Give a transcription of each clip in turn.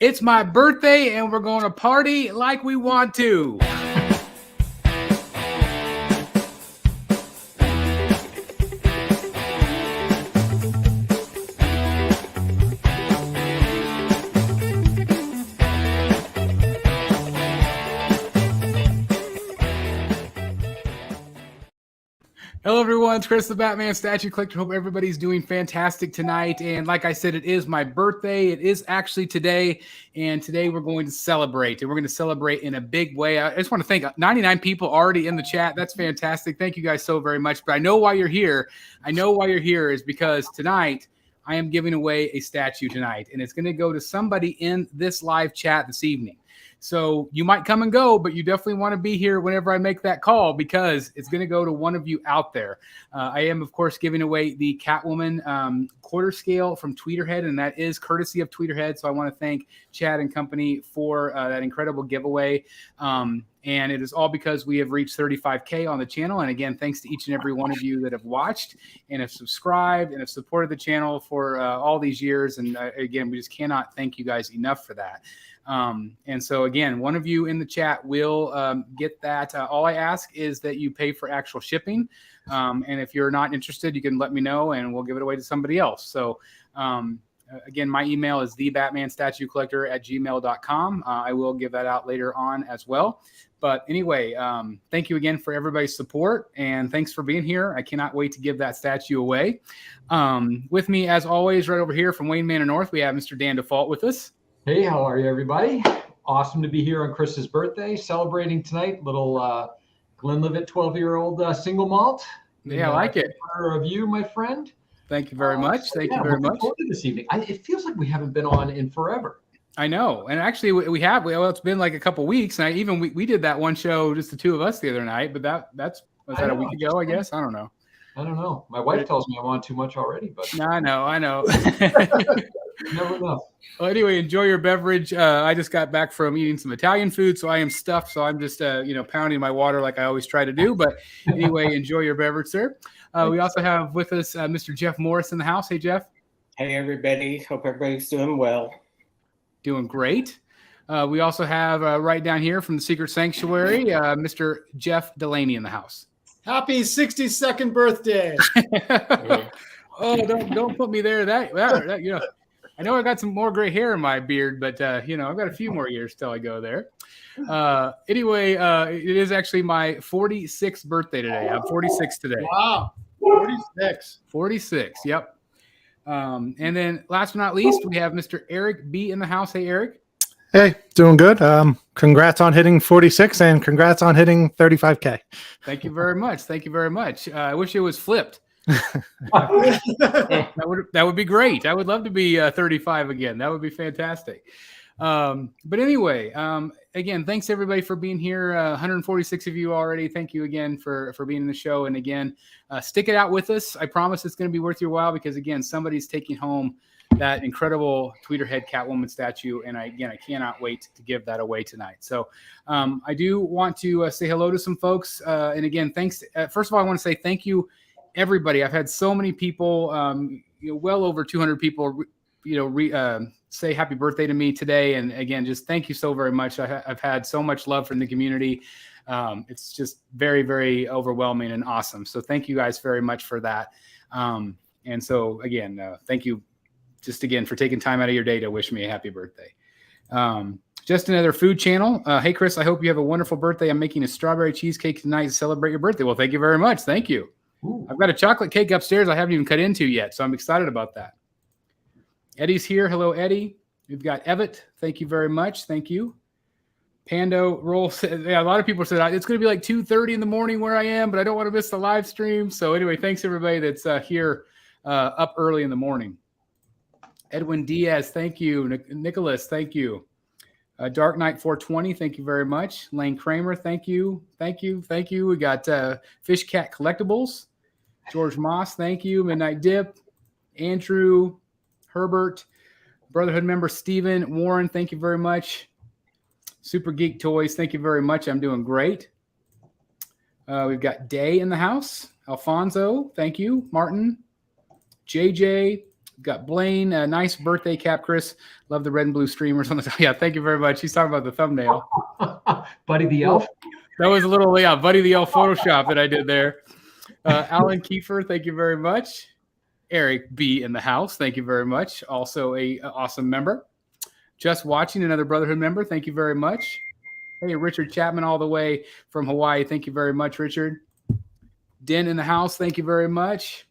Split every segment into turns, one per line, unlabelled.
It's my birthday and we're going to party like we want to. Hello, everyone. It's Chris, the Batman Statue Collector. Hope everybody's doing fantastic tonight. And like I said, it is my birthday. It is actually today. And today we're going to celebrate. And we're going to celebrate in a big way. I just want to thank 99 people already in the chat. That's fantastic. Thank you guys so very much. But I know why you're here. I know why you're here is because tonight I am giving away a statue tonight. And it's going to go to somebody in this live chat this evening. So you might come and go, but you definitely want to be here whenever I make that call because it's going to go to one of you out there. I am, of course, giving away the Catwoman quarter scale from Tweeterhead, and that is courtesy of Tweeterhead. So I want to thank Chad and company for that incredible giveaway. And it is all because we have reached 35K on the channel. And again, thanks to each and every one of you that have watched and have subscribed and have supported the channel for all these years. And again, we just cannot thank you guys enough for that. And so again, one of you in the chat will get that. All I ask is that you pay for actual shipping. And if you're not interested, you can let me know and we'll give it away to somebody else. So again, my email is thebatmanstatuecollector@gmail.com. I will give that out later on as well. But anyway, thank you again for everybody's support and thanks for being here. I cannot wait to give that statue away. With me, as always, right over here from Wayne Manor North, we have Mr. Dan Default with us.
Hey, how are you, everybody? Awesome to be here on Chris's birthday, celebrating tonight. Little Glenlivet 12-year-old single malt.
Yeah, I like it.
In honor of you, my friend.
Thank you very much. Thank you very much.
This evening, it feels like we haven't been on in forever.
I know, and actually we have. Well, it's been like a couple weeks, and we did that one show, just the two of us, the other night. But was that a week ago? I guess I don't know.
My wife tells me I'm on too much already, but
no, I know.
Never enough.
Well, anyway, enjoy your beverage. I just got back from eating some Italian food, so I am stuffed. So I'm just, pounding my water like I always try to do. But anyway, enjoy your beverage, sir. We also have with us Mr. Jeff Morris in the house. Hey, Jeff.
Hey, everybody. Hope everybody's doing well.
Doing great. We also have right down here from the Secret Sanctuary, Mr. Jeff Delaney in the house.
Happy 62nd birthday.
Oh, don't put me there. That I know I got some more gray hair in my beard, but I've got a few more years till I go there. Anyway, it is actually my 46th birthday today. I'm 46 today.
Wow. 46.
Yep. And then last but not least, we have Mr. Eric B in the house. Hey, Eric.
Hey, doing good. Congrats on hitting 46 and congrats on hitting 35K.
Thank you very much. I wish it was flipped. that would be great. I would love to be 35 again. That would be fantastic. But anyway, again, thanks everybody for being here. 146 of you already. Thank you again for being in the show. And again, stick it out with us. I promise it's going to be worth your while because again, somebody's taking home that incredible Tweeterhead Catwoman statue. And I cannot wait to give that away tonight. So I do want to say hello to some folks. And again, thanks. First of all, I want to say thank you, everybody. I've had so many people, well over 200 people, say happy birthday to me today. And again, just thank you so very much. I've had so much love from the community. It's just very, very overwhelming and awesome. So thank you guys very much for that. And so again, thank you just again for taking time out of your day to wish me a happy birthday. Just another food channel. Hey, Chris, I hope you have a wonderful birthday. I'm making a strawberry cheesecake tonight to celebrate your birthday. Well, thank you very much. Thank you. Ooh. I've got a chocolate cake upstairs I haven't even cut into yet, so I'm excited about that. Eddie's here. Hello, Eddie. We've got Evett. Thank you very much. Thank you. Pando Roll said, yeah, a lot of people said it's going to be like 2:30 in the morning where I am, but I don't want to miss the live stream. So anyway, thanks everybody that's here up early in the morning. Edwin Diaz, thank you. Nicholas, thank you. Dark Knight 420, thank you very much. Lane Kramer, thank you. We got Fish Cat Collectibles. George Moss, thank you. Midnight Dip. Andrew, Herbert, Brotherhood member Steven, Warren, thank you very much. Super Geek Toys, thank you very much. I'm doing great. We've got Day in the house. Alfonso, thank you. Martin, JJ, Got Blaine. Nice birthday cap, Chris. Love the red and blue streamers on the. Yeah, thank you very much. He's talking about the thumbnail.
Buddy the Elf.
That was a little, Buddy the Elf Photoshop that I did there. Alan Kiefer, thank you very much. Eric B in the house, thank you very much. Also a awesome member. Just watching, another Brotherhood member, thank you very much. Hey, Richard Chapman all the way from Hawaii, thank you very much, Richard. Den in the house, thank you very much.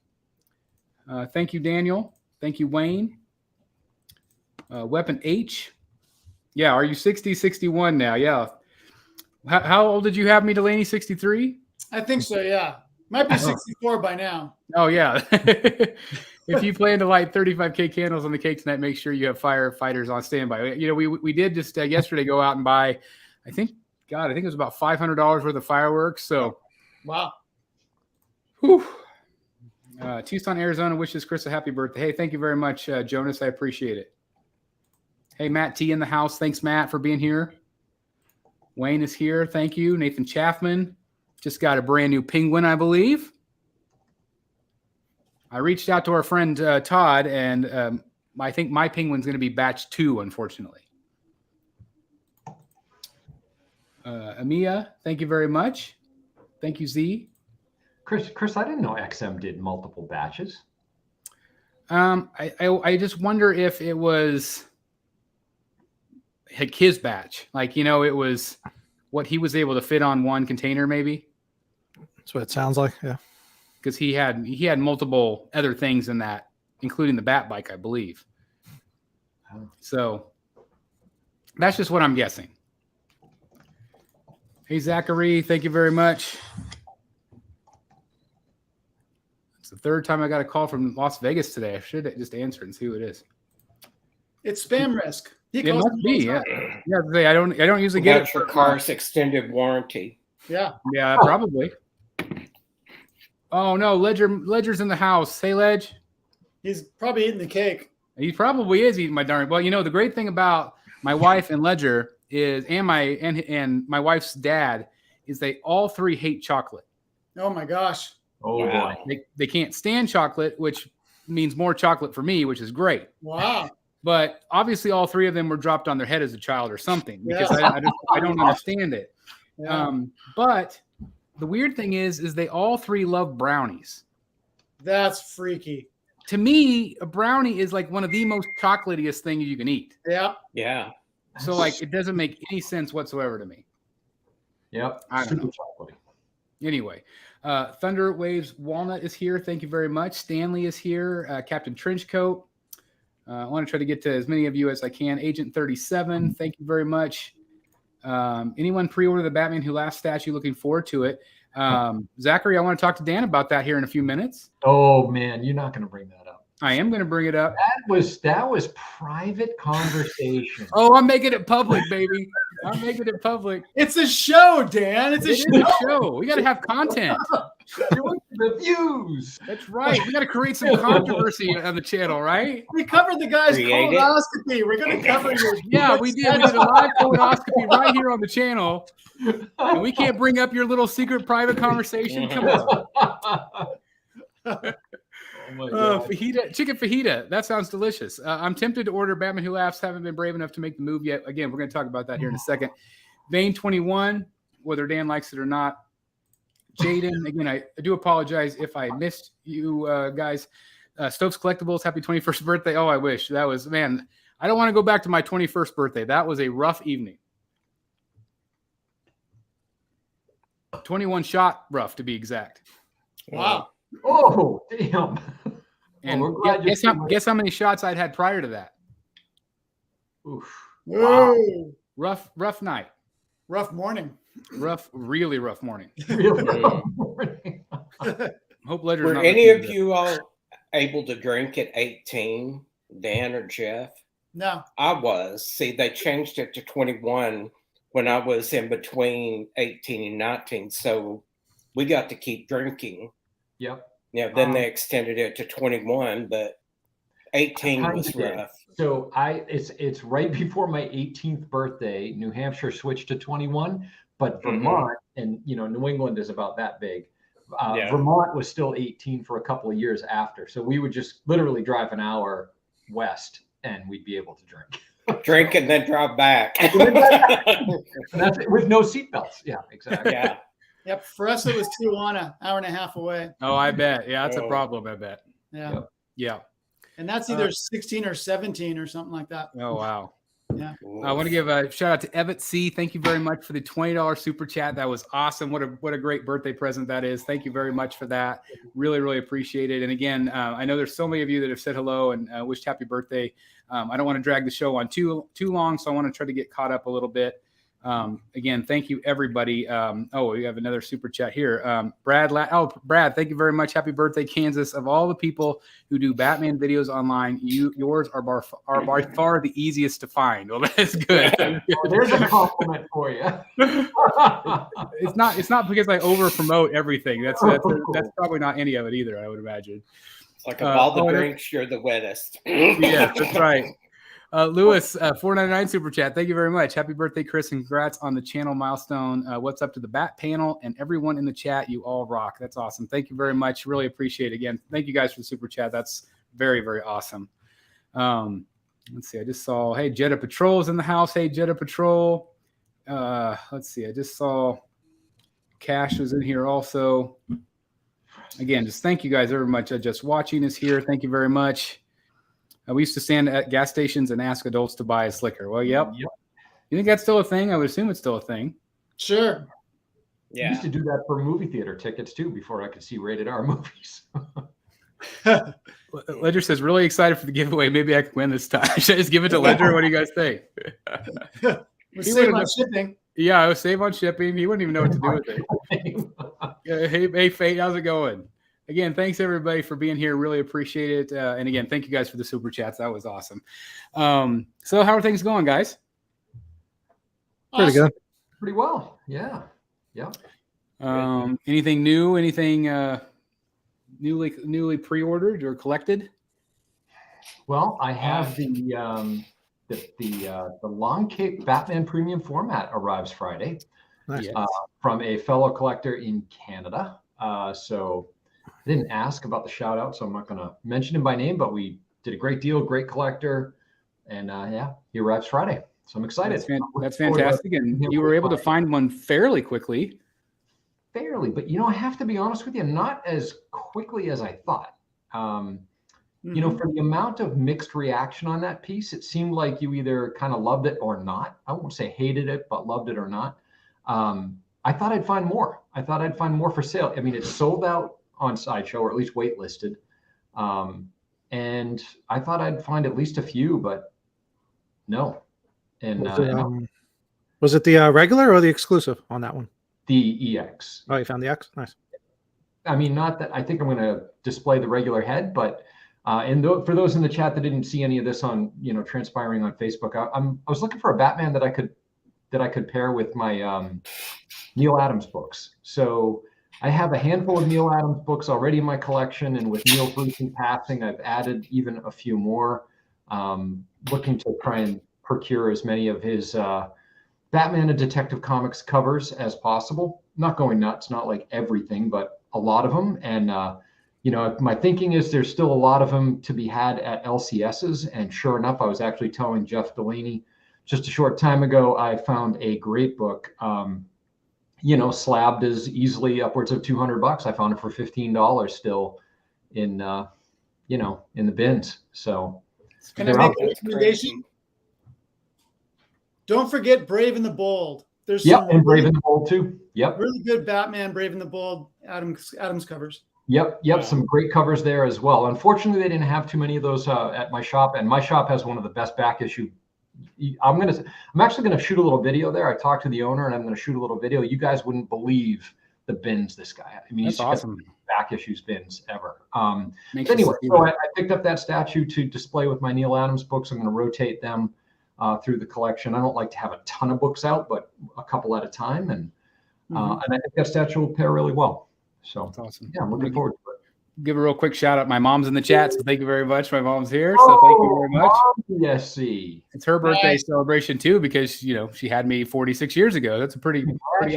Thank you, Daniel. Thank you, Wayne. Weapon H. Yeah, are you 60, 61 now? Yeah. How old did you have me, Delaney? 63?
I think so, yeah. Might be 64 by now.
Oh, yeah. If you plan to light 35K candles on the cake tonight, make sure you have firefighters on standby. You know, we did just yesterday go out and buy, I think it was about $500 worth of fireworks. So,
wow.
Whew. Tucson, Arizona wishes Chris a happy birthday. Hey, thank you very much, Jonas. I appreciate it. Hey, Matt T in the house. Thanks, Matt, for being here. Wayne is here. Thank you. Nathan Chaffman just got a brand new penguin, I believe. I reached out to our friend Todd, and I think my penguin's going to be batch 2, unfortunately. Amia, thank you very much. Thank you, Z.
Chris, I didn't know XM did multiple batches.
I just wonder if it was like his batch, like, you know, it was what he was able to fit on one container, maybe.
That's what it sounds like. Yeah,
because he had multiple other things in that, including the bat bike, I believe. So that's just what I'm guessing. Hey, Zachary, thank you very much. It's the third time I got a call from Las Vegas today. I should just answer and see who it is.
It's spam risk.
It must be, yeah. Yeah, I don't usually get it
for car's extended warranty.
Yeah.
Yeah, probably. Oh no, Ledger's in the house. Hey, Ledge.
He's probably eating the cake.
He probably is eating my darn. Well, you know, the great thing about my wife and Ledger is, and my wife's dad, is they all three hate chocolate.
Oh my gosh.
Oh
wow.
boy.
They can't stand chocolate, which means more chocolate for me, which is great.
Wow.
But obviously, all three of them were dropped on their head as a child or something, because
Yeah.
I don't understand it.
Yeah.
But the weird thing is they all three love brownies.
That's freaky.
To me, a brownie is like one of the most chocolatiest things you can eat.
Yeah.
Yeah.
So like, it doesn't make any sense whatsoever to me.
Yep.
I don't know.
Chocolatey.
Anyway, Thunder Waves Walnut is here. Thank you very much. Stanley is here. Captain Trenchcoat. I want to try to get to as many of you as I can. Agent 37, thank you very much. Anyone pre-order the Batman Who Laughs statue? Looking forward to it. Zachary, I want to talk to Dan about that here in a few minutes.
Oh man, you're not going to bring that up.
I am going to bring it up.
That was private conversation.
Oh, I'm making it public, baby. I'm making it public.
It's a show, Dan. It's a
It is a show. We got to have content.
The views.
That's right. We got to create some controversy on the channel, right?
We covered the guy's
Create it.
colonoscopy. We're going to cover your.
Yeah, we did. We did a live colonoscopy right here on the channel. And we can't bring up your little secret private conversation. Come on.
Oh my God.
Chicken fajita. That sounds delicious. I'm tempted to order Batman Who Laughs. Haven't been brave enough to make the move yet. Again, we're going to talk about that here in a second. Vein 21, whether Dan likes it or not. Jaden, again, I do apologize if I missed you guys. Stokes Collectibles, happy 21st birthday. Oh, I wish. That was, man, I don't want to go back to my 21st birthday. That was a rough evening. 21 shot rough, to be exact.
Wow.
Oh, damn.
And
we're glad
guess how many shots I'd had prior to that?
Oof.
Wow.
Rough night.
Rough morning.
Really rough morning.
Really?
Hope Ledger's
Were
not
any
listening
of
to
you all able to drink at 18, Dan or Jeff?
No.
I was. See, they changed it to 21 when I was in between 18 and 19. So we got to keep drinking.
Yep.
Yeah, then they extended it to 21, but 18 was rough.
So it's right before my 18th birthday. New Hampshire switched to 21, but Vermont and New England is about that big. Vermont was still 18 for a couple of years after. So we would just literally drive an hour west and we'd be able to drink.
Drink and then drive back.
And that's it, with no seatbelts. Yeah, exactly.
Yeah.
Yep. For us, it was Tijuana, hour and a half away.
Oh, I bet. Yeah, that's a problem. I bet.
Yeah.
Yep.
Yeah.
And that's either 16 or 17 or something like that.
Oh, wow.
Yeah.
I want to give a shout out to Evet C. Thank you very much for the $20 super chat. That was awesome. What a great birthday present that is. Thank you very much for that. Really, really appreciate it. And again, I know there's so many of you that have said hello and wished happy birthday. I don't want to drag the show on too long, so I want to try to get caught up a little bit. Again, thank you everybody. We have another super chat here. Brad, thank you very much. Happy birthday, Kansas. Of all the people who do Batman videos online, yours are by far the easiest to find. Well, that's good.
There's a compliment for you.
It's not because I over promote everything. That's probably not any of it either, I would imagine.
It's like of all the drinks, you're the wettest.
Yeah, that's right. Lewis, 499 super chat. Thank you very much. Happy birthday, Chris. Congrats on the channel milestone. What's up to the Bat panel and everyone in the chat? You all rock. That's awesome. Thank you very much. Really appreciate it. Again, thank you guys for the super chat. That's very, very awesome. Let's see. I just saw, hey, Jetta Patrol's in the house. Hey, Jetta Patrol. Let's see. I just saw Cash was in here also. Again, just thank you guys very much. Just watching is here. Thank you very much. We used to stand at gas stations and ask adults to buy us liquor. Well, yep. You think that's still a thing? I would assume it's still a thing.
Sure.
Yeah. I used to do that for movie theater tickets too before I could see rated R movies.
Ledger says, really excited for the giveaway. Maybe I can win this time. Should I just give it to Ledger? What do you guys think?
We'll save on shipping.
Yeah, I would save on shipping. He wouldn't even know what to do with it. Hey, Fate, how's it going? Again, thanks everybody for being here. Really appreciate it. And again, thank you guys for the super chats. That was awesome. So how are things going, guys?
Pretty good.
Pretty well. Yeah. Yeah.
Anything new? Anything newly pre-ordered or collected?
Well, I have the Long Cape Batman Premium format arrives Friday.
Nice.
From a fellow collector in Canada. So I didn't ask about the shout out, so I'm not going to mention him by name, but we did a great deal, great collector. And he arrives Friday. So I'm excited.
That's fantastic. And you were able to find one fairly quickly.
But I have to be honest with you, not as quickly as I thought. For the amount of mixed reaction on that piece, it seemed like you either kind of loved it or not. I won't say hated it, but loved it or not. I thought I'd find more. I thought I'd find more for sale. I mean, it's sold out on Sideshow, or at least waitlisted. And I thought I'd find at least a few, but no. And
was it the regular or the exclusive on that one?
The EX.
Oh, you found the X? Nice.
I mean, not that I think I'm going to display the regular head, but for those in the chat that didn't see any of this on transpiring on Facebook, I was looking for a Batman that I could pair with my Neil Adams books. So I have a handful of Neil Adams books already in my collection, and with Neil's recent passing, I've added even a few more. Looking to try and procure as many of his Batman and Detective Comics covers as possible. Not going nuts, not like everything, but a lot of them. And my thinking is there's still a lot of them to be had at LCSs. And sure enough, I was actually telling Jeff Delaney just a short time ago, I found a great book. Slabbed is easily upwards of $200. I found it for $15 still in the bins. So
can I make a recommendation? Don't forget Brave and the Bold. There's
and Brave and the Bold too. Yep.
Really good Batman, Brave and the Bold, Adams covers.
Yep. Yeah. Some great covers there as well. Unfortunately, they didn't have too many of those at my shop, and my shop has one of the best back issue. I'm actually gonna shoot a little video there. I talked to the owner, and I'm gonna shoot a little video. You guys wouldn't believe the bins this guy had. I mean,
that's awesome.
Back issues bins ever. Anyway, so I picked up that statue to display with my Neil Adams books. I'm gonna rotate them through the collection. I don't like to have a ton of books out, but a couple at a time, and I think that statue will pair really well. So
that's awesome.
Yeah, I'm looking forward to it.
Give a real quick shout out. My mom's in the chat, so thank you very much. My mom's here, so thank you very much.
Yes,
it's her birthday celebration too, because she had me 46 years ago. That's a pretty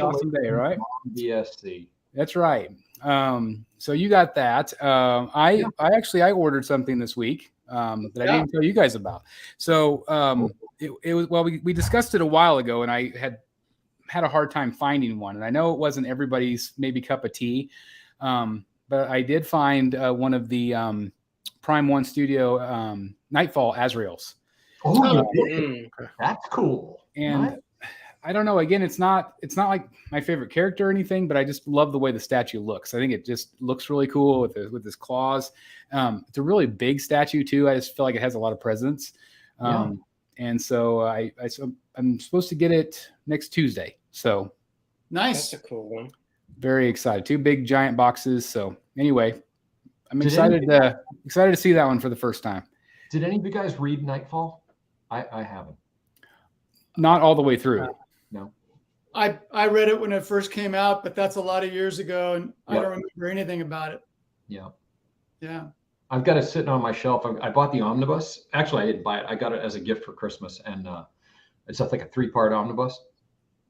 awesome day, right?
BSC.
That's right. So you got that. I ordered something this week that I didn't tell you guys about. So it was, well, we discussed it a while ago, and I had a hard time finding one. And I know it wasn't everybody's maybe cup of tea, but I did find one of the Prime One Studio Nightfall Azraels.
Oh, that's cool.
And
nice.
I don't know. Again, it's not like my favorite character or anything, but I just love the way the statue looks. I think it just looks really cool with his claws. It's a really big statue too. I just feel like it has a lot of presence. And so I'm supposed to get it next Tuesday. So
Nice.
That's a cool one.
Very excited. 2 big giant boxes. So anyway, I'm excited to see that one for the first time.
Did any of you guys read Nightfall? I haven't.
Not all the way through.
No.
I read it when it first came out, but that's a lot of years ago, and I don't remember anything about it.
Yeah.
Yeah.
I've got it sitting on my shelf. I bought the omnibus. Actually, I didn't buy it. I got it as a gift for Christmas, and it's like a 3-part omnibus.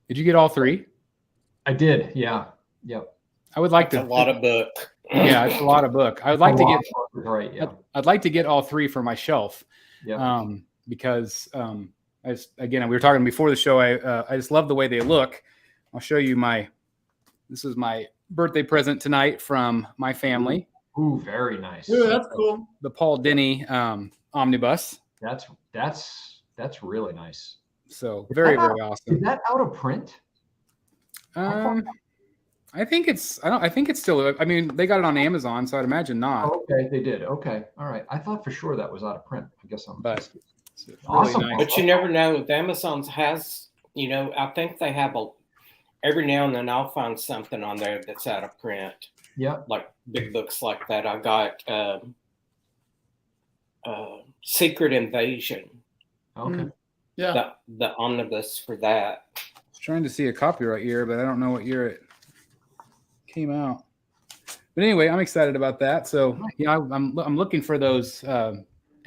Did you get all 3?
I did. Yeah. Yep.
I would like
That's
to.
a lot of book.
Yeah, it's a lot of book. I would like to get.
Right. Yeah.
I'd like to get all 3 for my shelf.
Yeah.
Because again, we were talking before the show. I just love the way they look. I'll show you this is my birthday present tonight from my family.
Ooh, very nice.
Ooh, that's cool.
The Paul Denny omnibus.
That's really nice.
So very awesome.
Is that out of print?
I think it's still. I mean, they got it on Amazon, so I'd imagine not.
Oh, okay, they did. Okay, all right. I thought for sure that was out of print. I guess I'm.
But
really awesome.
nice.
But you never know. The Amazon's has, I think they have every now and then I'll find something on there that's out of print.
Yeah.
Like big books like that. I got Secret Invasion.
Okay.
Yeah.
The omnibus for that.
I was trying to see a copyright year, but I don't know what year it came out. But anyway, I'm excited about that. So I'm looking for those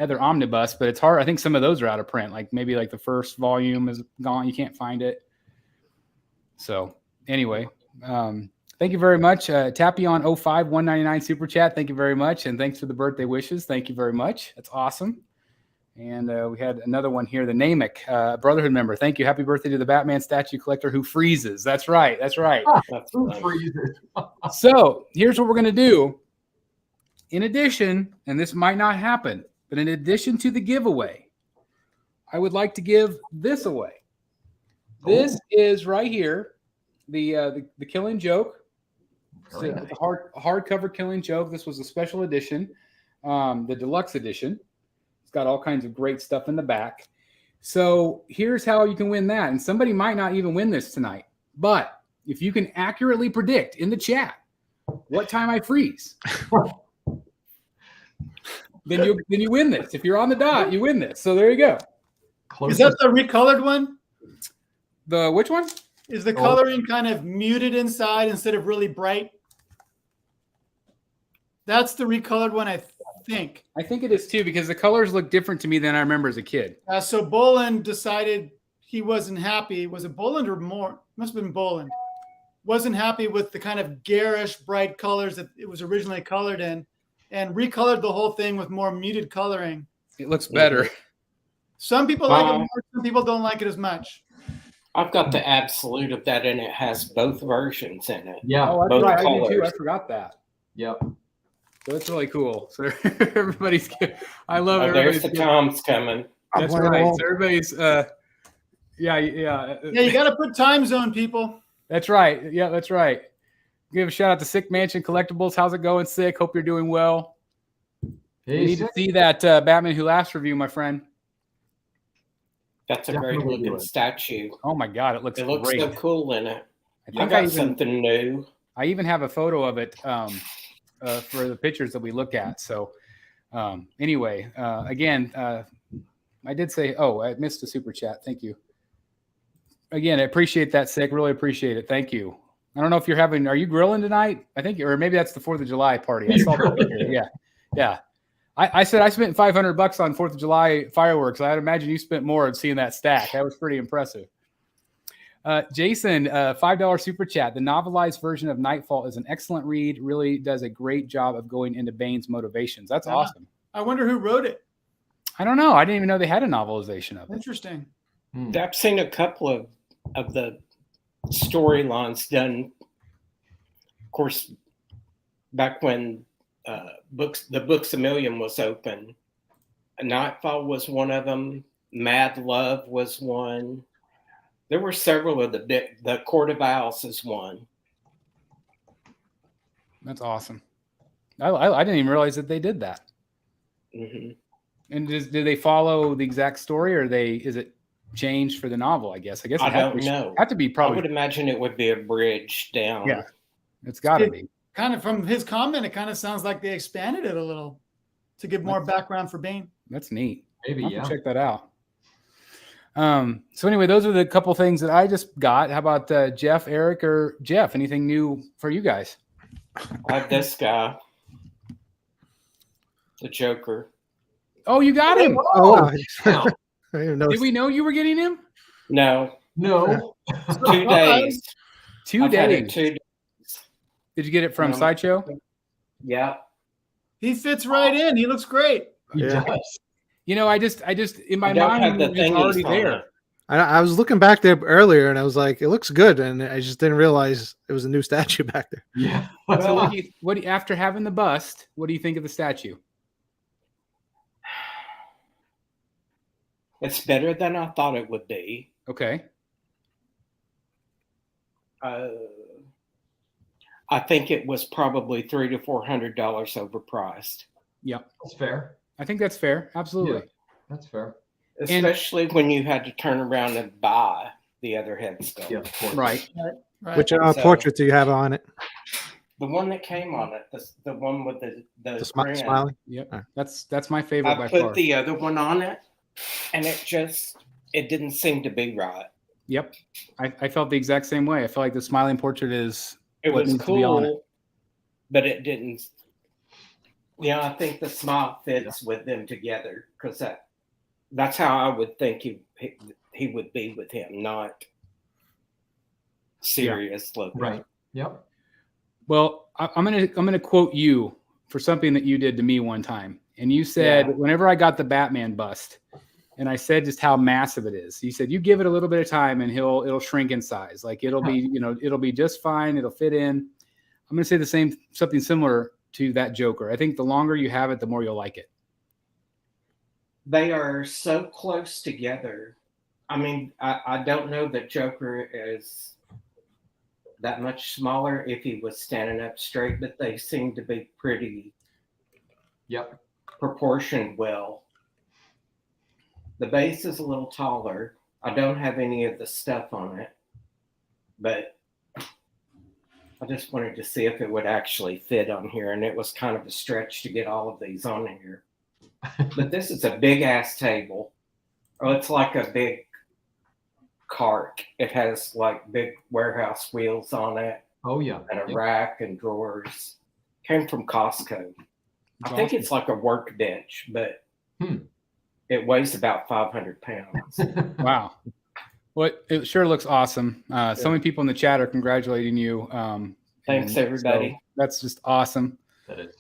other omnibus, but it's hard. I think some of those are out of print. Like maybe like the first volume is gone. You can't find it. So anyway, thank you very much. Tapion 05 199 super chat. Thank you very much. And thanks for the birthday wishes. Thank you very much. That's awesome. And we had another one here, the Namek Brotherhood member. Thank you. Happy birthday to the Batman statue collector who freezes. That's right. That's right.
Who freezes?
So here's what we're going to do. In addition, and this might not happen, but in addition to the giveaway, I would like to give this away. This is right here, the Killing Joke. It's a hardcover Killing Joke. This was a special edition, the deluxe edition. It's got all kinds of great stuff in the back. So here's how you can win that. And somebody might not even win this tonight. But if you can accurately predict in the chat what time I freeze, then you win this. If you're on the dot, you win this. So there you go.
Is that the recolored one?
The which one?
Is the coloring kind of muted inside instead of really bright? That's the recolored one, I think.
I think it is too, because the colors look different to me than I remember as a kid.
So Boland decided he wasn't happy. Was it Boland or more? Must have been Boland. Wasn't happy with the kind of garish, bright colors that it was originally colored in, and recolored the whole thing with more muted coloring.
It looks better.
Some people like it more, some people don't like it as much.
I've got the absolute of that, and it has both versions in it.
Yeah.
Oh, that's
Both
right. I do too.
colors.
I forgot that.
Yep.
So that's really cool. So everybody's, I love it.
There's the Tom's coming.
That's right. So everybody's,
Yeah, you got to put time zone, people.
That's right. Yeah, that's right. Give a shout out to Sick Mansion Collectibles. How's it going, Sick? Hope you're doing well.
Hey,
We need to see that Batman Who Laughs review, my friend.
That's a great
Definitely
looking
would.
statue.
Oh my God, it looks
It looks
great.
so cool in it.
I
I
think
got something new.
I even have a photo of it for the pictures that we look at. So anyway, again, I did say, I missed a super chat. Thank you. Again, I appreciate that, Sick. Really appreciate it. Thank you. I don't know if are you grilling tonight? I think, or maybe that's the 4th of July party. I saw the picture. Yeah. Yeah. I said I spent $500 on 4th of July fireworks. I'd imagine you spent more on seeing that stack. That was pretty impressive. Jason, $5 super chat. The novelized version of Nightfall is an excellent read. Really does a great job of going into Bane's motivations. That's awesome.
I wonder who wrote it.
I don't know. I didn't even know they had a novelization of it.
Interesting.
I've seen a couple of the storylines done. Of course, back when the Books a Million was open, Nightfall was one of them. Mad Love was one. There were several of the Court of Owls is one.
That's awesome. I didn't even realize that they did that.
Mm-hmm.
And do they follow the exact story, or is it changed for the novel? I guess.
I don't know.
Have to be probably.
I would imagine it would be a bridge down.
Yeah, it's got to be.
Kind of from his comment, it kind of sounds like they expanded it a little to give more background for Bane.
That's neat.
Maybe,
I'll
yeah.
check that out. So anyway, those are the couple things that I just got. How about Jeff, Eric, or Jeff? Anything new for you guys?
I have this guy, the Joker.
Oh, you got him.
Oh, wow.
Wow.
I didn't even know.
Did we know you were getting him?
No,
No.
2 days.
2
I've had it
days.
2 days.
Did you get it from
No.
Sideshow?
Yeah.
He fits right in. He looks great.
He
Yeah.
does.
You know, I just in my
I don't have
mind,
the
it was
thingies
already
on
there.
it.
I was looking back there earlier, and I was like, "It looks good," and I just didn't realize it was a new statue back there.
Yeah.
Well, after having the bust, what do you think of the statue?
It's better than I thought it would be.
Okay.
I think it was probably $300 to $400 overpriced,
Yep.
That's fair.
I think that's fair. Absolutely.
That's fair.
especially when you had to turn around and buy the other head sculpt.
Yeah, of course.
Right.
Right.
Which
So-
portrait do you have on it?
The one that came on it, the one with the print.
Smiling.
Yep.
All right.
That's my favorite by
I put
far.
the other one on it, and it didn't seem to be right.
Yep. I felt the exact same way. I felt like the smiling portrait is
It
what
was
needs to be on it.
cool, but it didn't. Yeah, I think the smile fits with them together because that's how I would think he would be with him, not serious looking.
Right. Yep.
Well, I'm gonna quote you for something that you did to me one time, and you said whenever I got the Batman bust, and I said just how massive it is. You said you give it a little bit of time, and it'll shrink in size. Like it'll be it'll be just fine. It'll fit in. I'm gonna say something similar to that Joker. I think the longer you have it, the more you'll like it.
They are so close together. I mean, I don't know that Joker is that much smaller if he was standing up straight, but they seem to be pretty
Yep.
proportioned well. The base is a little taller. I don't have any of the stuff on it, but I just wanted to see if it would actually fit on here, and it was kind of a stretch to get all of these on here. But this is a big ass table. Oh, it's like a big cart. It has like big warehouse wheels on it
Oh yeah.
and a
Yep.
rack and drawers. Came from Costco. I think it's like a workbench, but it weighs about 500 pounds.
Wow. Well, it sure looks awesome. So many people in the chat are congratulating you.
Thanks,
and
everybody.
so that's just awesome.
That is.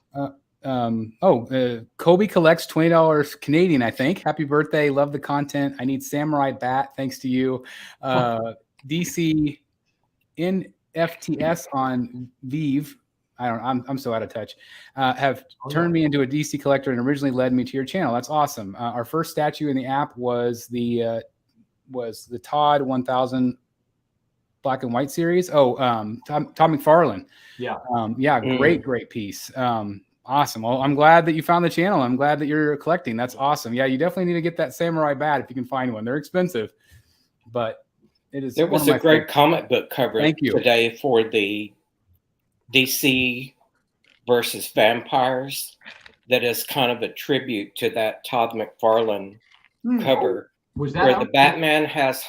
Kobe collects $20 Canadian, I think. Happy birthday. Love the content. I need Samurai Bat. Thanks to you. DC NFTS on Vive. I'm so out of touch. Have turned me into a DC collector and originally led me to your channel. That's awesome. Our first statue in the app was the Todd 1000 Black and White series. Tom McFarlane.
Yeah.
Great piece. Awesome. Well, I'm glad that you found the channel. I'm glad that you're collecting. That's awesome. Yeah, you definitely need to get that Samurai Bat if you can find one. They're expensive, but it is.
There was a great comic book cover today for the DC versus vampires that is kind of a tribute to that Todd McFarlane cover.
Was that
where
out?
the Batman has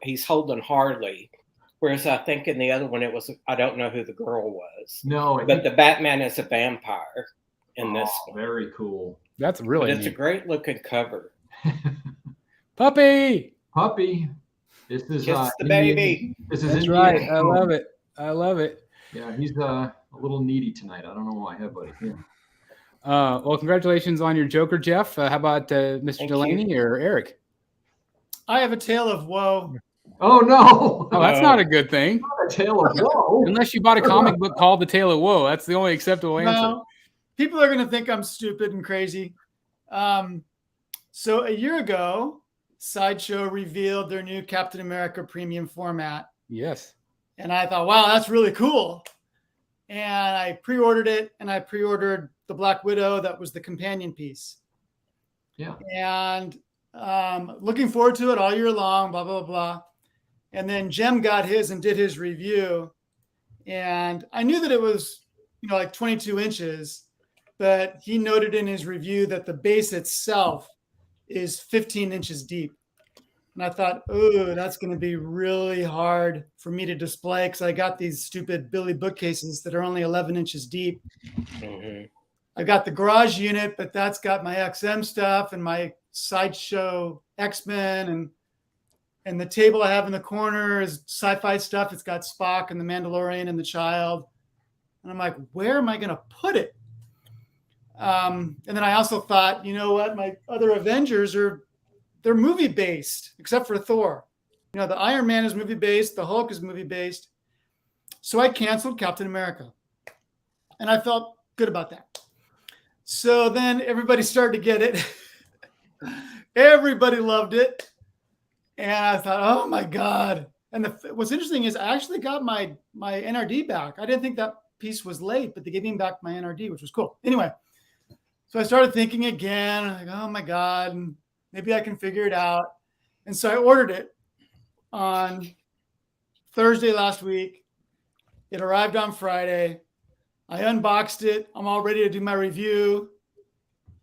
he's holding Harley, whereas I think in the other one it was, I don't know who the girl was.
No,
But the Batman is a vampire in this one.
Very cool.
That's really
But it's a great looking cover.
Puppy.
This is
Kiss the
Indian-
baby.
This is
That's
Indian.
right. I love it. I love it.
Yeah, he's a little needy tonight. I don't know why. Hey, buddy. Here.
Well, congratulations on your Joker, Jeff. How about Mr.
Thank
Delaney
you.
or Eric?
I have a tale of woe.
Oh no!
Oh, that's not a good thing.
A tale of woe.
Unless you bought a comic book called The Tale of Woe. That's the only acceptable answer.
No, people are going to think I'm stupid and crazy. So a year ago, Sideshow revealed their new Captain America premium format.
Yes.
And I thought, wow, that's really cool. And I pre-ordered it, and I pre-ordered the Black Widow. That was the companion piece.
Yeah.
And looking forward to it all year long, blah, blah, blah. And then Jem got his and did his review. And I knew that it was, like 22 inches, but he noted in his review that the base itself is 15 inches deep. And I thought, oh, that's going to be really hard for me to display because I got these stupid Billy bookcases that are only 11 inches deep.
Mm-hmm.
I got the garage unit, but that's got my XM stuff and my Sideshow X-Men and the table I have in the corner is sci-fi stuff. It's got Spock and the Mandalorian and the Child. And I'm like, where am I going to put it? And then I also thought, you know what? My other Avengers they're movie based, except for Thor. The Iron Man is movie based. The Hulk is movie based. So I canceled Captain America. And I felt good about that. So then everybody started to get it. Everybody loved it. And I thought, oh my God. And what's interesting is I actually got my NRD back. I didn't think that piece was late, but they gave me back my NRD, which was cool. Anyway, so I started thinking again, like, oh my God, maybe I can figure it out. And so I ordered it on Thursday last week. It arrived on Friday. I unboxed it. I'm all ready to do my review.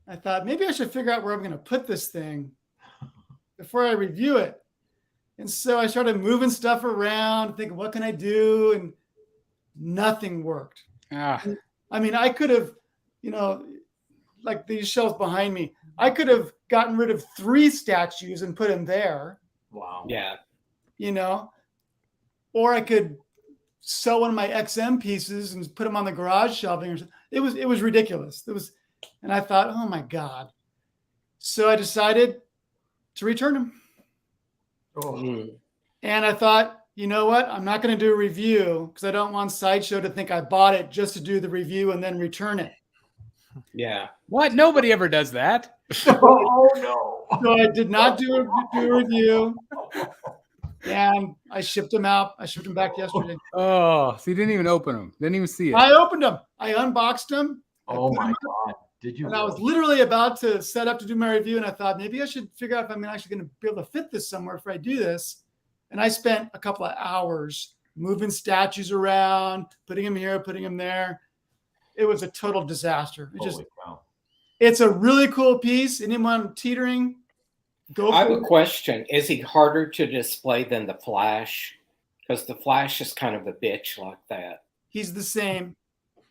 I thought maybe I should figure out where I'm going to put this thing before I review it. And so I started moving stuff around, thinking, what can I do? And nothing worked. I mean, I could have, like these shelves behind me, I could have gotten rid of 3 statues and put them there.
Wow.
Yeah.
Or I could sell one of my XM pieces and put them on the garage shelving. Or something. It was ridiculous. And I thought, oh my God. So I decided to return them.
Oh.
And I thought, you know what? I'm not going to do a review because I don't want Sideshow to think I bought it just to do the review and then return it.
Yeah.
What? Nobody ever does that.
Oh no.
So I did not do a review. And I shipped them out. I shipped them back yesterday.
Oh, so you didn't even open them. Didn't even see it.
I opened them. I unboxed them.
Oh my God. Did you?
And I was literally about to set up to do my review. And I thought maybe I should figure out if I'm actually going to be able to fit this somewhere if I do this. And I spent a couple of hours moving statues around, putting them here, putting them there. It was a total disaster. It's a really cool piece. Anyone teetering, go for it.
I have a question. Is he harder to display than the Flash? Because the Flash is kind of a bitch like that.
He's the same.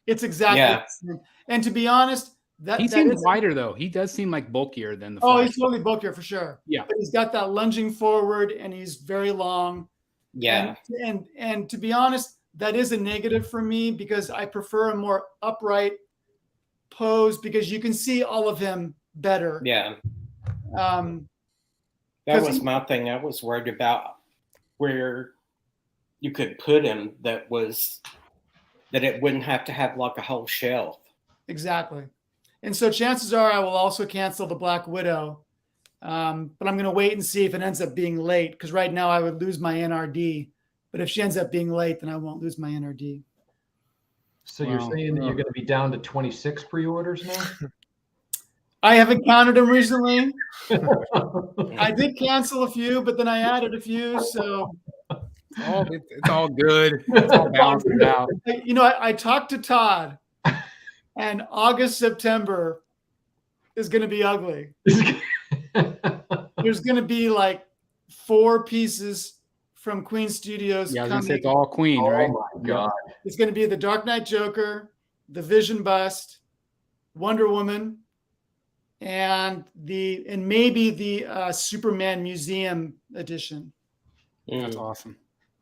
It's exactly the same. And to be honest,
he seems wider though. He does seem like bulkier than the Flash.
Oh, he's totally bulkier for sure.
Yeah.
But he's got that lunging forward and he's very long.
Yeah.
And to be honest, that is a negative for me because I prefer a more upright pose because you can see all of him better.
Yeah.
That
was my thing. I was worried about where you could put him that it wouldn't have to have like a whole shelf.
Exactly. And so chances are I will also cancel the Black Widow. But I'm going to wait and see if it ends up being late because right now I would lose my NRD. But if she ends up being late, then I won't lose my NRD.
So you're saying that you're going to be down to 26 pre-orders now?
I haven't counted them recently. I did cancel a few, but then I added a few. So
it's all good. It's all balanced out.
I talked to Todd, and August, September is going to be ugly. There's going to be like 4 pieces from Queen Studios.
Yeah, I was going to say it's all Queen, right?
Oh my God.
It's going to be the Dark Knight Joker, the Vision bust, Wonder Woman, and maybe the Superman Museum edition.
That's awesome.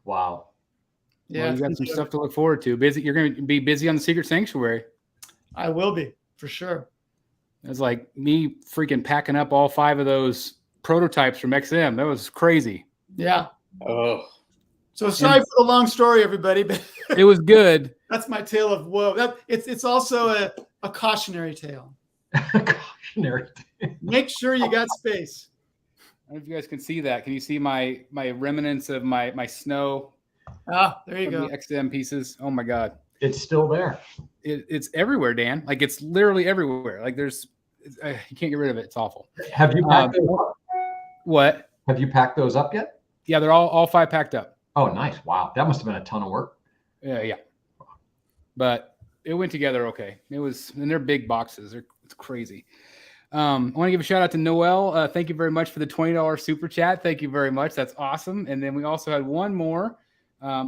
Wow.
Yeah,
Well, you got some stuff to look forward to. Busy. You're going to be busy on the Secret Sanctuary.
I will be for sure.
It's like me freaking packing up all 5 of those prototypes from XM. That was crazy.
Yeah.
Oh,
So sorry for the long story, everybody, but
It was good.
that's my tale of woe. It's also a cautionary tale.
Cautionary.
Make sure you got space.
I don't know if you guys can see that. Can you see my remnants of my snow?
Ah, there you
from
go.
the XM pieces. Oh my God.
It's still there.
It's everywhere, Dan. Like it's literally everywhere. Like you can't get rid of it. It's awful.
Have you packed those up?
What?
Have you packed those up yet?
Yeah, they're all 5 packed up.
Oh, nice. Wow. That must have been a ton of work.
Yeah. But it went together okay. And they're big boxes. It's crazy. I want to give a shout out to Noel. Thank you very much for the $20 super chat. Thank you very much. That's awesome. And then we also had one more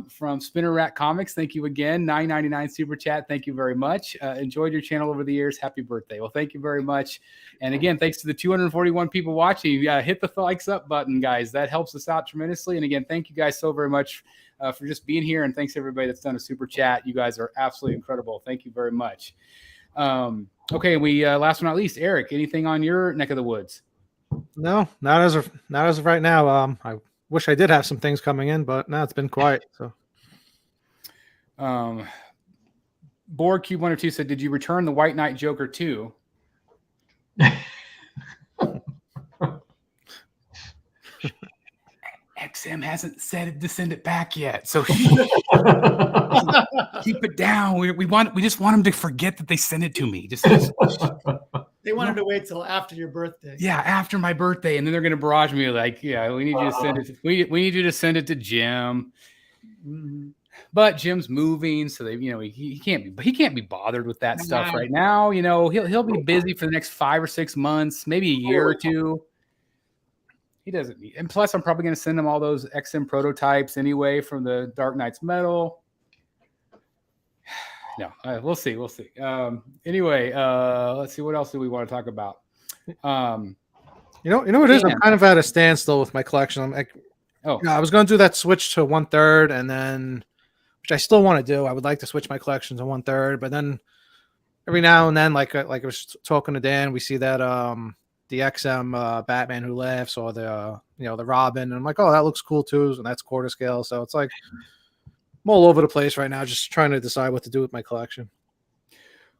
from Spinner Rack Comics. Thank you again. $9.99 super chat. Thank you very much. Enjoyed your channel over the years. Happy birthday. Well, thank you very much. And again, thanks to the 241 people watching. Hit the likes up button, guys. That helps us out tremendously. And again, thank you guys so very much for just being here. And thanks everybody that's done a super chat. You guys are absolutely incredible. Thank you very much. Okay, we last but not least, Eric, anything on your neck of the woods?
No, not as of right now. I wish I did have some things coming in, but no, it's been quiet. So,
Borg Cube 102 said, "Did you return the White Knight Joker too?" XM hasn't said to send it back yet, so keep it down. We just want them to forget that they sent it to me.
They wanted to wait till after your birthday.
Yeah, after my birthday, and then they're gonna barrage me like, "Yeah, we need you to send it. We need you to send it to Jim." Mm-hmm. But Jim's moving, so he can't be bothered with that stuff right now. He'll be busy for the next 5 or 6 months, maybe a year or two. He doesn't need, and plus I'm probably going to send him all those XM prototypes anyway from the Dark Knight's Metal. No, we'll see. Anyway, let's see. What else do we want to talk about?
you know what it is? I'm kind of at a standstill with my collection. I'm like, I was going to do that switch to 1/3, and then, which I still want to do. I would like to switch my collection to 1/3, but then every now and then, like I was talking to Dan, we see that the XM Batman Who Laughs, or the the Robin, and I'm like, oh, that looks cool too, and that's quarter scale. So it's like I'm all over the place right now, just trying to decide what to do with my collection.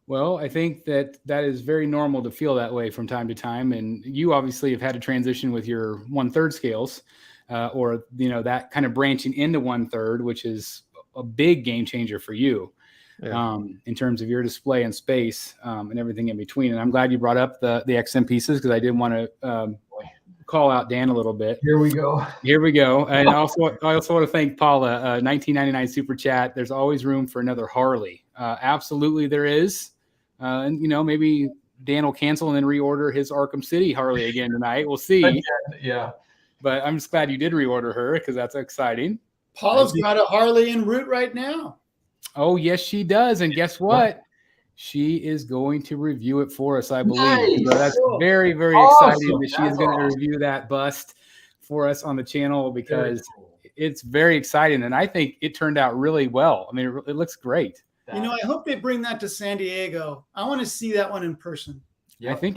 Well, I think that is very normal to feel that way from time to time, and you obviously have had to transition with your 1/3 scales, or that kind of branching into 1/3, which is a big game changer for you. Yeah. In terms of your display and space, and everything in between. And I'm glad you brought up the XM pieces, because I did want to call out Dan a little bit.
Here we go.
And I also want to thank Paula, $19.99 super chat. There's always room for another Harley. Absolutely there is. And maybe Dan will cancel and then reorder his Arkham City Harley again tonight. We'll see.
Yeah.
But I'm just glad you did reorder her, because that's exciting.
Paula's got a Harley en route right now.
Oh, yes, she does. And guess what? She is going to review it for us, I believe. Nice. So that's very, very exciting that she is going to review that bust for us on the channel, because it's very exciting. And I think it turned out really well. I mean, it looks great.
I hope they bring that to San Diego. I want to see that one in person.
Yeah, I think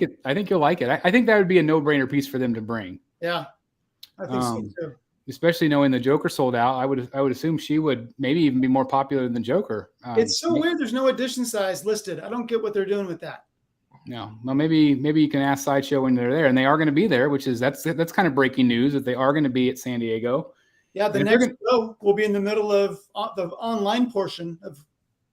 you'll like it. I think that would be a no-brainer piece for them to bring.
Yeah, I think so too.
Especially knowing the Joker sold out, I would assume she would maybe even be more popular than Joker.
It's so weird. There's no edition size listed. I don't get what they're doing with that.
No, well, maybe you can ask Sideshow when they're there, and they are going to be there, which is that's kind of breaking news that they are going to be at San Diego.
Yeah, the next show will be in the middle of the online portion of.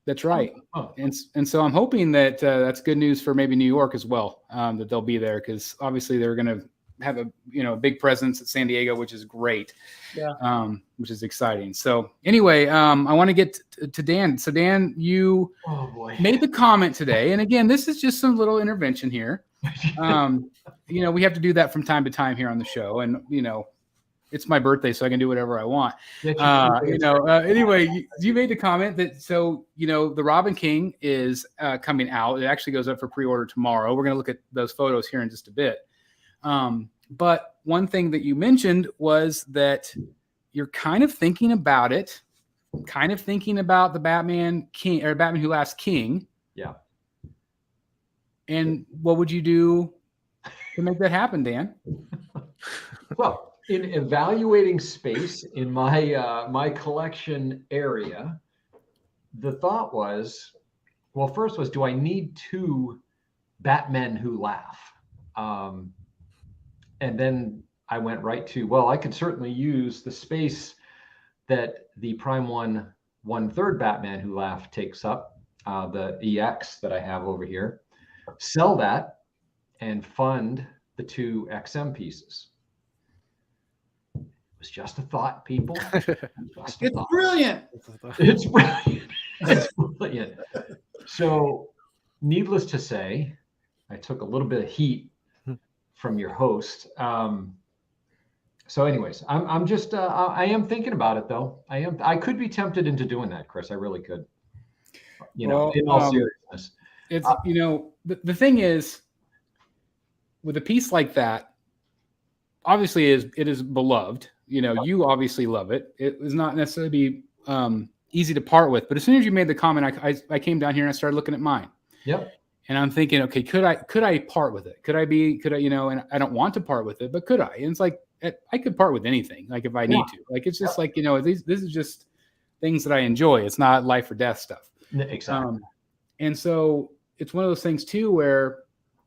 That's right, and so I'm hoping that that's good news for maybe New York as well, that they'll be there, because obviously they're going to have a big presence at San Diego, which is great. Yeah. Which is exciting. So anyway, I want to get to Dan. So Dan, you made the comment today, and again, this is just some little intervention here. We have to do that from time to time here on the show, and it's my birthday, so I can do whatever I want. Anyway, you made the comment that the Robin King is coming out. It actually goes up for pre-order tomorrow. We're going to look at those photos here in just a bit. But one thing that you mentioned was that you're kind of thinking about it, kind of thinking about the Batman King or Batman Who Laughs King.
Yeah.
And what would you do to make that happen, Dan?
Well, in evaluating space in my my collection area, the thought was, well, first was, do I need 2 Batmen Who Laugh? And then I went right to, well, I could certainly use the space that the Prime 1/3 Batman Who Laugh takes up, the EX that I have over here, sell that and fund the 2 XM pieces. It was just a thought, people.
It's brilliant.
It's brilliant. It's brilliant. So, needless to say, I took a little bit of heat from your host. So, anyways, I'm just I am thinking about it though. I could be tempted into doing that, Chris. I really could. You know, in all seriousness,
it's you know the thing is with a piece like that, obviously it is beloved. You know, you obviously love it. It was not necessarily easy to part with, but as soon as you made the comment, I came down here and I started looking at mine.
Yep.
And I'm thinking, okay, could I part with it? Could I, you know, and I don't want to part with it, but could I? And it's like, I could part with anything, like if I need to. Like, it's just like, you know, this is just things that I enjoy. It's not life or death stuff.
Exactly.
And so it's one of those things too, where,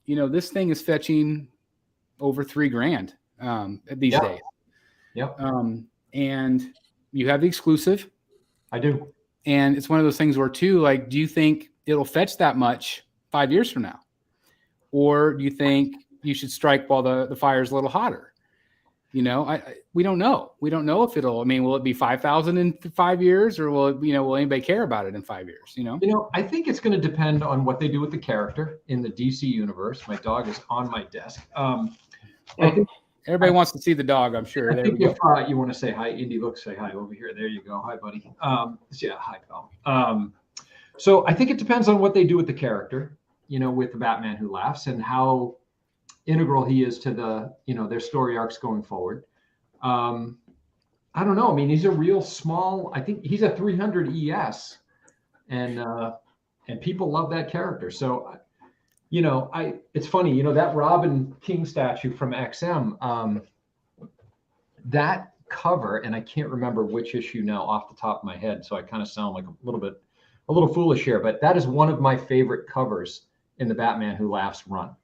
you know, this thing is fetching over $3,000 these days.
Yep.
And you have the exclusive.
I do.
And it's one of those things where too, like, do you think it'll fetch that much 5 years from now? Or do you think you should strike while the fire's a little hotter? You know, we don't know. We don't know if it'll, I mean, will it be 5,000 in 5 years, or will it, you know, will anybody care about it in 5 years? You know,
I think it's going to depend on what they do with the character in the DC universe. My dog is on my desk. I think
everybody wants to see the dog, I'm sure.
I think if you want to say hi, Indy, look, say hi over here. There you go. Hi, buddy. Yeah, hi, pal. So I think it depends on what they do with the character, you know, with the Batman Who Laughs and how integral he is to the, you know, their story arcs going forward. I don't know. I mean, he's a real small, I think he's a 300 ES and people love that character. So, you know, it's funny, you know, that Robin King statue from XM, that cover, and I can't remember which issue now off the top of my head, so I kind of sound like a little foolish here, but that is one of my favorite covers in the Batman Who Laughs run,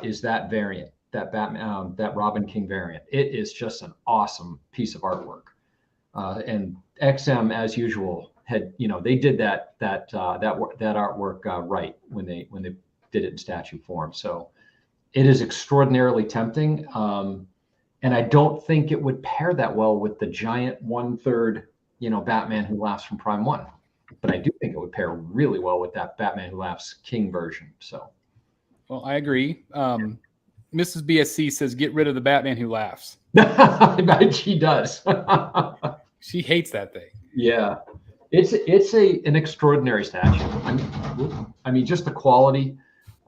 is that variant, that Batman, that Robin King variant. It is just an awesome piece of artwork. And XM, as usual, had, you know, they did that artwork right when they did it in statue form. So it is extraordinarily tempting. And I don't think it would pair that well with the giant 1/3, you know, Batman Who Laughs from Prime 1. But I do think it would pair really well with that Batman Who Laughs King version. So,
well, I agree. Mrs. BSC says, get rid of the Batman Who Laughs.
I bet she does.
She hates that thing.
Yeah, it's an extraordinary statue. I mean, just the quality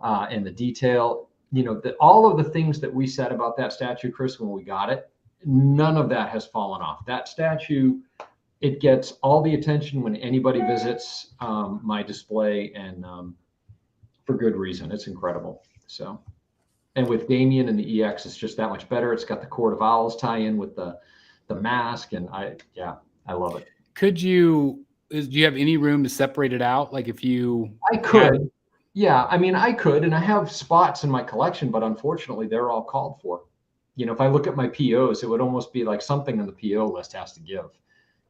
and the detail. You know, all of the things that we said about that statue, Chris, when we got it, none of that has fallen off. That statue, it gets all the attention when anybody visits my display, and for good reason. It's incredible. So, and with Damien and the EX, it's just that much better. It's got the Court of Owls tie-in with the mask, and I love it.
Do you have any room to separate it out? Like if you,
I could, yeah. I mean, I could, and I have spots in my collection, but unfortunately, they're all called for. You know, if I look at my POs, it would almost be like something on the PO list has to give.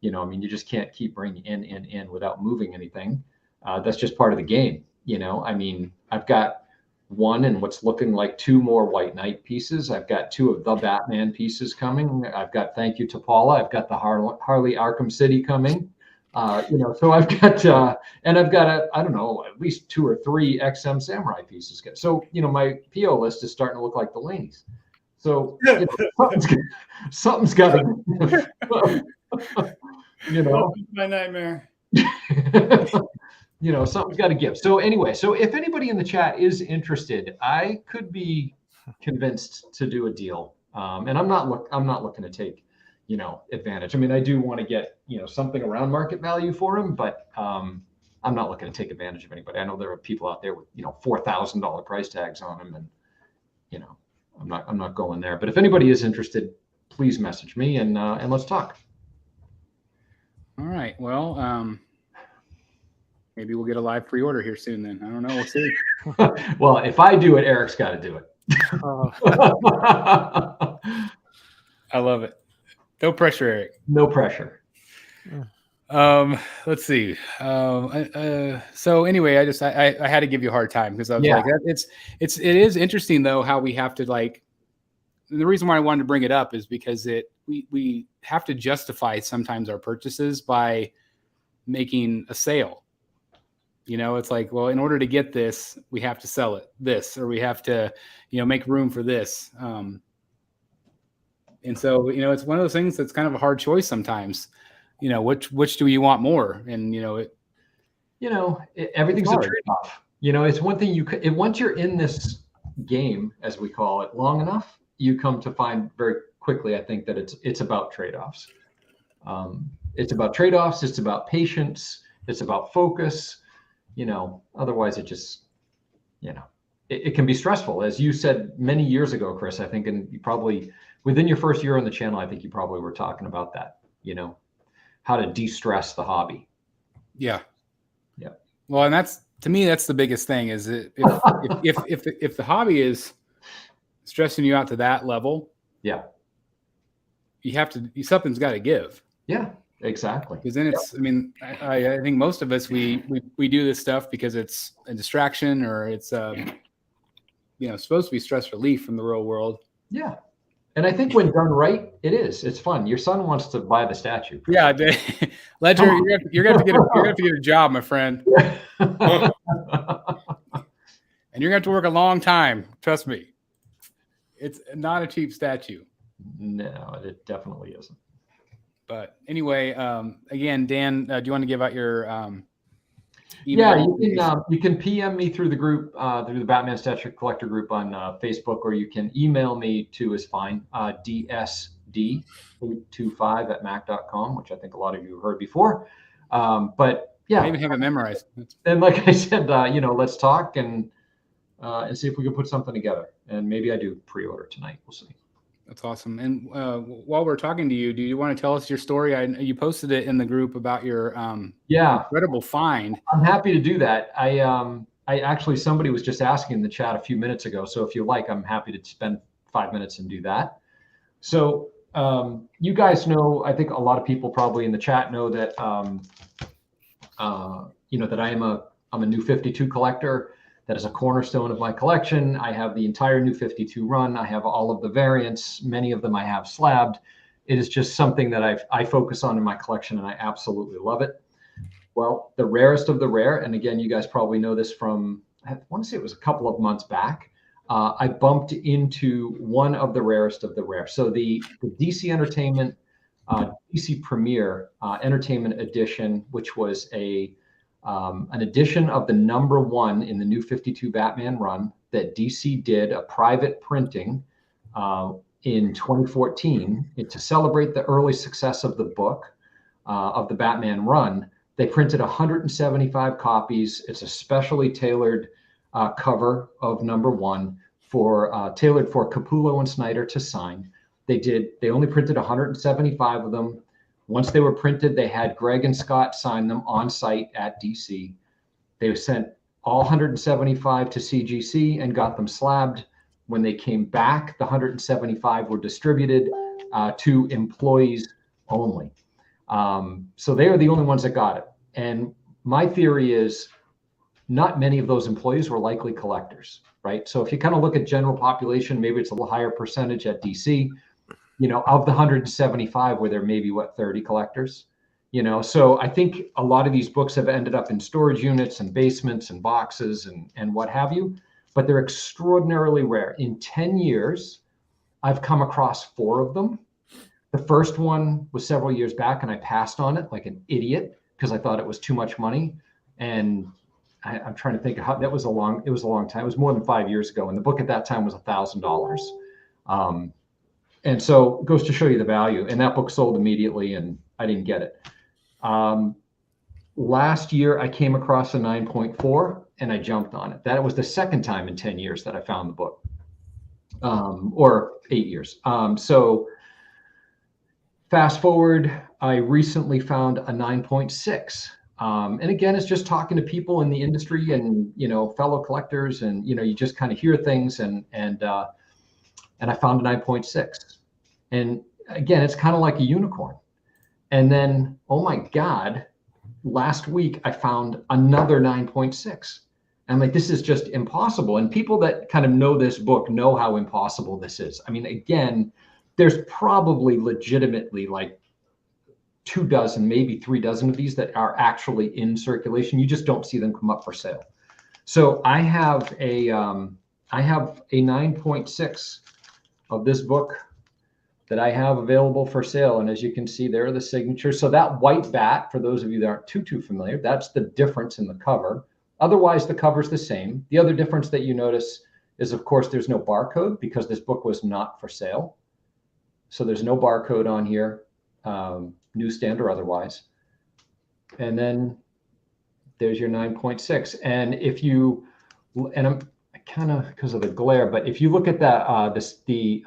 You know, I mean, you just can't keep bringing in without moving anything. That's just part of the game. You know, I mean, I've got one and what's looking like 2 more White Knight pieces. I've got 2 of the Batman pieces coming. I've got Thank You to Paula. I've got the Harley Arkham City coming. You know, so I've got, and I've got I don't know, at least 2 or 3 XM Samurai pieces. So, you know, my PO list is starting to look like the Laney's. So, you know, something's got to, you know,
my nightmare.
You know, something's got to give. So anyway, so if anybody in the chat is interested, I could be convinced to do a deal. And I'm not looking to take, advantage. I mean, I do want to get, something around market value for him, but I'm not looking to take advantage of anybody. I know there are people out there with, $4,000 price tags on them, and, I'm not going there. But if anybody is interested, please message me and let's talk.
All right. Well, maybe we'll get a live pre-order here soon then. I don't know. We'll see.
Well, if I do it, Eric's got to do it.
I love it. No pressure, Eric.
No pressure.
Let's see. So anyway, I had to give you a hard time because I was like, it is interesting though how we have to like. The reason why I wanted to bring it up is because we have to justify sometimes our purchases by making a sale. It's like, well, in order to get this, we have to sell this, or we have to, make room for this. And so, it's one of those things that's kind of a hard choice sometimes. Which do you want more? And
everything's a trade-off. It's one thing once you're in this game, as we call it, long enough, you come to find very quickly, I think, that it's about trade-offs. It's about trade-offs. It's about patience. It's about focus. Otherwise it just, it can be stressful. As you said many years ago, Chris, I think, and you probably within your first year on the channel, I think you probably were talking about that, how to de-stress the hobby.
Yeah.
Yeah.
Well, and to me, that's the biggest thing is if the hobby is stressing you out to that level,
yeah,
something's got to give.
Yeah. Exactly.
Because then it's, I mean, I think most of us, we do this stuff because it's a distraction or it's, supposed to be stress relief from the real world.
Yeah. And I think when done right, it's fun. Your son wants to buy the statue.
Yeah. Ledger, you're going to get a job, my friend. And you're going to have to work a long time. Trust me. It's not a cheap statue.
No, it definitely isn't.
But anyway, again, Dan, do you want to give out your
email? Yeah, you can PM me through the group, through the Batman Statue Collector group on Facebook, or you can email me too is fine, dsd825@mac.com, which I think a lot of you have heard before. But yeah.
I even have it memorized.
And like I said, let's talk and see if we can put something together. And maybe I do pre-order tonight. We'll see.
That's awesome. And while we're talking to you, do you want to tell us your story? You posted it in the group about your incredible find.
I'm happy to do that. I actually, somebody was just asking in the chat a few minutes ago. So if you like, I'm happy to spend 5 minutes and do that. So you guys know, I think a lot of people probably in the chat know that that I'm a new 52 collector. That is a cornerstone of my collection. I have the entire new 52 run. I have all of the variants. Many of them I have slabbed. It is just something that I focus on in my collection, and I absolutely love it. Well, the rarest of the rare, and again, you guys probably know this from, I want to say it was a couple of months back, I bumped into one of the rarest of the rare. So the DC Entertainment, DC Premier Entertainment Edition, which was an edition of the #1 in the new 52 Batman run that DC did a private printing in 2014 to celebrate the early success of the book of the Batman run. They printed 175 copies. It's a specially tailored cover of #1 tailored for Capullo and Snyder to sign. They only printed 175 of them. Once they were printed, they had Greg and Scott sign them on site at DC. They sent all 175 to CGC and got them slabbed. When they came back, the 175 were distributed to employees only. So they are the only ones that got it. And my theory is not many of those employees were likely collectors, right? So if you kind of look at general population, maybe it's a little higher percentage at DC. Of the 175, were there maybe 30 collectors? So I think a lot of these books have ended up in storage units and basements and boxes and what have you, but they're extraordinarily rare. In 10 years, I've come across 4 of them. The first one was several years back, and I passed on it like an idiot because I thought it was too much money. And I'm trying to think of how it was a long time. It was more than 5 years ago, and the book at that time was $1,000. And so it goes to show you the value. And that book sold immediately, and I didn't get it. Last year, I came across a 9.4, and I jumped on it. That was the second time in 10 years that I found the book, or 8 years. So fast forward, I recently found a 9.6. And again, it's just talking to people in the industry and, fellow collectors, and, you just kind of hear things, and I found a 9.6. And again, it's kind of like a unicorn. And then, oh my God, last week I found another 9.6. I'm like, this is just impossible. And people that kind of know this book know how impossible this is. I mean, again, there's probably legitimately like 24, maybe 36 of these that are actually in circulation. You just don't see them come up for sale. So I have a 9.6 of this book that I have available for sale. And as you can see, there are the signatures. So that white bat, for those of you that aren't too familiar, that's the difference in the cover. Otherwise, the cover's the same. The other difference that you notice is, of course, there's no barcode because this book was not for sale. So there's no barcode on here, newsstand or otherwise. And then there's your 9.6. And if you, and I'm kind of because of the glare, but if you look at that, the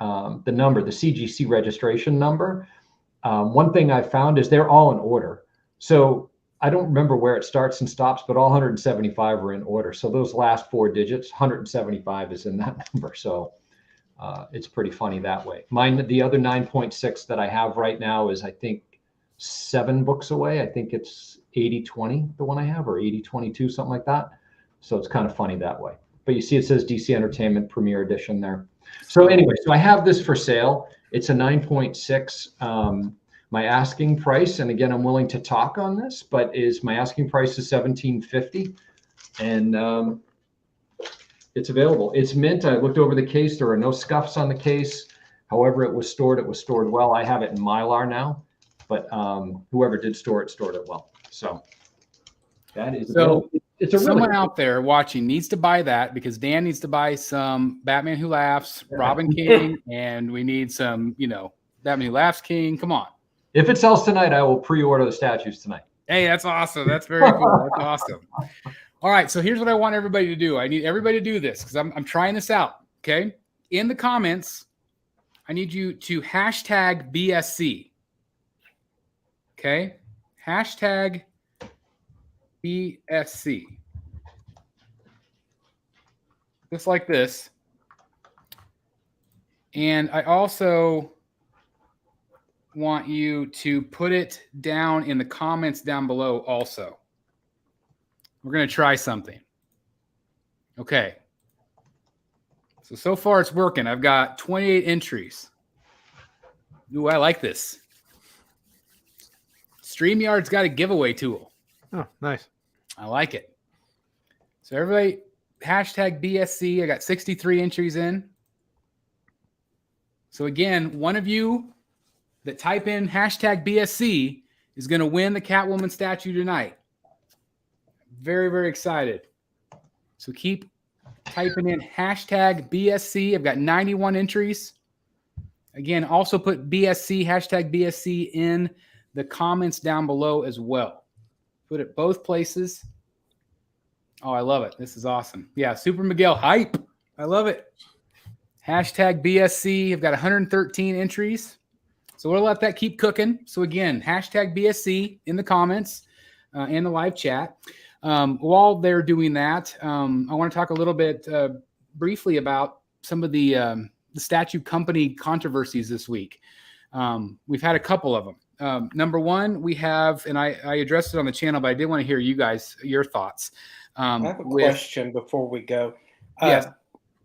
number, the CGC registration number, one thing I found is they're all in order. So I don't remember where it starts and stops, but all 175 are in order. So those last 4 digits, 175 is in that number. So it's pretty funny that way. The other 9.6 that I have right now is, I think, 7 books away. I think it's 80-20, the one I have, or 80-22, something like that. So it's kind of funny that way. But you see it says DC Entertainment Premier Edition there. So anyway, so I have this for sale. It's a 9.6. My asking price, and again, I'm willing to talk on this, but my asking price is $17.50, and it's available. It's mint. I looked over the case. There are no scuffs on the case. However it was stored well. I have it in Mylar now, but whoever did store it well. So that is
so.
It's
someone out there watching needs to buy that, because Dan needs to buy some Batman Who Laughs, Robin King, and we need some, Batman Who Laughs King. Come on.
If it sells tonight, I will pre-order the statues tonight.
Hey, that's awesome. That's very cool. That's awesome. All right. So here's what I want everybody to do. I need everybody to do this because I'm trying this out. Okay. In the comments, I need you to hashtag BSC. Okay. Hashtag BSC. Just like this. And I also want you to put it down in the comments down below also. We're going to try something. Okay. So far it's working. I've got 28 entries. Ooh, I like this. StreamYard's got a giveaway tool.
Oh, nice.
I like it. So everybody, hashtag BSC. I got 63 entries in. So again, one of you that type in hashtag BSC is going to win the Catwoman statue tonight. Very, very excited. So keep typing in hashtag BSC. I've got 91 entries. Again, also put BSC, hashtag BSC in the comments down below as well. Put it both places. Oh, I love it. This is awesome. Yeah, Super Miguel hype. I love it. Hashtag BSC. I've got 113 entries. So we'll let that keep cooking. So again, hashtag BSC in the comments and the live chat. While they're doing that, I want to talk a little bit briefly about some of the statue company controversies this week. We've had a couple of them. Number one, we have, and I addressed it on the channel, but I did want to hear your thoughts.
I have a question before we go.
Yes.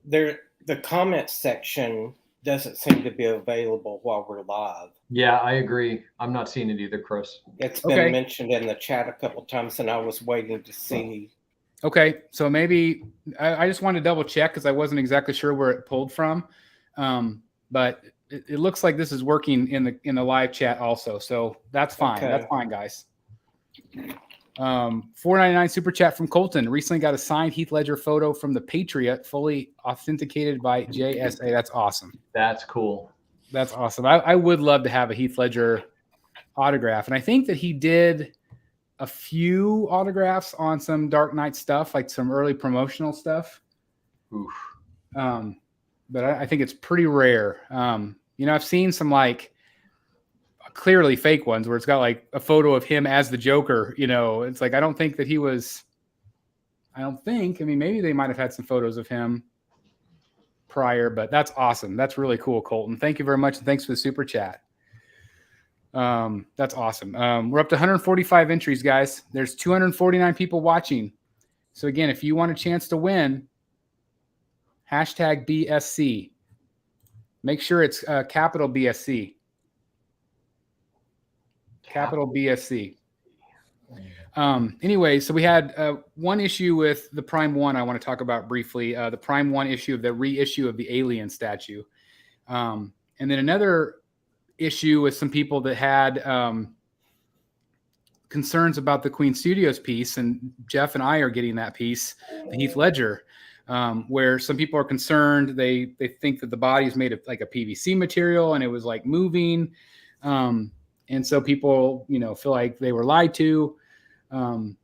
The comment section doesn't seem to be available while we're live.
Yeah, I agree. I'm not seeing it either, Chris.
It's been mentioned in the chat a couple of times, and I was waiting to see.
Okay, so maybe I just wanted to double check because I wasn't exactly sure where it pulled from, but it looks like this is working in the live chat also, so that's fine. Okay. That's fine, guys. $4.99 super chat from Colton. Recently got a signed Heath Ledger photo from the Patriot, fully authenticated by JSA. That's awesome.
That's cool.
That's awesome. I would love to have a Heath Ledger autograph. And I think that he did a few autographs on some Dark Knight stuff, like some early promotional stuff.
Oof.
But I think it's pretty rare. I've seen some like clearly fake ones where it's got like a photo of him as the Joker. It's like, I don't think that he was, maybe they might have had some photos of him prior, but that's awesome. That's really cool, Colton. Thank you very much. And thanks for the super chat. That's awesome. We're up to 145 entries, guys. There's 249 people watching. So again, if you want a chance to win, hashtag BSC. Make sure it's capital BSC. Capital BSC. Anyway, so we had one issue with the Prime 1 I want to talk about briefly. The Prime 1 issue of the reissue of the Alien statue. And then another issue with some people that had concerns about the Queen Studios piece, and Jeff and I are getting that piece, the Heath Ledger, where some people are concerned. They think that the body is made of like a PVC material and it was like moving. And so people, feel like they were lied to. So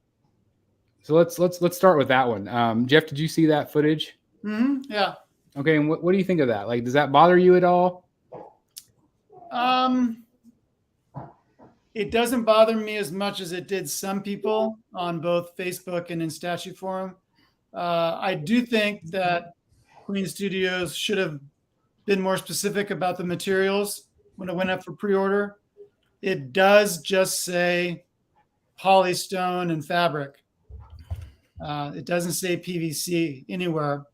let's start with that one. Jeff, did you see that footage?
Mm-hmm. Yeah.
Okay. And what do you think of that? Like, does that bother you at all?
It doesn't bother me as much as it did some people on both Facebook and in Statue Forum. I do think that Queen Studios should have been more specific about the materials when it went up for pre-order. It does just say polystone and fabric. It doesn't say PVC anywhere.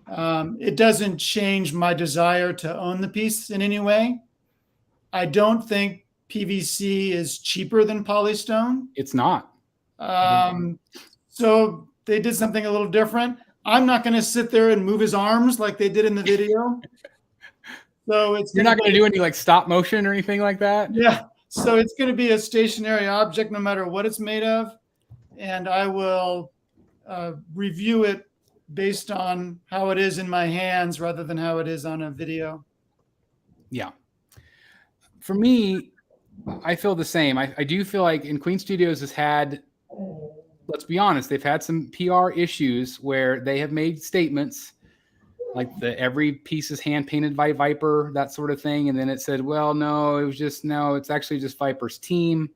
It doesn't change my desire to own the piece in any way. I don't think PVC is cheaper than polystone.
It's not.
So they did something a little different. I'm not going to sit there and move his arms like they did in the video. So
you're not going to do any like stop motion or anything like that?
Yeah. So it's going to be a stationary object no matter what it's made of. And I will review it based on how it is in my hands rather than how it is on a video.
Yeah. For me, I feel the same. I do feel like in Queen Studios has had, let's be honest, they've had some PR issues where they have made statements like every piece is hand painted by Viper, that sort of thing. And then it said, well, it's actually just Viper's team.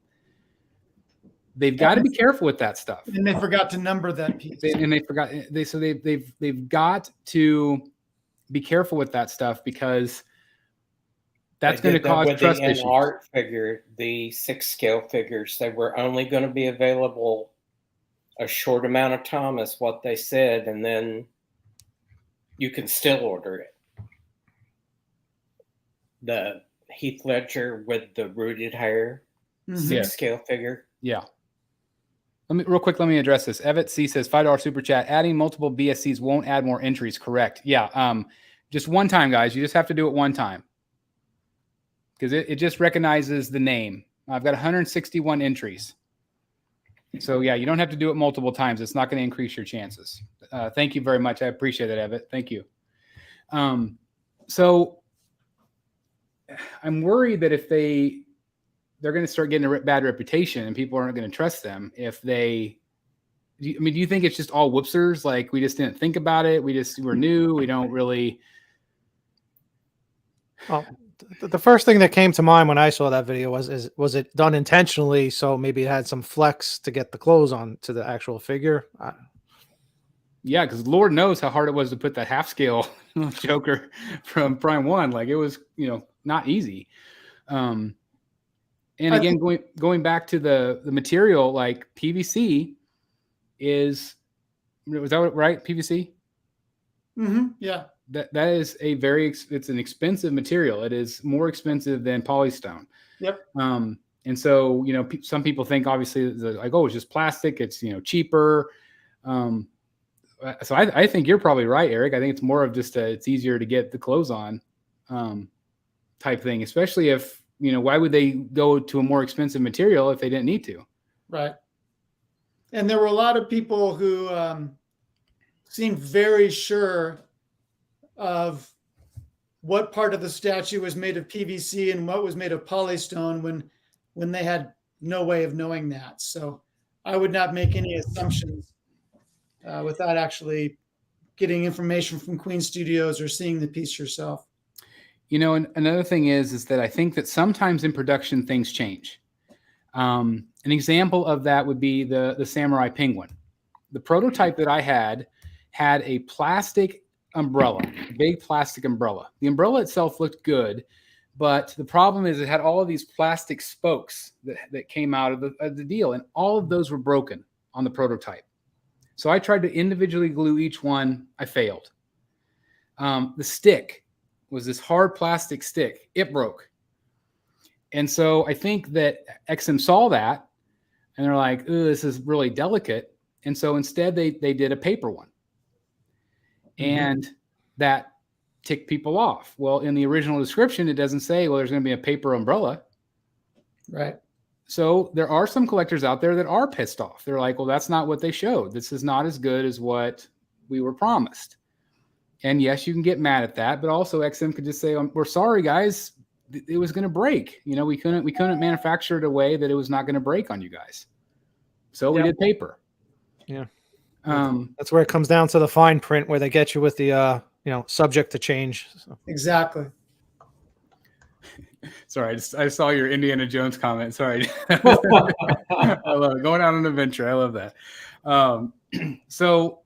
They've got to be careful with that stuff.
And they forgot to number that piece.
They've got to be careful with that stuff because that's going to cause trust issues.
The art figure, the 6 scale figures, they were only going to be available a short amount of time, is what they said, and then you can still order it. The Heath Ledger with the rooted hair, 6 scale figure.
Yeah. Let me address this. Evet C says $5 super chat. Adding multiple BSCs won't add more entries. Correct. Yeah. Just one time, guys. You just have to do it one time because it just recognizes the name. I've got 161 entries. So yeah, you don't have to do it multiple times. It's not going to increase your chances. Thank you very much. I appreciate it, Evet. Thank you. So I'm worried that if they're going to start getting a bad reputation and people aren't going to trust them if they, do you think it's just all whoopsers? Like we just didn't think about it. We're new. We don't really.
Well, the first thing that came to mind when I saw that video was it done intentionally? So maybe it had some flex to get the clothes on to the actual figure.
Yeah, because Lord knows how hard it was to put that half scale Joker from Prime 1. Like it was, not easy. And again, going back to the material, like PVC was that right? PVC?
Mm-hmm. Yeah.
That is it's an expensive material. It is more expensive than polystone.
Yep.
And so, some people think obviously like, oh, it's just plastic. It's, cheaper. So I think you're probably right, Eric. I think it's more of just it's easier to get the clothes on type thing, especially if, why would they go to a more expensive material if they didn't need to?
Right. And there were a lot of people who seemed very sure of what part of the statue was made of PVC and what was made of polystone when they had no way of knowing that. So I would not make any assumptions without actually getting information from Queen Studios or seeing the piece yourself.
You know, and another thing is that I think that sometimes in production things change. An example of that would be the Samurai Penguin. The prototype that I had a plastic umbrella, a big plastic umbrella. The umbrella itself looked good, but the problem is it had all of these plastic spokes that came out of the deal, and all of those were broken on the prototype. So I tried to individually glue each one. I failed. The stick was this hard plastic stick. It broke. And so I think that XM saw that and they're like, "Ooh, this is really delicate." And so instead they did a paper one. And that ticked people off. Well, in the original description, it doesn't say, well, there's going to be a paper umbrella.
Right.
So there are some collectors out there that are pissed off. They're like, well, that's not what they showed. This is not as good as what we were promised. And yes, you can get mad at that, but also XM could just say, we're sorry, guys. It was going to break. You know, we couldn't manufacture it a way that it was not going to break on you guys. So we did paper.
Yeah. That's where it comes down to the fine print where they get you with the, subject to change. So.
Exactly.
Sorry, I saw your Indiana Jones comment. Sorry. I love it. Going on an adventure. I love that. So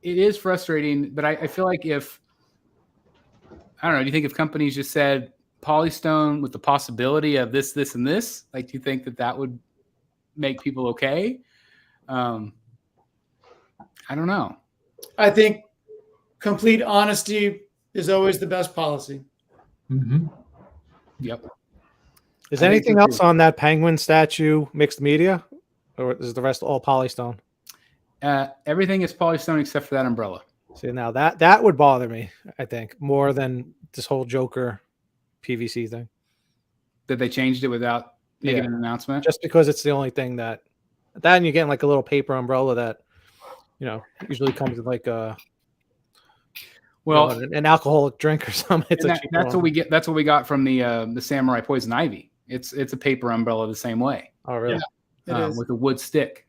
it is frustrating, but I feel like do you think if companies just said polystone with the possibility of this, and this, like, do you think that would make people okay? I don't know.
I think complete honesty is always the best policy.
Mm-hmm.
Yep.
Is anything else on that penguin statue mixed media, or is the rest all polystone?
Everything is polystone except for that umbrella.
See, now that would bother me, I think, more than this whole Joker PVC thing.
That they changed it without making an announcement?
Just because it's the only thing that and you're getting like a little paper umbrella that, usually comes with like an alcoholic drink or something.
That's what we get. That's what we got from the Samurai Poison Ivy. It's a paper umbrella the same way.
Oh, really?
Yeah,
with a wood stick.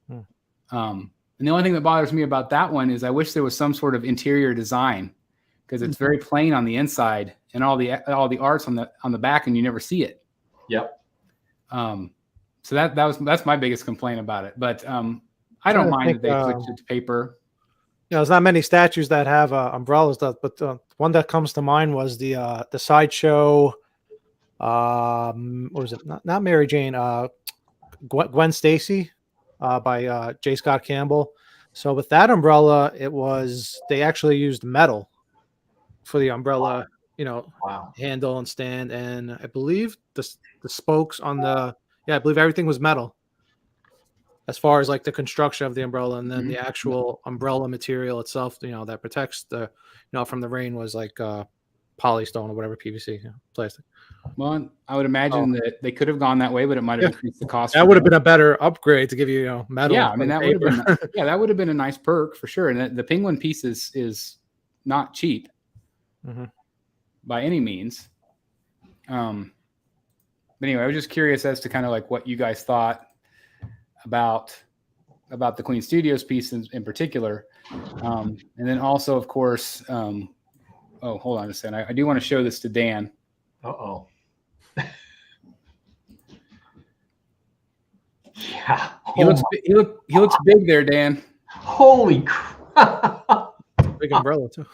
And the only thing that bothers me about that one is I wish there was some sort of interior design, because it's very plain on the inside and all the art's on the back and you never see it.
Yep.
So that's my biggest complaint about it. But I don't mind that they switched it to paper.
There's not many statues that have umbrellas, but the one that comes to mind was the Sideshow. What was it? Not Mary Jane. Gwen Stacy, by J. Scott Campbell. So with that umbrella, they actually used metal for the umbrella, handle and stand, and I believe the spokes on I believe everything was metal. As far as like the construction of the umbrella, and then the actual umbrella material itself, that protects from the rain, was like polystone or whatever, PVC, plastic.
Well, I would imagine that they could have gone that way, but it might have increased the cost.
That would have been a better upgrade to give you, metal.
Yeah, I mean that would have been that would have been a nice perk for sure. And the penguin piece is not cheap by any means. But anyway, I was just curious as to kind of like what you guys thought about the Queen Studios piece in particular. And then also, of course, hold on a second. I do want to show this to Dan.
Uh-oh. Yeah.
He looks big there, Dan.
Holy crap.
Big umbrella too.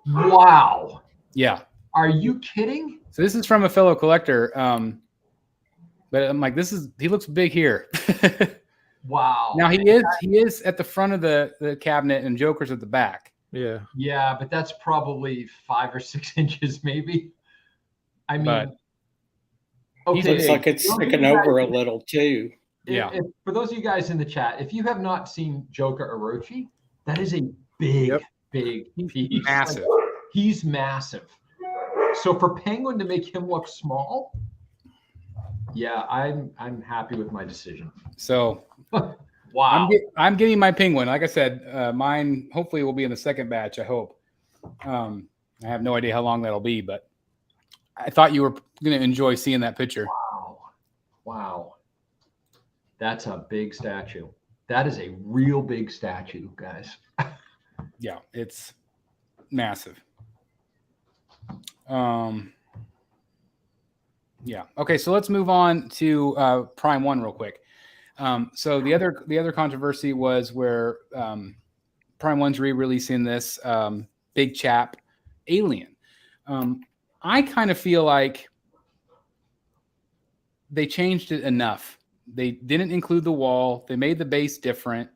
Wow.
Yeah.
Are you kidding?
So this is from a fellow collector. But I'm like, he looks big here.
Wow.
Now he is at the front of the cabinet and Joker's at the back.
Yeah.
Yeah, but that's probably 5 or 6 inches, maybe. I mean, okay.
Looks like it's sticking over a little too.
For those of you guys in the chat, if you have not seen Joker Orochi, that is a big piece.
Massive.
Like, he's massive. So for Penguin to make him look small, yeah, I'm happy with my decision.
So
wow.
I'm getting my penguin. Like I said, mine hopefully will be in the second batch, I hope. I have no idea how long that'll be, but I thought you were going to enjoy seeing that picture.
Wow. That's a big statue. That is a real big statue, guys.
Yeah, it's massive. Yeah. Okay, so let's move on to Prime 1 real quick. So the other controversy was where Prime 1's re-releasing this big chap alien. I kind of feel like they changed it enough. They didn't include the wall. They made the base different.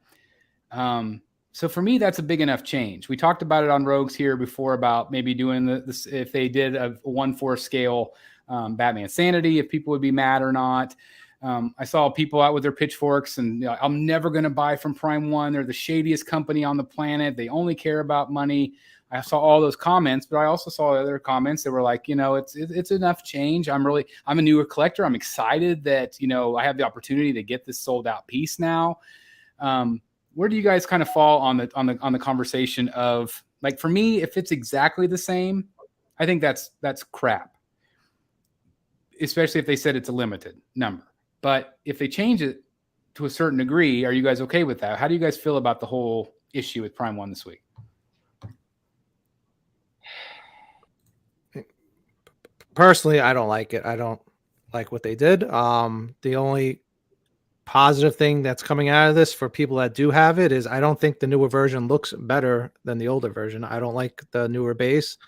So for me, that's a big enough change. We talked about it on Rogues here before about maybe doing this if they did a 1/4 scale Batman Sanity, if people would be mad or not. I saw people out with their pitchforks and I'm never going to buy from Prime 1. They're the shadiest company on the planet. They only care about money. I saw all those comments, but I also saw other comments that were like, it's enough change. I'm a newer collector. I'm excited that, I have the opportunity to get this sold out piece now. Where do you guys kind of fall on the conversation of, like, for me, if it's exactly the same, I think that's crap. Especially if they said it's a limited number. But if they change it to a certain degree, are you guys okay with that? How do you guys feel about the whole issue with Prime 1 this week?
Personally, I don't like it. I don't like what they did. The only positive thing that's coming out of this for people that do have it is I don't think the newer version looks better than the older version. I don't like the newer base.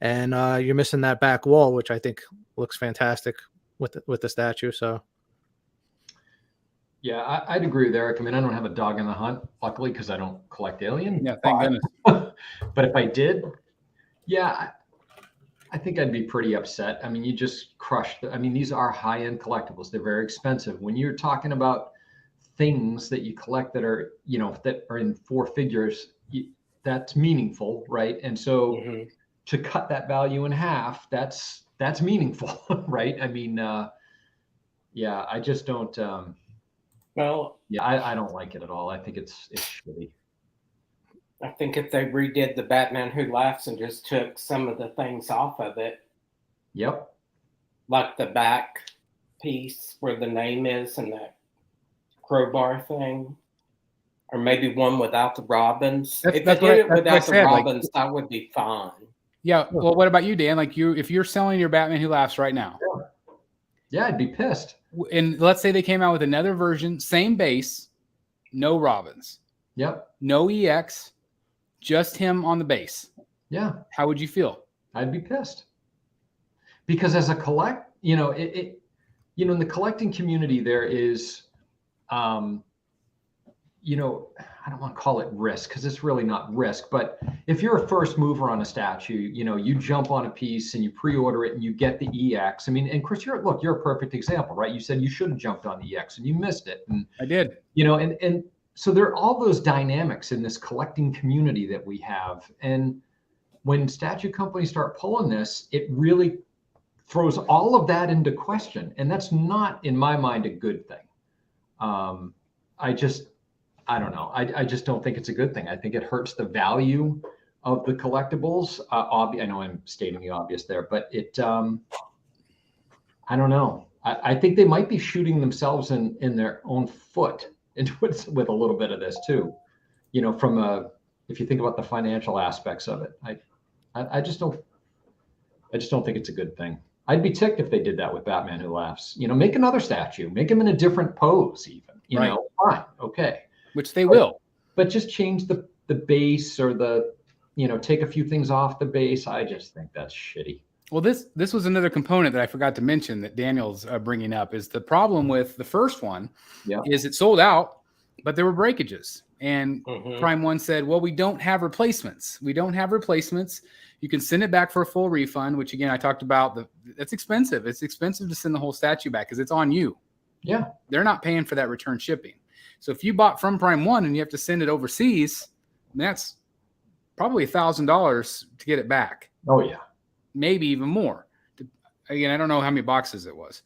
And you're missing that back wall, which I think looks fantastic with the statue. So,
yeah, I'd agree with Eric. I mean, I don't have a dog in the hunt, luckily, because I don't collect Alien.
Yeah, thank goodness.
But if I did, yeah, I think I'd be pretty upset. I mean, you just crushed. These are high-end collectibles. They're very expensive. When you're talking about things that you collect that are, that are in 4 figures, that's meaningful, right? And so to cut that value in half, that's meaningful, right? I mean, yeah, I just don't. I don't like it at all. I think it's shitty.
I think if they redid the Batman Who Laughs and just took some of the things off of it.
Yep.
Like the back piece where the name is and that crowbar thing. Or maybe one without the robins. If they did it without the robins, that would be fine.
Yeah. Well, what about you, Dan? Like if you're selling your Batman Who Laughs right now.
Yeah, I'd be pissed.
And let's say they came out with another version, same base, no robins.
Yep.
No EX, just him on the base.
Yeah.
How would you feel?
I'd be pissed. Because as a in the collecting community, there is, I don't want to call it risk because it's really not risk, but if you're a first mover on a statue, you jump on a piece and you pre-order it and you get the EX. I mean, and Chris, you're a perfect example, right? You said you should have jumped on the EX and you missed it. And
I did.
And so there are all those dynamics in this collecting community that we have. And when statue companies start pulling this, it really throws all of that into question. And that's not, in my mind, a good thing. I don't know. I just don't think it's a good thing. I think it hurts the value of the collectibles. I know I'm stating the obvious there, but I don't know. I think they might be shooting themselves in their own foot into it with a little bit of this too. If you think about the financial aspects of it, I just don't think it's a good thing. I'd be ticked if they did that with Batman Who Laughs. Make another statue, make him in a different pose, even. Fine, okay.
Which they will.
But just change the base or take a few things off the base. I just think that's shitty.
Well, this was another component that I forgot to mention that Daniel's bringing up is the problem with the first one is it sold out, but there were breakages. And Prime 1 said, well, we don't have replacements. You can send it back for a full refund, which, again, I talked about. That's expensive. It's expensive to send the whole statue back because it's on you.
Yeah.
They're not paying for that return shipping. So if you bought from Prime 1 and you have to send it overseas, that's probably $1,000 to get it back.
Oh, yeah.
Maybe even more. Again, I don't know how many boxes it was.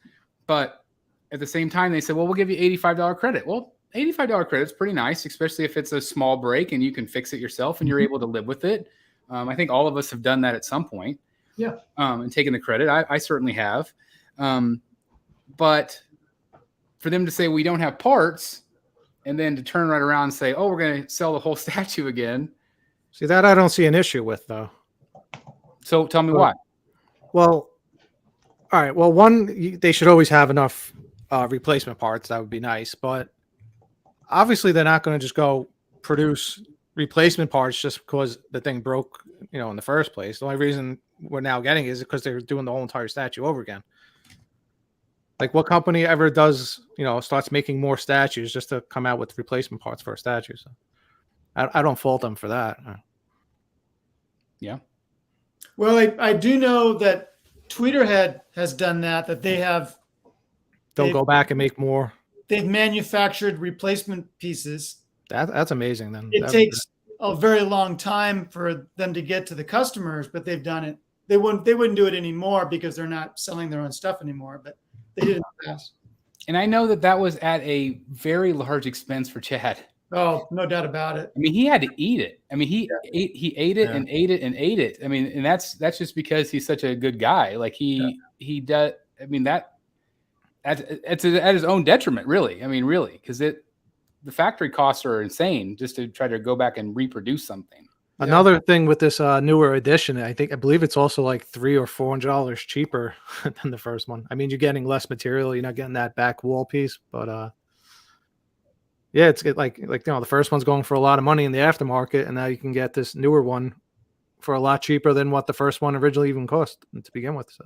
But at the same time, they said, well, we'll give you $85 credit. Well, $85 credit is pretty nice, especially if it's a small break and you can fix it yourself and you're able to live with it. I think all of us have done that at some point.
Yeah.
And taken the credit. I certainly have. But for them to say we don't have parts and then to turn right around and say, oh, we're going to sell the whole statue again.
See, that I don't see an issue with, though.
So tell me why.
Well, all right. Well, one, they should always have enough replacement parts. That would be nice. But obviously, they're not going to just go produce replacement parts just because the thing broke, in the first place. The only reason we're now getting it is because they're doing the whole entire statue over again. Like, what company ever does, starts making more statues just to come out with replacement parts for a statue? So I don't fault them for that.
Yeah.
Well, I do know that Tweeterhead has done that
They'll go back and make more.
They've manufactured replacement pieces.
That's amazing. Then
it takes a very long time for them to get to the customers, but they've done it. They wouldn't do it anymore because they're not selling their own stuff anymore, but they did it in the past.
And I know that was at a very large expense for Chad.
Oh, no doubt about it.
I mean, he had to eat it. I mean, he ate it and ate it and ate it. I mean, and that's just because he's such a good guy. Like he does. I mean, that's at his own detriment, really. I mean, really, because the factory costs are insane just to try to go back and reproduce something.
Another thing with this newer edition, I believe it's also like $300 or $400 cheaper than the first one. I mean, you're getting less material. You're not getting that back wall piece, but yeah, it's like the first one's going for a lot of money in the aftermarket, and now you can get this newer one for a lot cheaper than what the first one originally even cost to begin with. So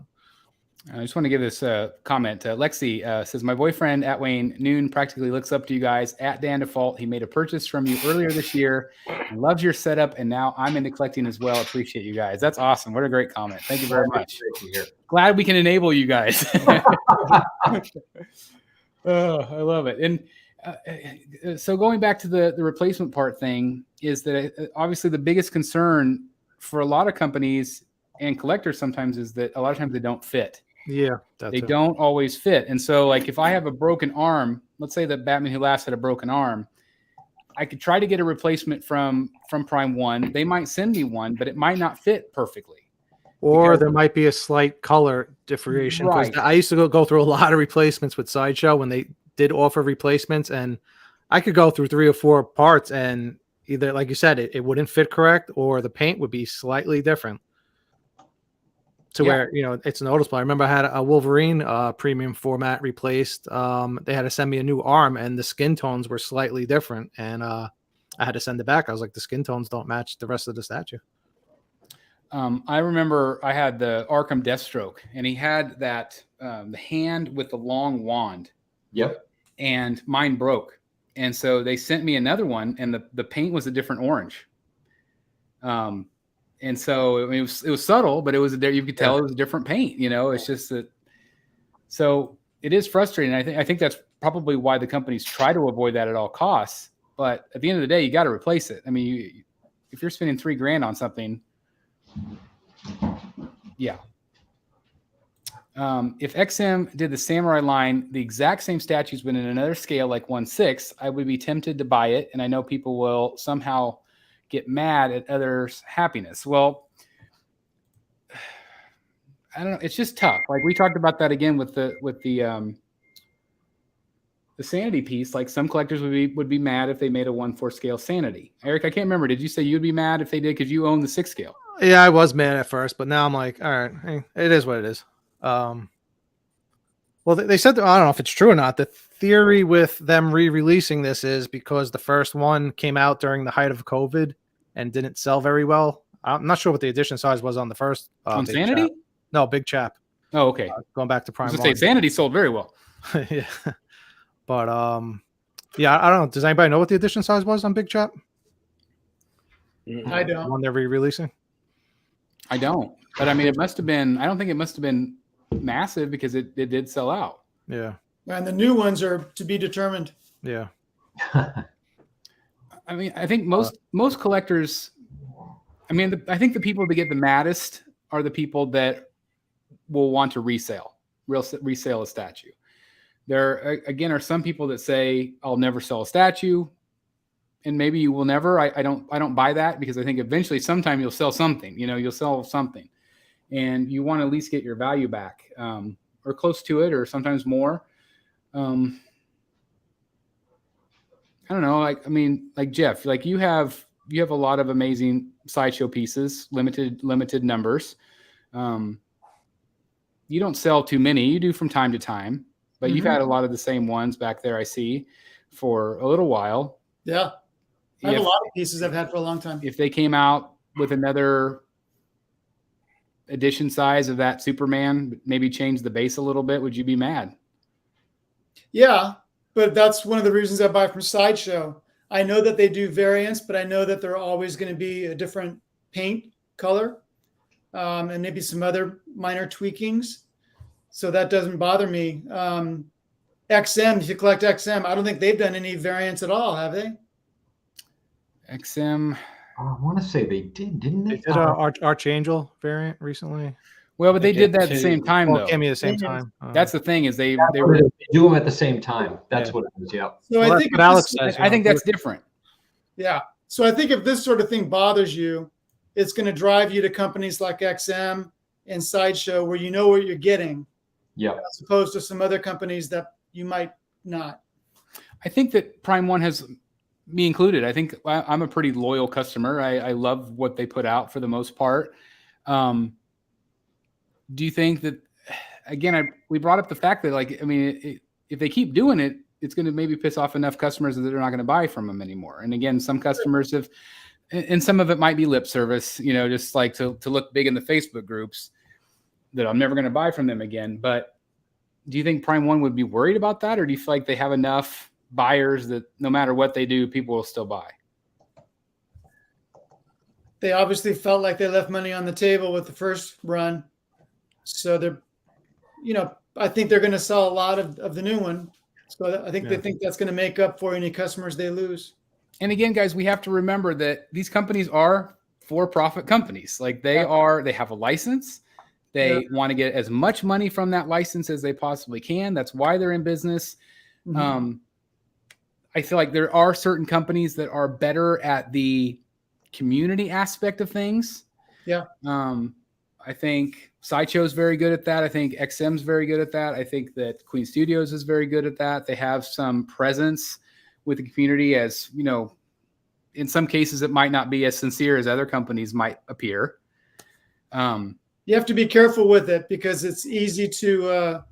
I just want to give this comment. Lexi says, my boyfriend at Wayne Noon practically looks up to you guys at Dan Default. He made a purchase from you earlier this year and loves your setup. And now I'm into collecting as well. Appreciate you guys. That's awesome. What a great comment. Thank you very much. Glad we can enable you guys. Oh, I love it. And so going back to the replacement part thing is that obviously the biggest concern for a lot of companies and collectors sometimes is that a lot of times they don't fit.
Yeah,
they don't always fit. And so, like, if I have a broken arm, let's say that Batman Who Laughs had a broken arm, I could try to get a replacement from Prime One. They might send me one, but it might not fit perfectly.
Or there might be a slight color differentiation.
Right.
I used to go through a lot of replacements with Sideshow when they did offer replacements, and I could go through 3 or 4 parts, and either, like you said, it wouldn't fit correct, or the paint would be slightly different. To where, it's noticeable. I remember I had a Wolverine premium format replaced. They had to send me a new arm, and the skin tones were slightly different. And I had to send it back. I was like, the skin tones don't match the rest of the statue.
I remember I had the Arkham Deathstroke, and he had that the hand with the long wand.
Yep.
And mine broke. And so they sent me another one, and the paint was a different orange. And so it was subtle, but you could tell it was a different paint. It's just that. So it is frustrating. I think that's probably why the companies try to avoid that at all costs. But at the end of the day, you got to replace it. I mean, if you're spending $3,000 on something, yeah. If XM did the Samurai line, the exact same statues, but in another scale, like 1/6, I would be tempted to buy it, and I know people will somehow get mad at others' happiness. Well, I don't know. It's just tough. Like we talked about that again with the sanity piece. Like some collectors would be mad if they made a 1/4 scale sanity. Eric, I can't remember. Did you say you'd be mad if they did because you own the 6 scale?
Yeah, I was mad at first, but now I'm like, all right, hey, it is what it is. Well, they said, I don't know if it's true or not. The theory with them re-releasing this is because the first one came out during the height of COVID and didn't sell very well. I'm not sure what the edition size was on the first.
On Sanity?
Chap. No, Big Chap.
Oh, okay.
Going back to Prime.
I was going to say Sanity sold very well.
Yeah, but yeah, I don't know. Does anybody know what the edition size was on Big Chap?
I don't.
The one they're re-releasing.
I don't. But I mean, it must have been. I don't think it must have been massive because it did sell out.
Yeah.
And the new ones are to be determined.
Yeah.
I mean, I think most collectors. I mean, I think the people that get the maddest are the people that will want to resell a statue. There again are some people that say I'll never sell a statue, and maybe you will never. I don't buy that, because I think eventually sometime you'll sell something, you'll sell something, and you want to at least get your value back, or close to it, or sometimes more. I don't know. Like Jeff, like you have a lot of amazing Sideshow pieces, limited numbers. You don't sell too many. You do from time to time, but you've had a lot of the same ones back there, I see, for a little while.
Yeah. I have a lot of pieces I've had for a long time.
If they came out with another edition size of that Superman, maybe change the base a little bit, would you be mad?
Yeah, but that's one of the reasons I buy from Sideshow. I know that they do variants, but I know that they're always going to be a different paint color, and maybe some other minor tweakings. So that doesn't bother me. XM, if you collect XM, I don't think they've done any variants at all, have they?
XM.
I want to say they did, didn't they?
They did an Archangel variant recently.
Well, but they did that at the same time, though.
It came at the same time.
That's the thing, is they
do them at the same time. That's what it is. Yeah.
So
well,
I think
Alex says.
I think that's different.
Yeah. So I think if this sort of thing bothers you, it's going to drive you to companies like XM and Sideshow, where you know what you're getting.
Yeah.
As opposed to some other companies that you might not.
I think that Prime One has me included. I think I'm a pretty loyal customer. I love what they put out for the most part. Do you think that, again, we brought up the fact that, like, I mean, if they keep doing it, it's going to maybe piss off enough customers that they're not going to buy from them anymore. And again, some customers have, and some of it might be lip service, just like to look big in the Facebook groups, that I'm never going to buy from them again. But do you think Prime One would be worried about that? Or do you feel like they have enough buyers that no matter what they do, people will still buy?
They obviously felt like they left money on the table with the first run. So they're, I think they're going to sell a lot of the new one. So I think they think that's going to make up for any customers they lose. And
again, guys, we have to remember that these companies are for-profit companies. Like they have a license. They want to get as much money from that license as they possibly can. That's why they're in business. I feel like there are certain companies that are better at the community aspect of things.
Yeah.
I think Sideshow is very good at that. I think XM is very good at that. I think that Queen Studios is very good at that. They have some presence with the community, as in some cases it might not be as sincere as other companies might appear.
You have to be careful with it, because it's easy to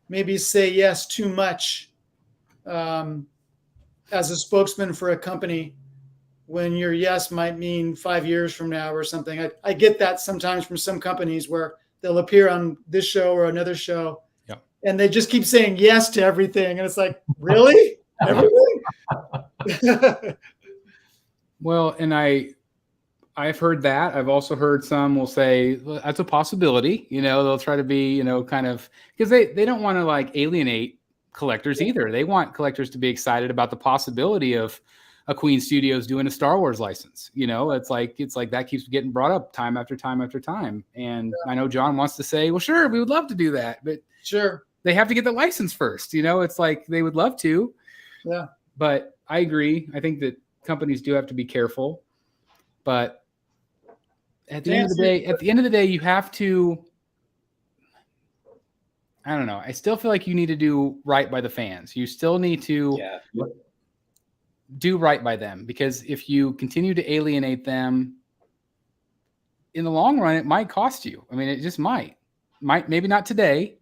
maybe say yes too much as a spokesman for a company, when your yes might mean 5 years from now or something. I get that sometimes from some companies where they'll appear on this show or another show, and they just keep saying yes to everything. And it's like, really? Everything?
Well, and I've heard that. I've also heard some will say, well, that's a possibility. They'll try to be, kind of, because they don't want to like alienate collectors either. They want collectors to be excited about the possibility of a Queen Studios doing a Star Wars license. It's like that keeps getting brought up time after time after time. And I know John wants to say, well, sure, we would love to do that, but
sure,
they have to get the license first. It's like they would love to.
Yeah.
But I agree. I think that companies do have to be careful. But at the end of the day, you have to, I don't know. I still feel like you need to do right by the fans. You still need to do right by them, because if you continue to alienate them in the long run, it might cost you. I mean, it just might, maybe not today.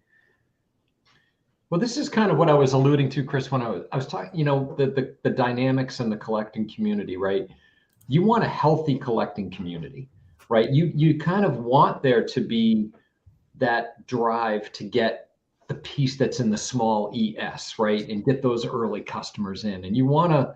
Well, this is kind of what I was alluding to, Chris, when I was talking, the dynamics in the collecting community, right? You want a healthy collecting community, right? You kind of want there to be that drive to get the piece that's in the small ES, right? And get those early customers in. And you want to,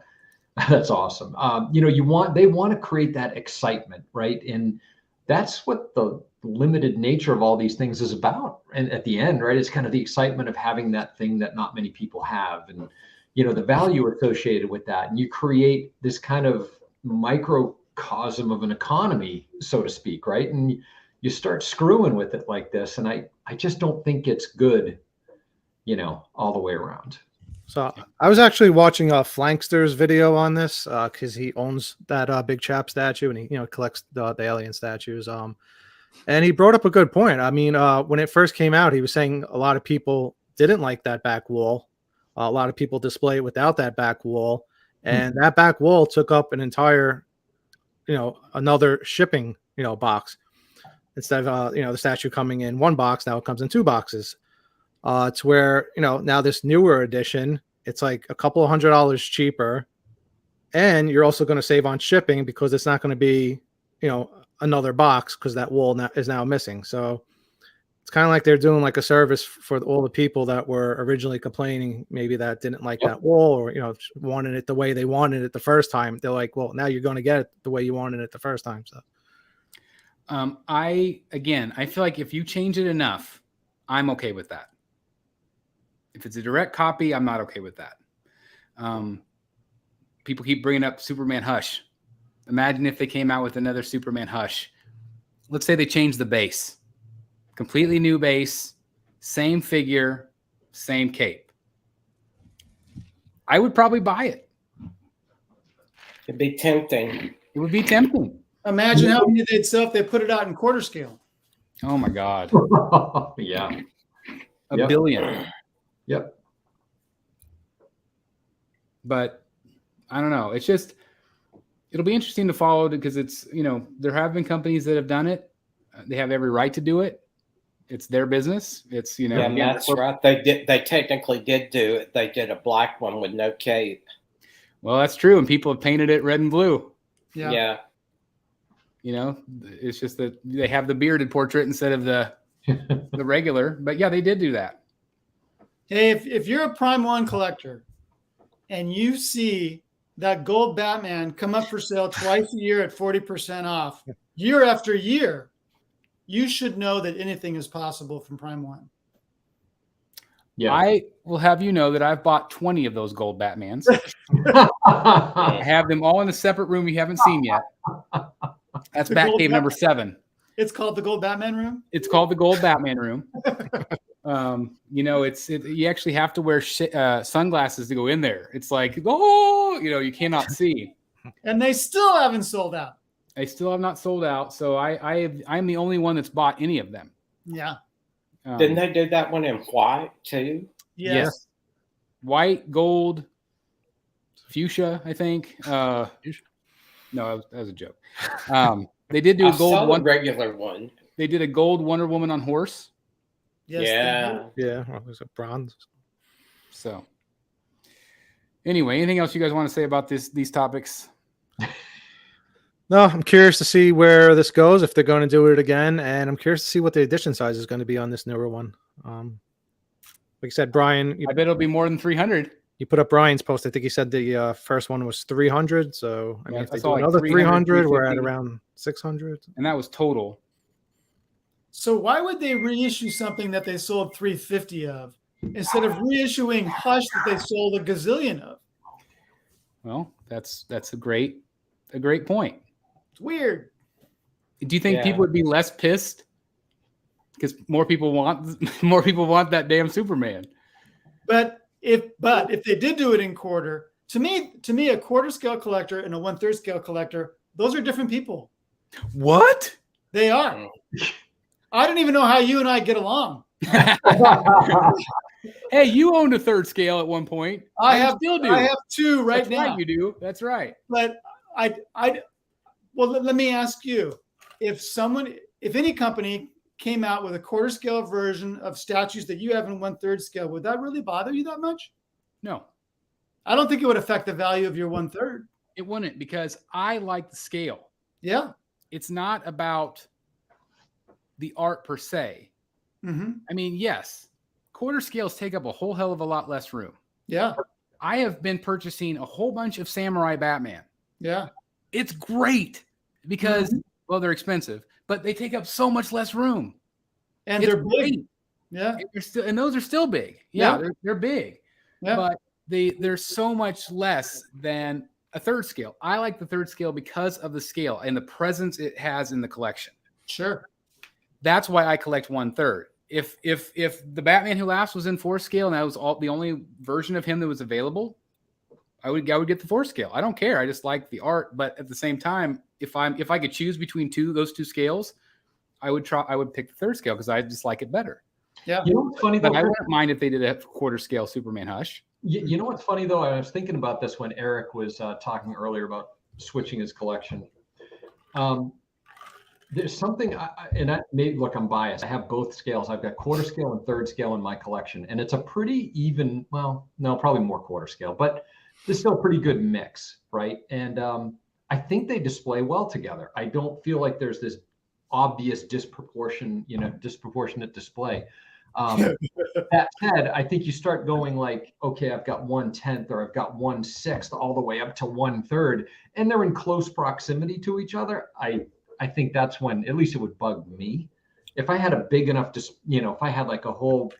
that's awesome. They want to create that excitement, right? And that's what the limited nature of all these things is about. And at the end, right, it's kind of the excitement of having that thing that not many people have, and the value associated with that. And you create this kind of microcosm of an economy, so to speak, right? And you start screwing with it like this, and I just don't think it's good, all the way around.
So I was actually watching Flankster's video on this because he owns that Big Chap statue and he collects the alien statues. And he brought up a good point. I mean, when it first came out, he was saying a lot of people didn't like that back wall. A lot of people display it without that back wall, and that back wall took up an entire, another shipping, box. Instead of the statue coming in one box, now it comes in two boxes. To where now this newer edition, it's like a couple of $100 cheaper, and you're also going to save on shipping because it's not going to be another box because that wall is now missing. So it's kind of like they're doing like a service for all the people that were originally complaining, maybe that didn't like that wall or wanted it the way they wanted it the first time. They're like, well, now you're going to get it the way you wanted it the first time. So
I feel like if you change it enough, I'm okay with that. If it's a direct copy, I'm not okay with that. People keep bringing up Superman Hush. Imagine if they came out with another Superman Hush. Let's say they changed the base. Completely new base, same figure, same cape. I would probably buy it.
It'd be tempting.
It would be tempting.
Imagine how many they'd sell if they put it out in quarter scale.
Oh my God.
Yeah.
A billion.
Yep.
But I don't know. It's just, it'll be interesting to follow because it's, there have been companies that have done it. They have every right to do it. It's their business. It's,
Yeah, that's right. They technically did do it. They did a black one with no cape.
Well, that's true. And people have painted it red and blue.
Yeah.
It's just that they have the bearded portrait instead of the regular. But yeah, they did do that.
Hey, if you're a Prime 1 collector and you see that gold Batman come up for sale twice a year at 40% off, year after year, you should know that anything is possible from Prime 1.
Yeah. I will have you know that I've bought 20 of those gold Batmans. I have them all in a separate room you haven't seen yet. That's Batcave number 7.
It's called the Gold Batman Room?
It's called the Gold Batman Room. You actually have to wear sunglasses to go in there. It's like, you cannot see.
And they still haven't sold out.
They still have not sold out. So I'm the only one that's bought any of them.
Yeah.
Didn't they do that one in white too?
Yes. White, gold, fuchsia, I think. No, that was a joke. They did do a gold
regular one.
They did a gold Wonder Woman on horse.
Yes,
yeah. Well, it was a bronze.
So, anyway, anything else you guys want to say about these topics?
No, I'm curious to see where this goes if they're going to do it again, and I'm curious to see what the edition size is going to be on this newer one. Like you said, Brian,
I bet it'll be more than 300.
You put up Brian's post. I think he said the first one was 300. So I mean, if they do
like
another 300, we're at around 600.
And that was total.
So why would they reissue something that they sold 350 of instead of reissuing Hush that they sold a gazillion of?
Well, that's a great point.
It's weird.
Do you think people would be less pissed because more people want that damn Superman?
But if they did do it in quarter, to me, a quarter scale collector and a 1/3 scale collector, those are different people.
What?
They are. I don't even know how you and I get along.
Hey, you owned a 3rd scale at one point.
I still do. I have 2
That's
now.
Right, you do. That's right.
But well, let me ask you, if any company came out with a quarter scale version of statues that you have in 1/3 scale, would that really bother you that much?
No.
I don't think it would affect the value of your 1/3.
It wouldn't, because I like the scale.
Yeah.
It's not about the art per se.
Mm-hmm.
I mean, yes, quarter scales take up a whole hell of a lot less room.
Yeah.
I have been purchasing a whole bunch of Samurai Batman.
Yeah.
It's great because, well, they're expensive, but they take up so much less room.
And they're big.
Great.
Yeah.
And those are still big. Yeah. They're big.
Yeah.
But they're so much less than a 3rd scale. I like the 3rd scale because of the scale and the presence it has in the collection.
Sure.
That's why I collect 1/3. if the Batman Who Laughs was in 4 scale and that was the only version of him that was available, I would get the 4 scale. I don't care. I just like the art, but at the same time, if I could choose between those two scales, I would pick the 3rd scale because I just like it better.
Yeah.
You know what's funny though?
But I wouldn't mind if they did a 1/4 scale Superman Hush.
You know what's funny though? I was thinking about this when Eric was talking earlier about switching his collection. There's something, look, I'm biased. I have both scales. I've got 1/4 scale and 3rd scale in my collection, and it's a pretty even. Well, no, probably more 1/4 scale, but there's still a pretty good mix, right? And I think they display well together. I don't feel like there's this obvious disproportionate display. That said, I think you start going like, okay, I've got 1/10 or I've got 1/6 all the way up to 1/3, and they're in close proximity to each other. I think that's when, at least it would bug me. If I had a big enough, if I had like a whole,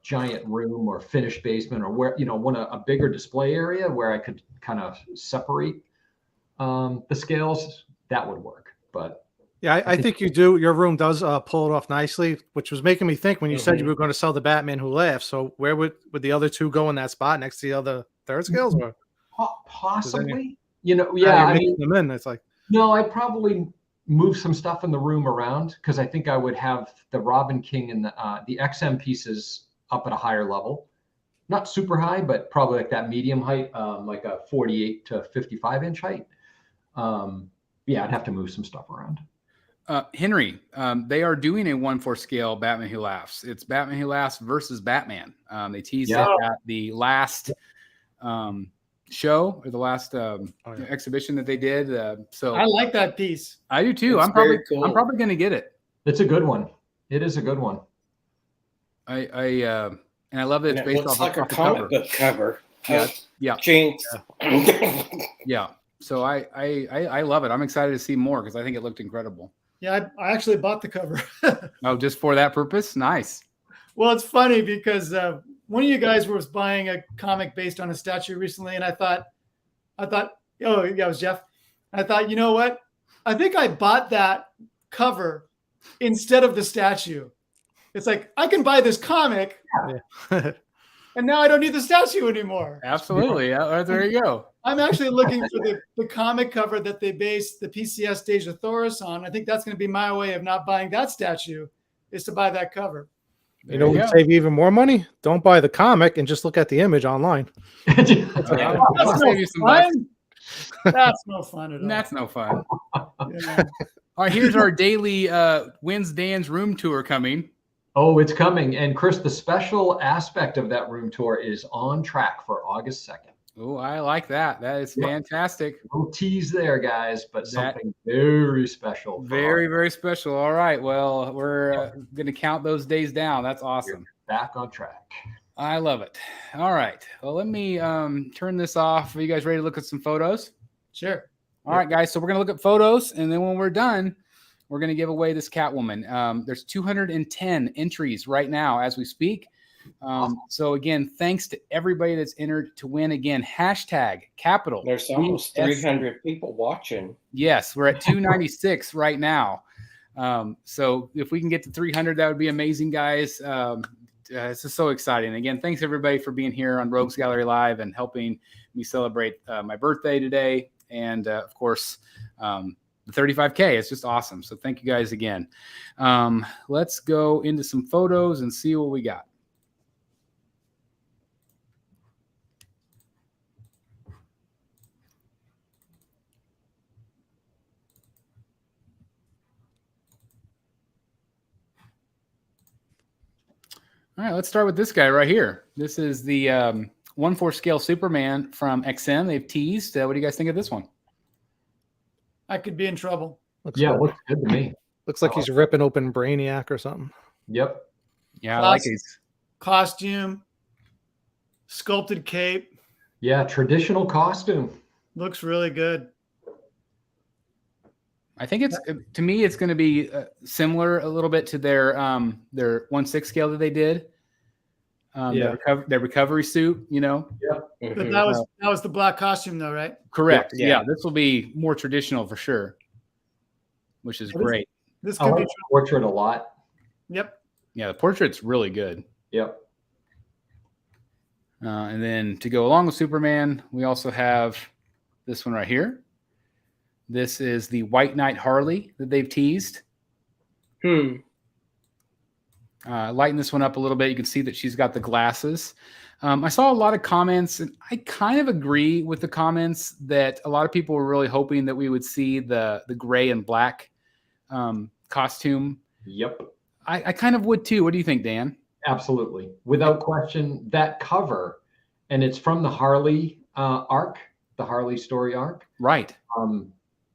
giant room or finished basement or where, a bigger display area where I could kind of separate the scales, that would work. But
yeah, I think you do. Your room does pull it off nicely, which was making me think when you said you were going to sell the Batman Who Laughs. So where would the other two go in that spot next to the other 3rd scales? Or
possibly,
I mean, them in. It's like,
no, I'd probably move some stuff in the room around because I think I would have the Robin King and the XM pieces up at a higher level, not super high, but probably like that medium height, like a 48 to 55 inch height. I'd have to move some stuff around.
Henry, they are doing a 1/4 scale Batman Who Laughs. It's Batman Who Laughs versus Batman. They teased it at the last show or the last exhibition that they did. So
I like that piece.
I do too.
It's
I'm probably
cool.
going to get it.
It's a good one. It is a good one.
And I love that it's based off
like a
off the
comic book cover.
Yeah.
Jinx.
Yeah. So I love it. I'm excited to see more because I think it looked incredible.
Yeah, I actually bought the cover.
Oh, just for that purpose? Nice.
Well, it's funny because one of you guys was buying a comic based on a statue recently, and I thought, oh yeah, it was Jeff. I thought, you know what? I think I bought that cover instead of the statue. It's like I can buy this comic, and now I don't need the statue anymore.
Absolutely. Yeah, there you go.
I'm actually looking for the comic cover that they based the PCS Stage of Thoris on. I think that's going to be my way of not buying that statue, is to buy that cover.
You know, would save you even more money. Don't buy the comic and just look at the image online.
That's no fun at all.
That's no fun. Yeah. All right, here's our daily Wins Dan's room tour coming.
Oh, it's coming. And Chris, the special aspect of that room tour is on track for August 2nd.
Oh, I like that. That is fantastic.
No tease there, guys, but something very special.
Very, very special. All right. Well, we're going to count those days down. That's awesome.
You're back on track.
I love it. All right. Well, let me turn this off. Are you guys ready to look at some photos?
Sure.
All right, guys. So we're going to look at photos, and then when we're done, we're going to give away this Catwoman. There's 210 entries right now as we speak. So again, thanks to everybody that's entered to win. Again, hashtag capital.
There's almost 300 people watching.
Yes, we're at 296 right now. So if we can get to 300, that would be amazing, guys. This is so exciting. Again, thanks everybody for being here on Rogues Gallery Live and helping me celebrate my birthday today. And of course, the 35K. It's just awesome. So thank you guys again. Let's go into some photos and see what we got. All right, let's start with this guy right here. This is the 1/4 scale Superman from XM. They've teased. What do you guys think of this one?
I could be in trouble.
Looks good to me.
Looks like he's ripping open Brainiac or something.
Yep.
Yeah, I like his
costume, sculpted cape.
Yeah, traditional costume.
Looks really good.
I think it's, to me, it's going to be similar a little bit to their 1/6 scale that they did. Their recovery suit, you know.
Yeah.
But that was the black costume, though, right?
Correct. Yeah, this will be more traditional for sure, which is great.
This
I
could
like
be
the portrait a lot.
Yep.
Yeah, the portrait's really good.
Yep.
And then to go along with Superman, we also have this one right here. This is the White Knight Harley that they've teased. Lighten this one up a little bit. You can see that she's got the glasses. I saw a lot of comments, and I kind of agree with the comments that a lot of people were really hoping that we would see the gray and black costume.
Yep.
I kind of would too. What do you think, Dan?
Absolutely. Without question, that cover, and it's from the Harley arc, the Harley story arc.
Right.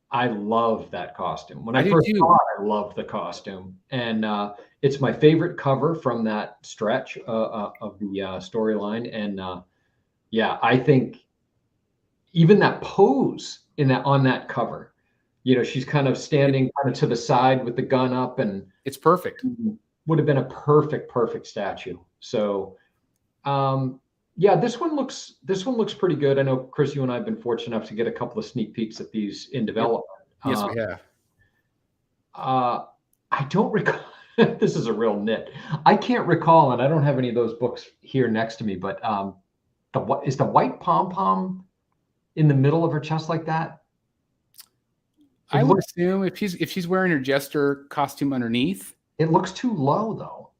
I love that costume. When
I
I first
do too.
saw it, I loved the costume. And it's my favorite cover from that stretch of the storyline. And yeah, I think even that pose on that cover, she's kind of standing kind of to the side with the gun up, and
it's perfect.
Would have been a perfect statue. So yeah, this one looks pretty good. I know, Chris, you and I have been fortunate enough to get a couple of sneak peeks at these in development.
Yes, we have.
I don't recall. This is a real nit. I can't recall, and I don't have any of those books here next to me, but is the white pom-pom in the middle of her chest like that?
I would assume if she's wearing her jester costume underneath.
It looks too low, though.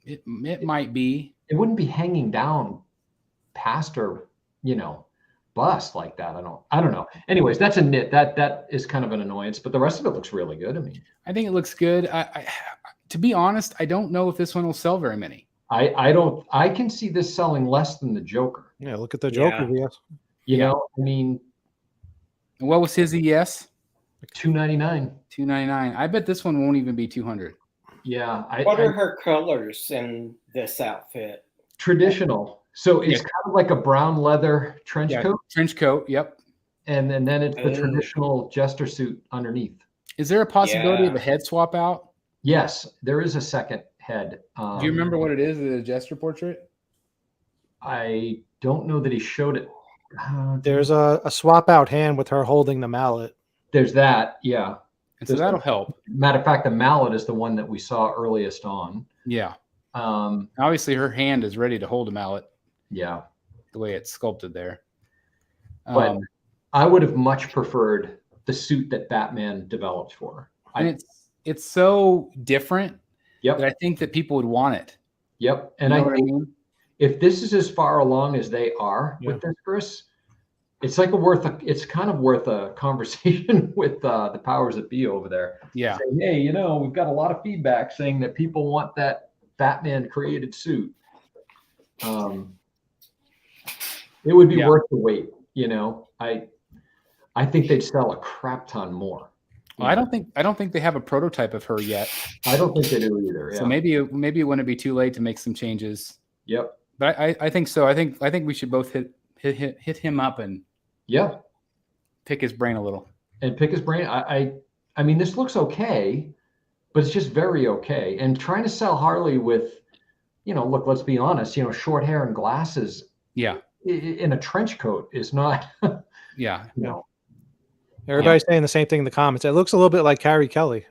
It might be.
It wouldn't be hanging down past her, bust like that. I don't know. Anyways, that's a nit. That is kind of an annoyance, but the rest of it looks really good. I mean,
I think it looks good. To be honest, I don't know if this one will sell very many.
I can see this selling less than the Joker.
Yeah, look at the Joker.
Yeah. You know, I mean,
what was his ES?
$299.
$299. I bet this one won't even be $200.
Yeah.
What are her colors in this outfit?
Traditional. So it's kind of like a brown leather trench coat.
Trench coat, yep.
And then it's the traditional jester suit underneath.
Is there a possibility of a head swap out?
Yes, there is a second head.
Do you remember what it is, the jester portrait?
I don't know that he showed it.
There's a swap out hand with her holding the mallet.
There's that, yeah.
And so that'll help.
Matter of fact, the mallet is the one that we saw earliest on.
Yeah. Obviously, her hand is ready to hold a mallet.
Yeah.
The way it's sculpted there.
But I would have much preferred the suit that Batman developed for her.
And it's so different
that
I think that people would want it.
Yep. And I think if this is as far along as they are with this, Chris, it's like it's kind of worth a conversation with the powers that be over there.
Yeah.
Saying, hey, we've got a lot of feedback saying that people want that Batman created suit. It would be worth the wait. I think they'd sell a crap ton more.
Well, I don't think they have a prototype of her yet.
I don't think they do either. Yeah.
So maybe it wouldn't be too late to make some changes.
Yep.
But I think so. I think we should both hit him up and pick his brain a little.
And pick his brain. I mean, this looks okay, but it's just very okay. And trying to sell Harley with, look, let's be honest, short hair and glasses.
Yeah.
In a trench coat is not.
Yeah.
Everybody's saying the same thing in the comments. It looks a little bit like Carrie Kelly,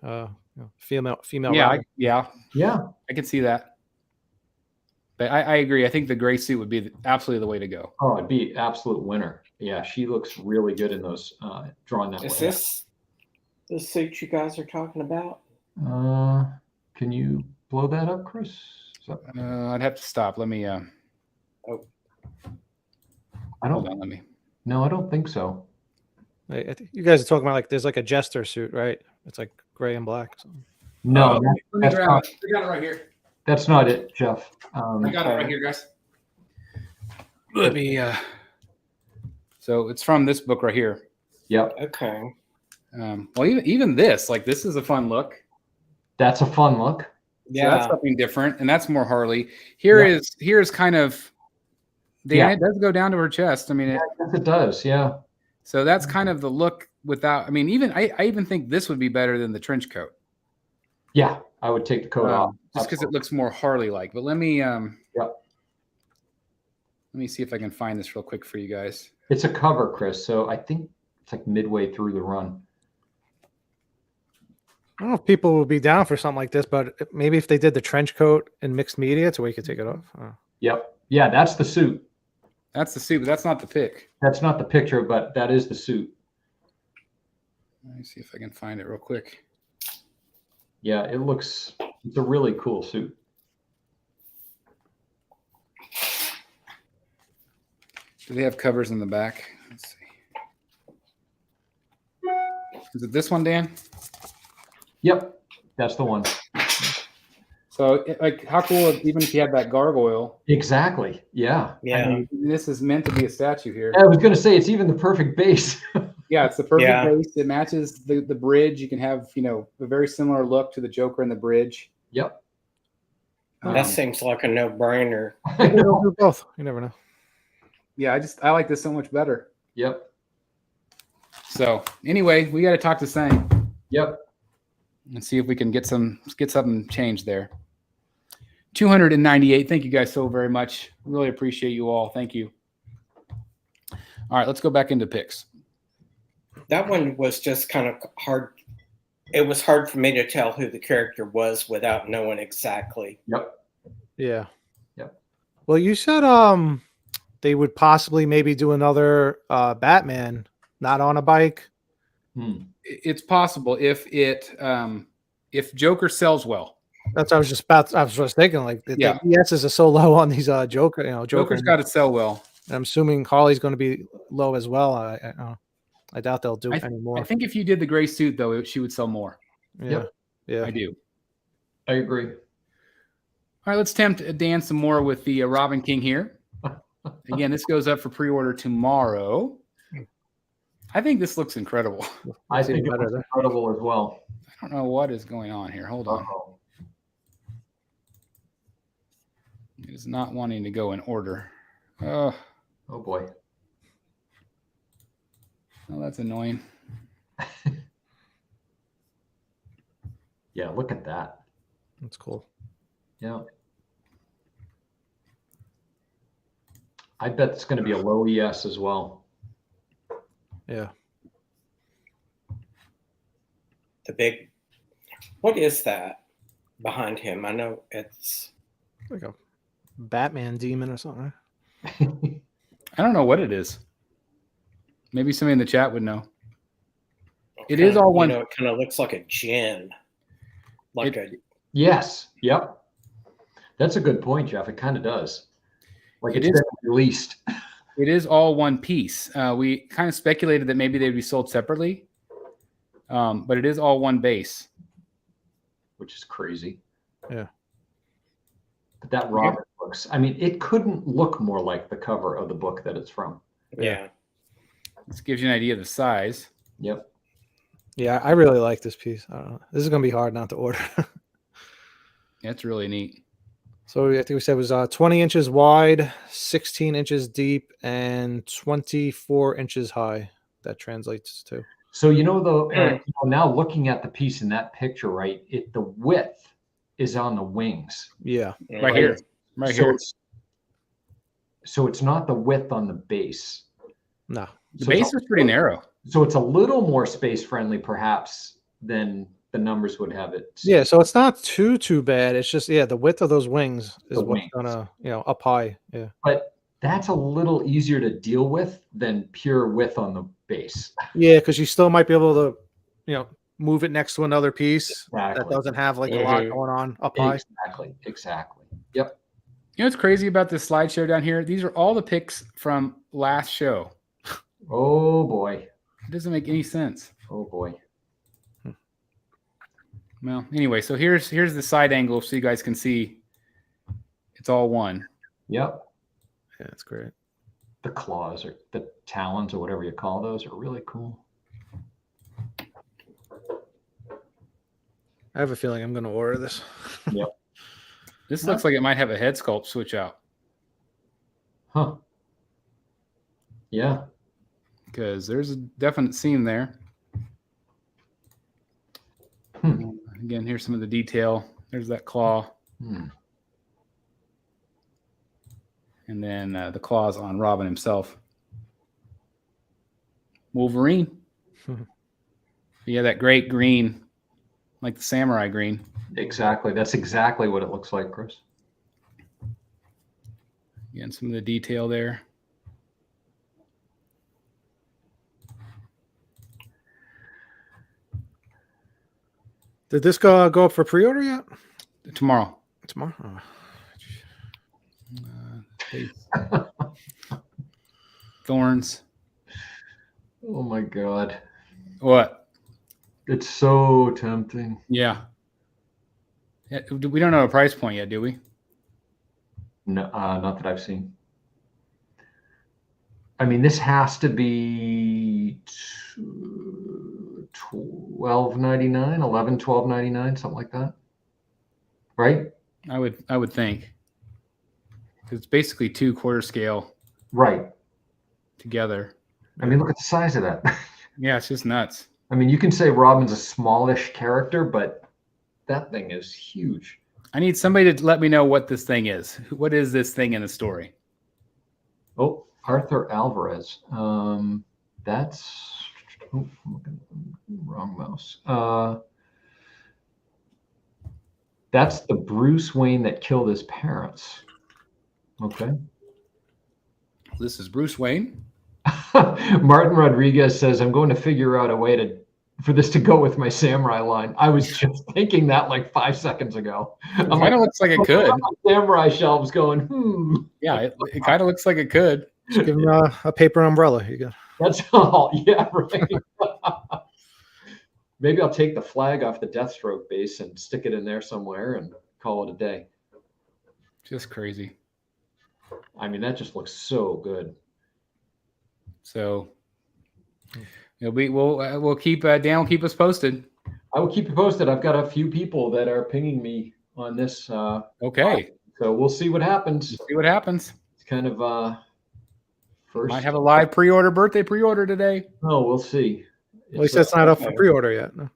female.
Yeah. I can see that. But I agree. I think the gray suit would be absolutely the way to go.
Oh, it'd be absolute winner. Yeah, she looks really good in those drawn that way.
Is this the suit you guys are talking about?
Can you blow that up, Chris?
I'd have to stop. Let me. Hold on, let me.
No, I don't think so.
I think you guys are talking about there's like a jester suit, right? It's like gray and black. So.
No,
I got it right here.
That's not it, Jeff.
I got it right here, guys. Let me. So it's from this book right here.
Yep.
Okay.
Well, even this, this is a fun look.
That's a fun look.
Yeah, so that's something different, and that's more Harley. Here's kind of. It does go down to her chest. I mean,
it does. Yeah.
So that's kind of the look without. I mean, I even think this would be better than the trench coat.
Yeah, I would take the coat off
just because it looks more Harley-like. But let me. Let me see if I can find this real quick for you guys.
It's a cover, Chris. So I think it's like midway through the run.
I don't know if people would be down for something like this, but maybe if they did the trench coat in mixed media, it's a way you could take it off.
Yep. Yeah, that's the suit.
That's the suit, but that's not the pic.
That's not the picture, but that is the suit.
Let me see if I can find it real quick.
Yeah, it's a really cool suit.
Do they have covers in the back? Let's see. Is it this one, Dan?
Yep, that's the one.
So, like, how cool, even if you had that gargoyle.
Exactly. Yeah.
Yeah.
I mean, this is meant to be a statue here.
I was going to say, it's even the perfect base.
Yeah, it's the perfect base. It matches the bridge. You can have, a very similar look to the Joker in the bridge.
Yep.
That seems like a no-brainer.
Do both. You never know.
Yeah, I like this so much better.
Yep.
So anyway, we got to talk to Sang.
Yep.
And see if we can get something changed there. 298. Thank you guys so very much. Really appreciate you all. Thank you. All right, let's go back into picks.
That one was just kind of hard. It was hard for me to tell who the character was without knowing exactly.
Yep.
Yeah.
Yep.
Well, you said they would possibly maybe do another Batman not on a bike.
It's possible if Joker sells well.
That's what I was just thinking. Like, the ESs are so low on these Joker.
Joker's got to sell well.
I'm assuming Harley's going to be low as well. I doubt they'll do any more.
I think if you did the gray suit, though, she would sell more.
Yeah. Yeah.
I do.
I agree.
All right, let's tempt Dan some more with the Robin King here. Again, this goes up for pre-order tomorrow. I think this looks incredible.
I think it looks incredible as well.
I don't know what is going on here. Hold on. It is not wanting to go in order.
Oh boy.
Oh, that's annoying.
Yeah, look at that.
That's cool.
Yeah. I bet it's going to be a low ES as well.
Yeah.
What is that behind him? I know it's
like a Batman demon or something.
I don't know what it is. Maybe somebody in the chat would know. It is all one.
It kind of looks like a djinn.
Yes. Yep. That's a good point, Jeff. It kind of does. Like it's been released.
It is all one piece. We kind of speculated that maybe they'd be sold separately, but it is all one base.
Which is crazy.
Yeah.
But that Robin looks, I mean, it couldn't look more like the cover of the book that it's from.
Yeah.
This gives you an idea of the size.
Yep.
Yeah, I really like this piece. I don't know. This is going to be hard not to order.
Yeah, it's really neat.
So I think we said it was 20 inches wide, 16 inches deep, and 24 inches high. That translates to.
So, now looking at the piece in that picture, right, the width is on the wings.
Yeah.
Right here. Here.
So it's not the width on the base.
No.
The base is pretty narrow.
So it's a little more space friendly, perhaps, than the numbers would have it.
Yeah, so it's not too bad. It's just the width of those wings is what's gonna up high. Yeah.
But that's a little easier to deal with than pure width on the base.
Yeah, because you still might be able to, move it next to another piece that doesn't have like a lot going on up high.
Exactly. Yep.
You know what's crazy about this slideshow down here? These are all the pics from last show.
Oh boy.
It doesn't make any sense.
Oh boy.
Well, anyway, so here's the side angle so you guys can see it's all one.
Yep.
Yeah, that's great.
The claws or the talons or whatever you call those are really cool.
I have a feeling I'm going to order this.
Yep.
This looks like it might have a head sculpt switch out.
Huh. Yeah.
Because there's a definite seam there. Again, here's some of the detail. There's that claw. And then the claws on Robin himself. Wolverine. Yeah, that great green like the samurai green.
Exactly. That's exactly what it looks like, Chris.
Again, some of the detail there.
Did this go up for pre-order yet?
Tomorrow.
Tomorrow.
Thorns.
Oh my God.
What?
It's so tempting.
Yeah. We don't know a price point yet, do we?
No, not that I've seen. I mean, this has to be $12.99, $12.99, something like that, right?
I would think. It's basically 2 quarter scale.
Right.
Together.
I mean, look at the size of that.
Yeah, it's just nuts.
I mean, you can say Robin's a smallish character, but that thing is huge.
I need somebody to let me know what this thing is. What is this thing in the story?
Oh, Arthur Alvarez. That's wrong mouse. That's the Bruce Wayne that killed his parents. Okay.
This is Bruce Wayne.
Martin Rodriguez says, I'm going to figure out a way for this to go with my samurai line. I was just thinking that like 5 seconds ago.
It kind of looks like it could.
Samurai shelves going,
Yeah, it kind of looks like it could.
Just give him a paper umbrella. You go.
That's all. Yeah, right. Maybe I'll take the flag off the Deathstroke base and stick it in there somewhere and call it a day.
Just crazy.
I mean, that just looks so good.
So we'll keep Dan will keep us posted.
I will keep you posted. I've got a few people that are pinging me on this.
Okay.
So we'll see what happens.
See what happens.
It's kind of first.
Might have a live birthday pre-order today.
Oh, we'll see.
At least that's not up for pre-order yet. No.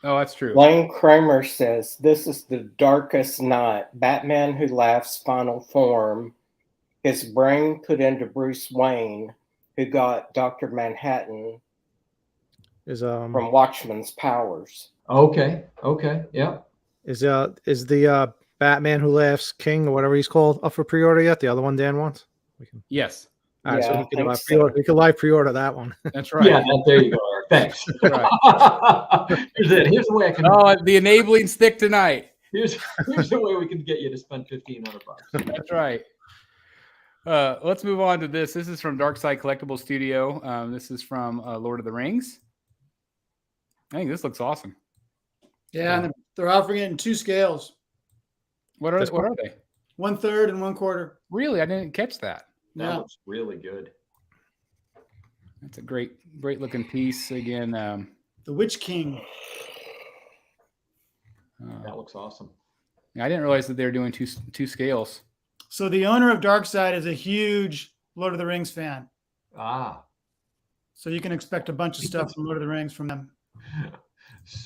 Oh, that's true.
Wayne Kramer says, this is the darkest night. Batman Who Laughs final form. His brain put into Bruce Wayne, who got Dr. Manhattan from Watchman's powers.
Okay. Yeah.
Is the Batman Who Laughs King or whatever he's called up for pre-order yet? The other one Dan wants?
Yes.
All right, so we can live pre-order that one.
That's right.
Yeah, there you go. Thanks.
Right.
Here's the way I can.
Oh, the enabling stick tonight.
Here's the way we can get you to spend $1,500.
That's right. Let's move on to this. This is from Darkside Collectibles Studio. This is from Lord of the Rings. I think this looks awesome.
Yeah, and they're offering it in 2 scales.
What are they?
1/3 and 1/4.
Really? I didn't catch that.
That looks really good.
That's a great looking piece. Again,
the Witch King.
That looks awesome.
I didn't realize that they were doing two scales.
So the owner of Darkside is a huge Lord of the Rings fan.
Ah.
So you can expect a bunch of stuff from Lord of the Rings from them.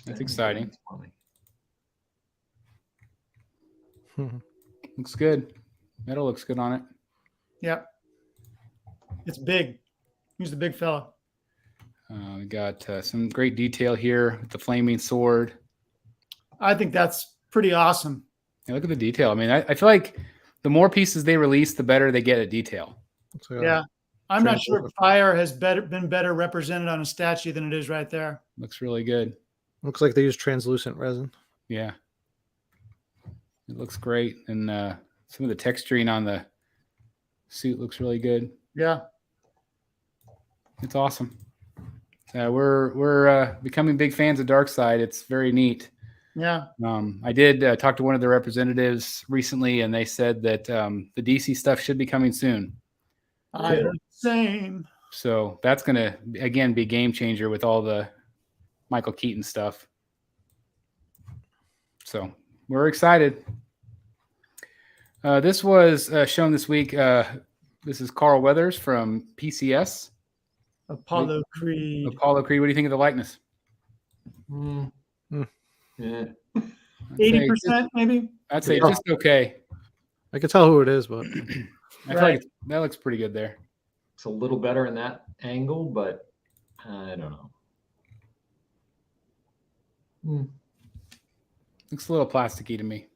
That's exciting. Looks good. Metal looks good on it.
Yep. It's big. He's the big fella.
We got some great detail here with the flaming sword.
I think that's pretty awesome.
Yeah, look at the detail. I mean, I feel like the more pieces they release, the better they get at detail.
Yeah. I'm not sure if fire has been better represented on a statue than it is right there.
Looks really good.
Looks like they use translucent resin.
Yeah. It looks great. And some of the texturing on the suit looks really good.
Yeah.
It's awesome. We're becoming big fans of Darkside. It's very neat.
Yeah.
I did talk to one of the representatives recently, and they said that the DC stuff should be coming soon.
I heard the same.
So that's going to, again, be a game changer with all the Michael Keaton stuff. So we're excited. This was shown this week. This is Carl Weathers from PCS.
Apollo Creed.
Apollo Creed. What do you think of the likeness?
Yeah.
80% maybe?
I'd say just okay.
I can tell who it is, but
I feel like that looks pretty good there.
It's a little better in that angle, but I don't know.
Looks a little plasticky to me.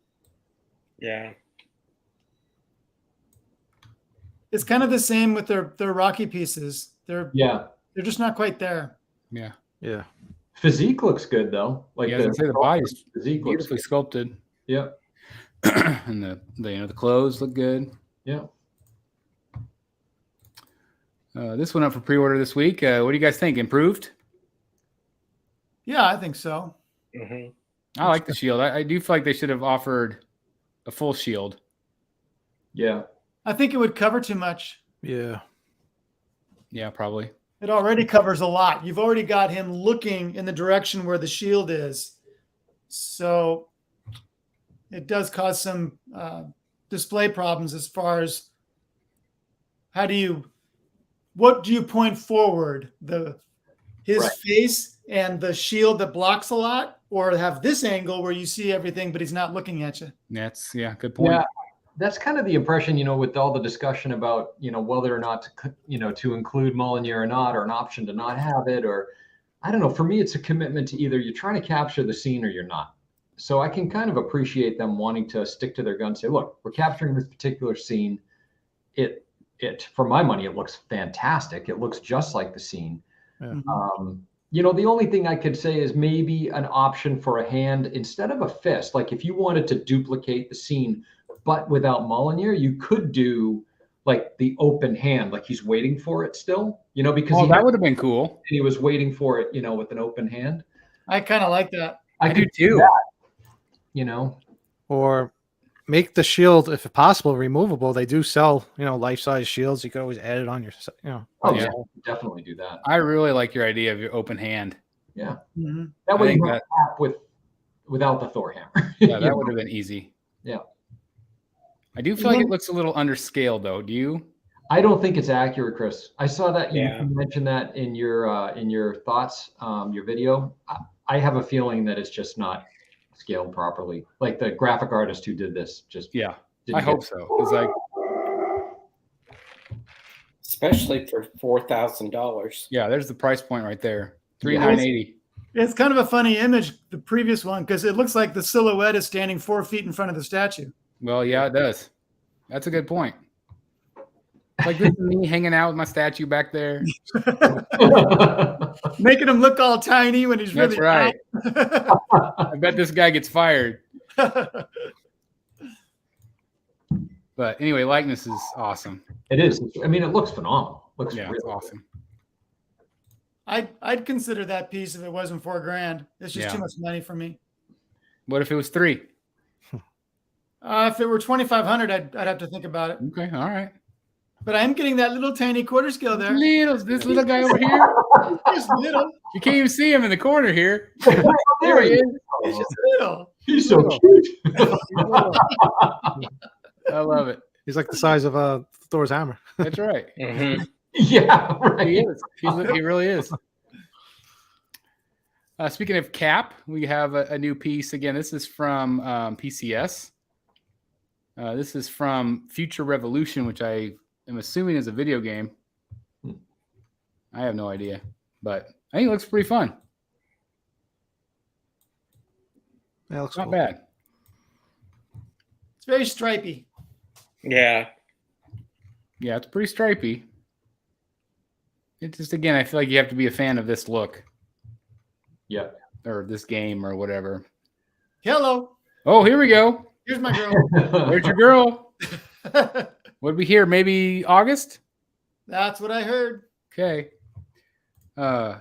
Yeah.
It's kind of the same with their Rocky pieces. They're just not quite there.
Yeah.
Yeah.
Physique looks good though. Like
yeah, I was gonna say the body's
physique
beautifully sculpted.
Yeah.
And the clothes look good.
Yeah.
This went up for pre-order this week. What do you guys think? Improved?
Yeah, I think so.
Mm-hmm.
I like the shield. I do feel like they should have offered a full shield.
Yeah.
I think it would cover too much.
Yeah.
Yeah, probably.
It already covers a lot. You've already got him looking in the direction where the shield is. So it does cause some display problems as far as what do you point forward? His face and the shield that blocks a lot, or have this angle where you see everything, but he's not looking at you.
That's good point.
Yeah. That's kind of the impression, with all the discussion about, whether or not to include Molyneux or not, or an option to not have it, or I don't know. For me, it's a commitment to either you're trying to capture the scene or you're not. So I can kind of appreciate them wanting to stick to their guns, say, look, we're capturing this particular scene. For my money, it looks fantastic. It looks just like the scene.
Yeah.
The only thing I could say is maybe an option for a hand instead of a fist. Like if you wanted to duplicate the scene, but without Molyneux, you could do like the open hand, like he's waiting for it still, because
that would have been cool.
He was waiting for it, with an open hand.
I kind of like that.
I do too.
That,
Or make the shield, if possible, removable. They do sell, life-size shields. You could always add it on your,
Oh yeah, definitely do that.
I really like your idea of your open hand.
Yeah.
Mm-hmm.
That way you don't tap without the Thor hammer.
Yeah, that would have been easy.
Yeah.
I do feel like it looks a little underscaled, though. Do you?
I don't think it's accurate, Chris. I saw that you mentioned that in your thoughts, your video. I have a feeling that it's just not scaled properly. Like the graphic artist who did this
I hope so. It's like,
especially for $4,000.
Yeah, there's the price point right there. $3,980.
It's kind of a funny image, the previous one, because it looks like the silhouette is standing 4 feet in front of the statue.
Well, yeah, it does. That's a good point. Like this is me hanging out with my statue back there.
Making him look all tiny when he's really
right. I bet this guy gets fired. But anyway, likeness is awesome.
It is. I mean, it looks phenomenal. Looks
it's awesome.
I'd consider that piece if it wasn't $4,000. It's just too much money for me.
What if it was $3,000?
If it were $2,500, I'd have to think about it.
Okay, all right.
But I'm getting that little tiny quarter scale there.
This little guy over here.
Just little.
You can't even see him in the corner here.
There he is. He's just little.
He's so cute.
I love it.
He's like the size of Thor's hammer.
That's right.
Mm-hmm.
Yeah, right.
He is. He really is. Speaking of Cap, we have a new piece. Again, this is from PCS. This is from Future Revolution, which I am assuming is a video game. I have no idea, but I think it looks pretty fun.
Yeah, it looks
not
cool.
bad.
It's very stripy.
Yeah.
Yeah, it's pretty stripy. It's just, again, I feel like you have to be a fan of this look.
Yeah.
Or this game or whatever.
Hello.
Oh, here we go.
Here's my girl.
There's your girl. What did we hear? Maybe August?
That's what I heard.
Okay.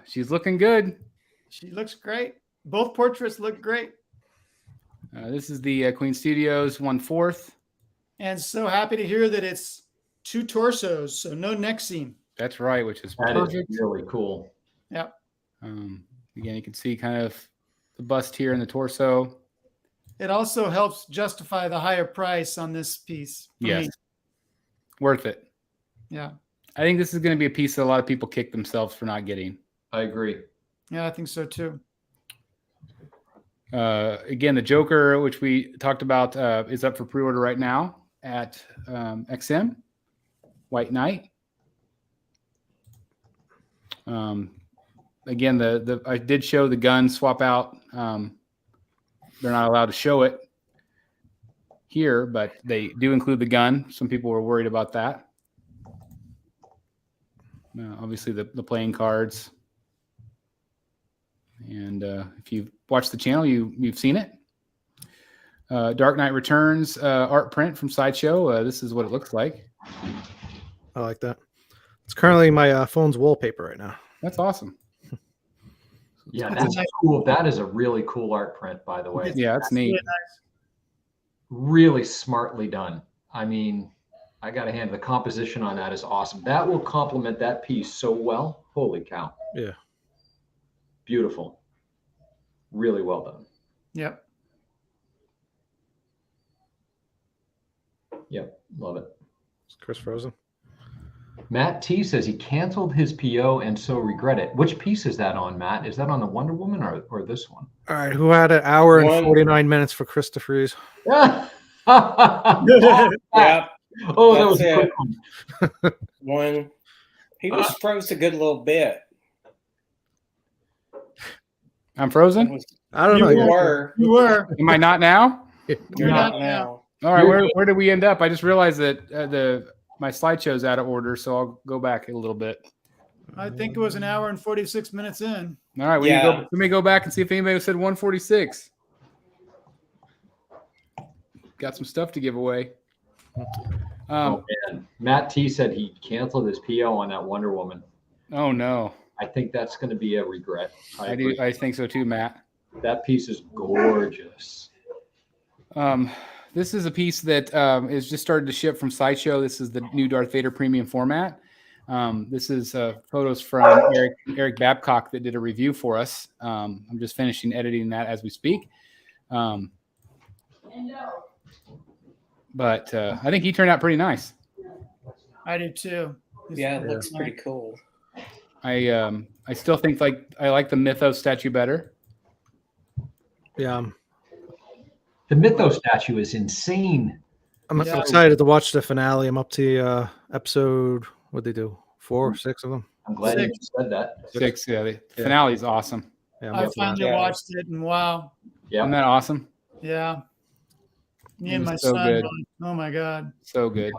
She's looking good.
She looks great. Both portraits look great.
This is the Queen Studios 1/4.
And so happy to hear that it's 2 torsos, so no neck seam.
That's right, which is
That
perfect.
is really cool.
Yep.
Again, you can see kind of the bust here in the torso.
It also helps justify the higher price on this piece.
Yes. Worth it.
Yeah.
I think this is going to be a piece that a lot of people kick themselves for not getting.
I agree.
Yeah, I think so too.
Again, the Joker, which we talked about, is up for pre-order right now at XM. White Knight. Again, I did show the gun swap out they're not allowed to show it here, but they do include the gun. Some people were worried about that. Obviously, the playing cards. And if you've watched the channel, you've seen it. Dark Knight Returns art print from Sideshow. This is what it looks like.
I like that. It's currently my phone's wallpaper right now.
That's awesome.
Yeah, that's cool. That is a really cool art print, by the way.
Yeah, that's neat.
Really nice.
Really smartly done. I mean, I got to hand the composition on that is awesome. That will complement that piece so well. Holy cow.
Yeah.
Beautiful. Really well done.
Yep.
Yep. Love it.
Is Chris frozen?
Matt T says he canceled his PO and so regret it. Which piece is that on, Matt? Is that on the Wonder Woman or this one?
All right. Who had an hour and
One.
49 minutes for Chris to freeze?
Yeah.
Yeah,
Oh, that
That's
was a
it.
quick one.
one. He was froze a good little bit.
I'm frozen.
I don't
You
know.
You
yet.
were.
You were.
Am I not now?
You're
not
not now.
All right. Where did we end up? I just realized that my slideshow's out of order, so I'll go back a little bit.
I think it was an hour and 46 minutes in.
All right. Let me go back and see if anybody said 146. Got some stuff to give away.
Oh, man. Matt T said he canceled his PO on that Wonder Woman.
Oh no.
I think that's going to be a regret.
I do. I think so too, Matt.
That piece is gorgeous.
This is a piece that is just started to ship from Sideshow. This is the new Darth Vader premium format. This is photos from Eric Babcock that did a review for us. I'm just finishing editing that as we speak. But I think he turned out pretty nice.
I do too.
Yeah, it looks pretty cool.
I still think I like the Mythos statue better.
Yeah.
The Mythos statue is insane.
I'm excited to watch the finale. I'm up to episode, what'd they do? 4 or 6 of them?
I'm glad you
6.
said that.
6, yeah. The finale is awesome.
Yeah, I'm
I
up to that.
finally watched it, and wow.
Isn't
Yeah.
that awesome?
Yeah. Me
It
and
was
my
so
son.
good.
Oh my God.
So good.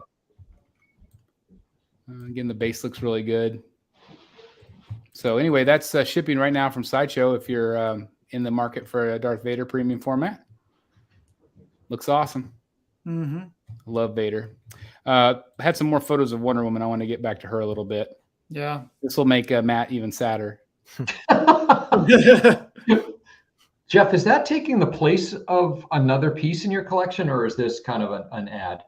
Again, the base looks really good. So anyway, that's shipping right now from Sideshow if you're in the market for a Darth Vader premium format. Looks awesome.
Mm-hmm.
Love Vader. Had some more photos of Wonder Woman. I want to get back to her a little bit.
Yeah.
This will make Matt even sadder.
Jeff, is that taking the place of another piece in your collection, or is this kind of an ad?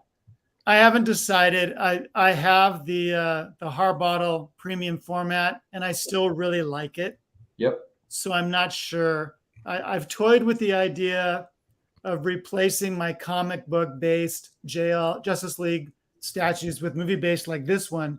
I haven't decided. I have the Harbottle premium format, and I still really like it.
Yep.
So I'm not sure. I've toyed with the idea of replacing my comic book based Justice League statues with movie based like this one.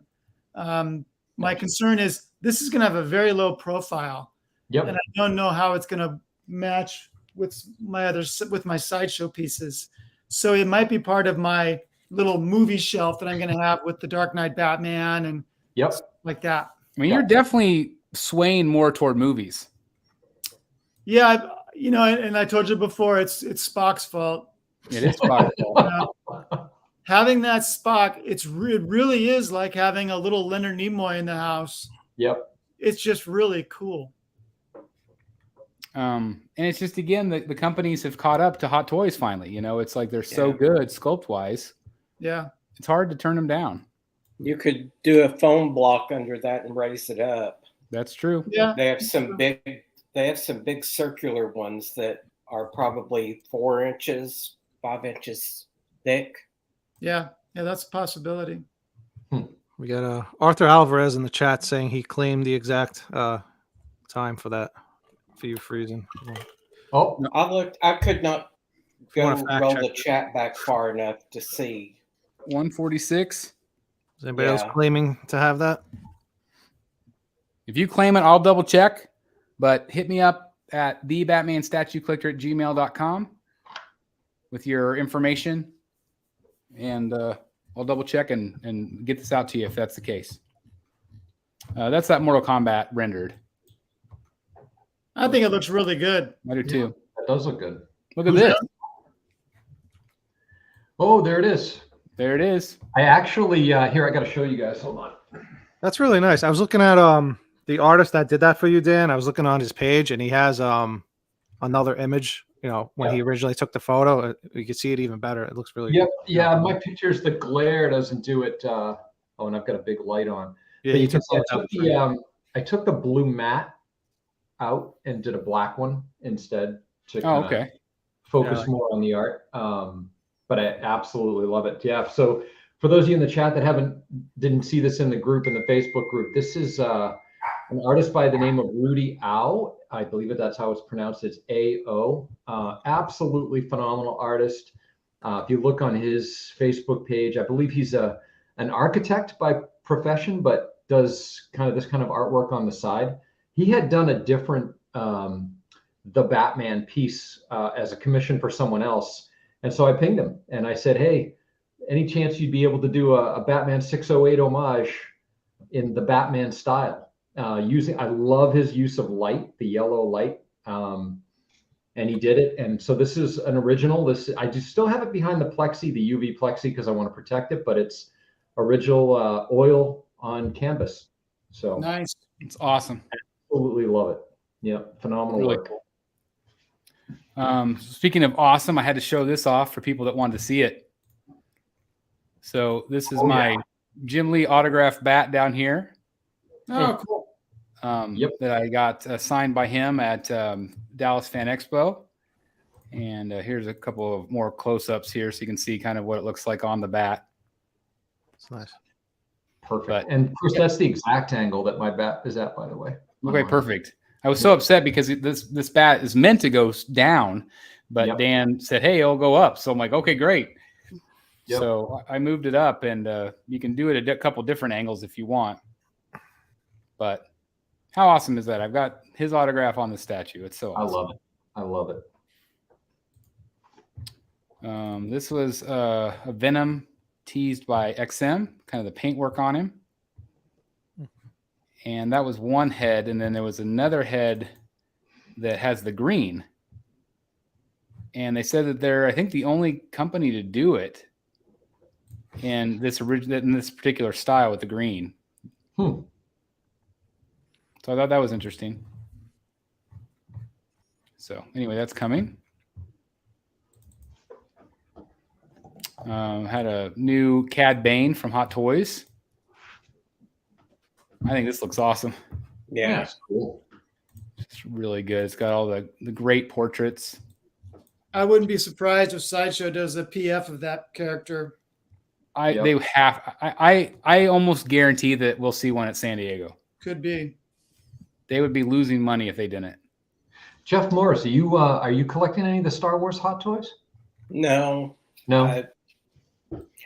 My concern is this is going to have a very low profile.
Yep.
And I don't know how it's going to match with my Sideshow pieces. So it might be part of my little movie shelf that I'm going to have with the Dark Knight Batman and
Yep.
like that.
I mean, you're definitely swaying more toward movies.
Yeah, and I told you before, it's Spock's fault.
It is possible.
Having that Spock, it really is like having a little Leonard Nimoy in the house.
Yep.
It's just really cool.
And it's just, again, the companies have caught up to Hot Toys finally. It's like they're so good sculpt wise.
Yeah.
It's hard to turn them down.
You could do a foam block under that and raise it up.
That's true.
Yeah.
They have some big circular ones that are probably 4 inches, 5 inches thick.
Yeah. Yeah, that's a possibility.
We got Arthur Alvarez in the chat saying he claimed the exact time for that, for you freezing.
Oh,
I could not go
wanna fact
roll
check
the
it?
chat back far enough to see.
146.
Is anybody else
Yeah.
claiming to have that?
If you claim it, I'll double check. But hit me up at thebatmanstatuecollector@gmail.com with your information. And I'll double check and get this out to you if that's the case. That's that Mortal Kombat rendered.
I think it looks really good.
I do too.
that does look good.
Look at this.
Oh, there it is.
There it is.
I actually here I got to show you guys. Hold on.
That's really nice. I was looking at the artist that did that for you, Dan. I was looking on his page, and he has another image. You know, when he originally took the photo, you can see it even better. It looks really
good. Yeah. My pictures, the glare doesn't do it. Oh, and I've got a big light on.
Yeah,
you can see I took the blue matte out and did a black one instead to focus more on the art. But I absolutely love it. Yeah. So for those of you in the chat that didn't see this in the group, in the Facebook group, this is an artist by the name of Rudy Ao. I believe that's how it's pronounced. It's A-O. Absolutely phenomenal artist. If you look on his Facebook page, I believe he's an architect by profession, but does this kind of artwork on the side. He had done a different The Batman piece as a commission for someone else. And so I pinged him and I said, hey, any chance you'd be able to do a Batman 608 homage in the Batman style? I love his use of light, the yellow light. And he did it. And so this is an original. I do still have it behind the plexi, the UV plexi, because I want to protect it, but it's original oil on canvas. So
nice. It's awesome.
Absolutely love it. Yeah, phenomenal
really
work.
Cool. Speaking of awesome, I had to show this off for people that wanted to see it. So this is my Jim Lee autographed bat down here.
Oh, cool.
That I got signed by him at Dallas Fan Expo. And here's a couple of more close-ups here so you can see kind of what it looks like on the bat.
It's nice.
Perfect. And of course, that's the exact angle that my bat is at, by the way.
Okay, perfect. I was so upset because this bat is meant to go down, but Dan said, hey, it'll go up. So I'm like, okay, great. Yep. So I moved it up, and you can do it at a couple different angles if you want. But how awesome is that? I've got his autograph on the statue. It's so awesome.
I love it.
This was a Venom teased by XM, kind of the paintwork on him. And that was one head. And then there was another head that has the green. And they said that they're, I think, the only company to do it in this particular style with the green. So I thought that was interesting. So anyway, that's coming. Had a new Cad Bane from Hot Toys. I think this looks awesome.
Yeah,
it's cool.
It's really good. It's got all the great portraits.
I wouldn't be surprised if Sideshow does a PF of that character.
I almost guarantee that we'll see one at San Diego.
Could be.
They would be losing money if they didn't. Jeff
Morris, are you collecting any of the Star Wars Hot Toys?
No.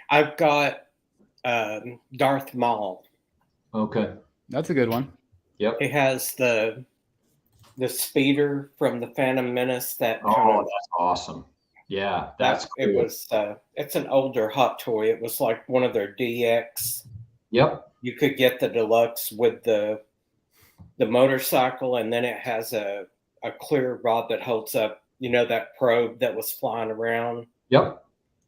I've got Darth Maul.
Okay,
that's a good one.
Yep.
It has the speeder from the Phantom Menace. That's
awesome. Yeah, that's cool.
It was. It's an older Hot Toy. It was like one of their DX.
Yep.
You could get the deluxe with the motorcycle, and then it has a clear rod that holds up. You know, that probe that was flying around.
Yep.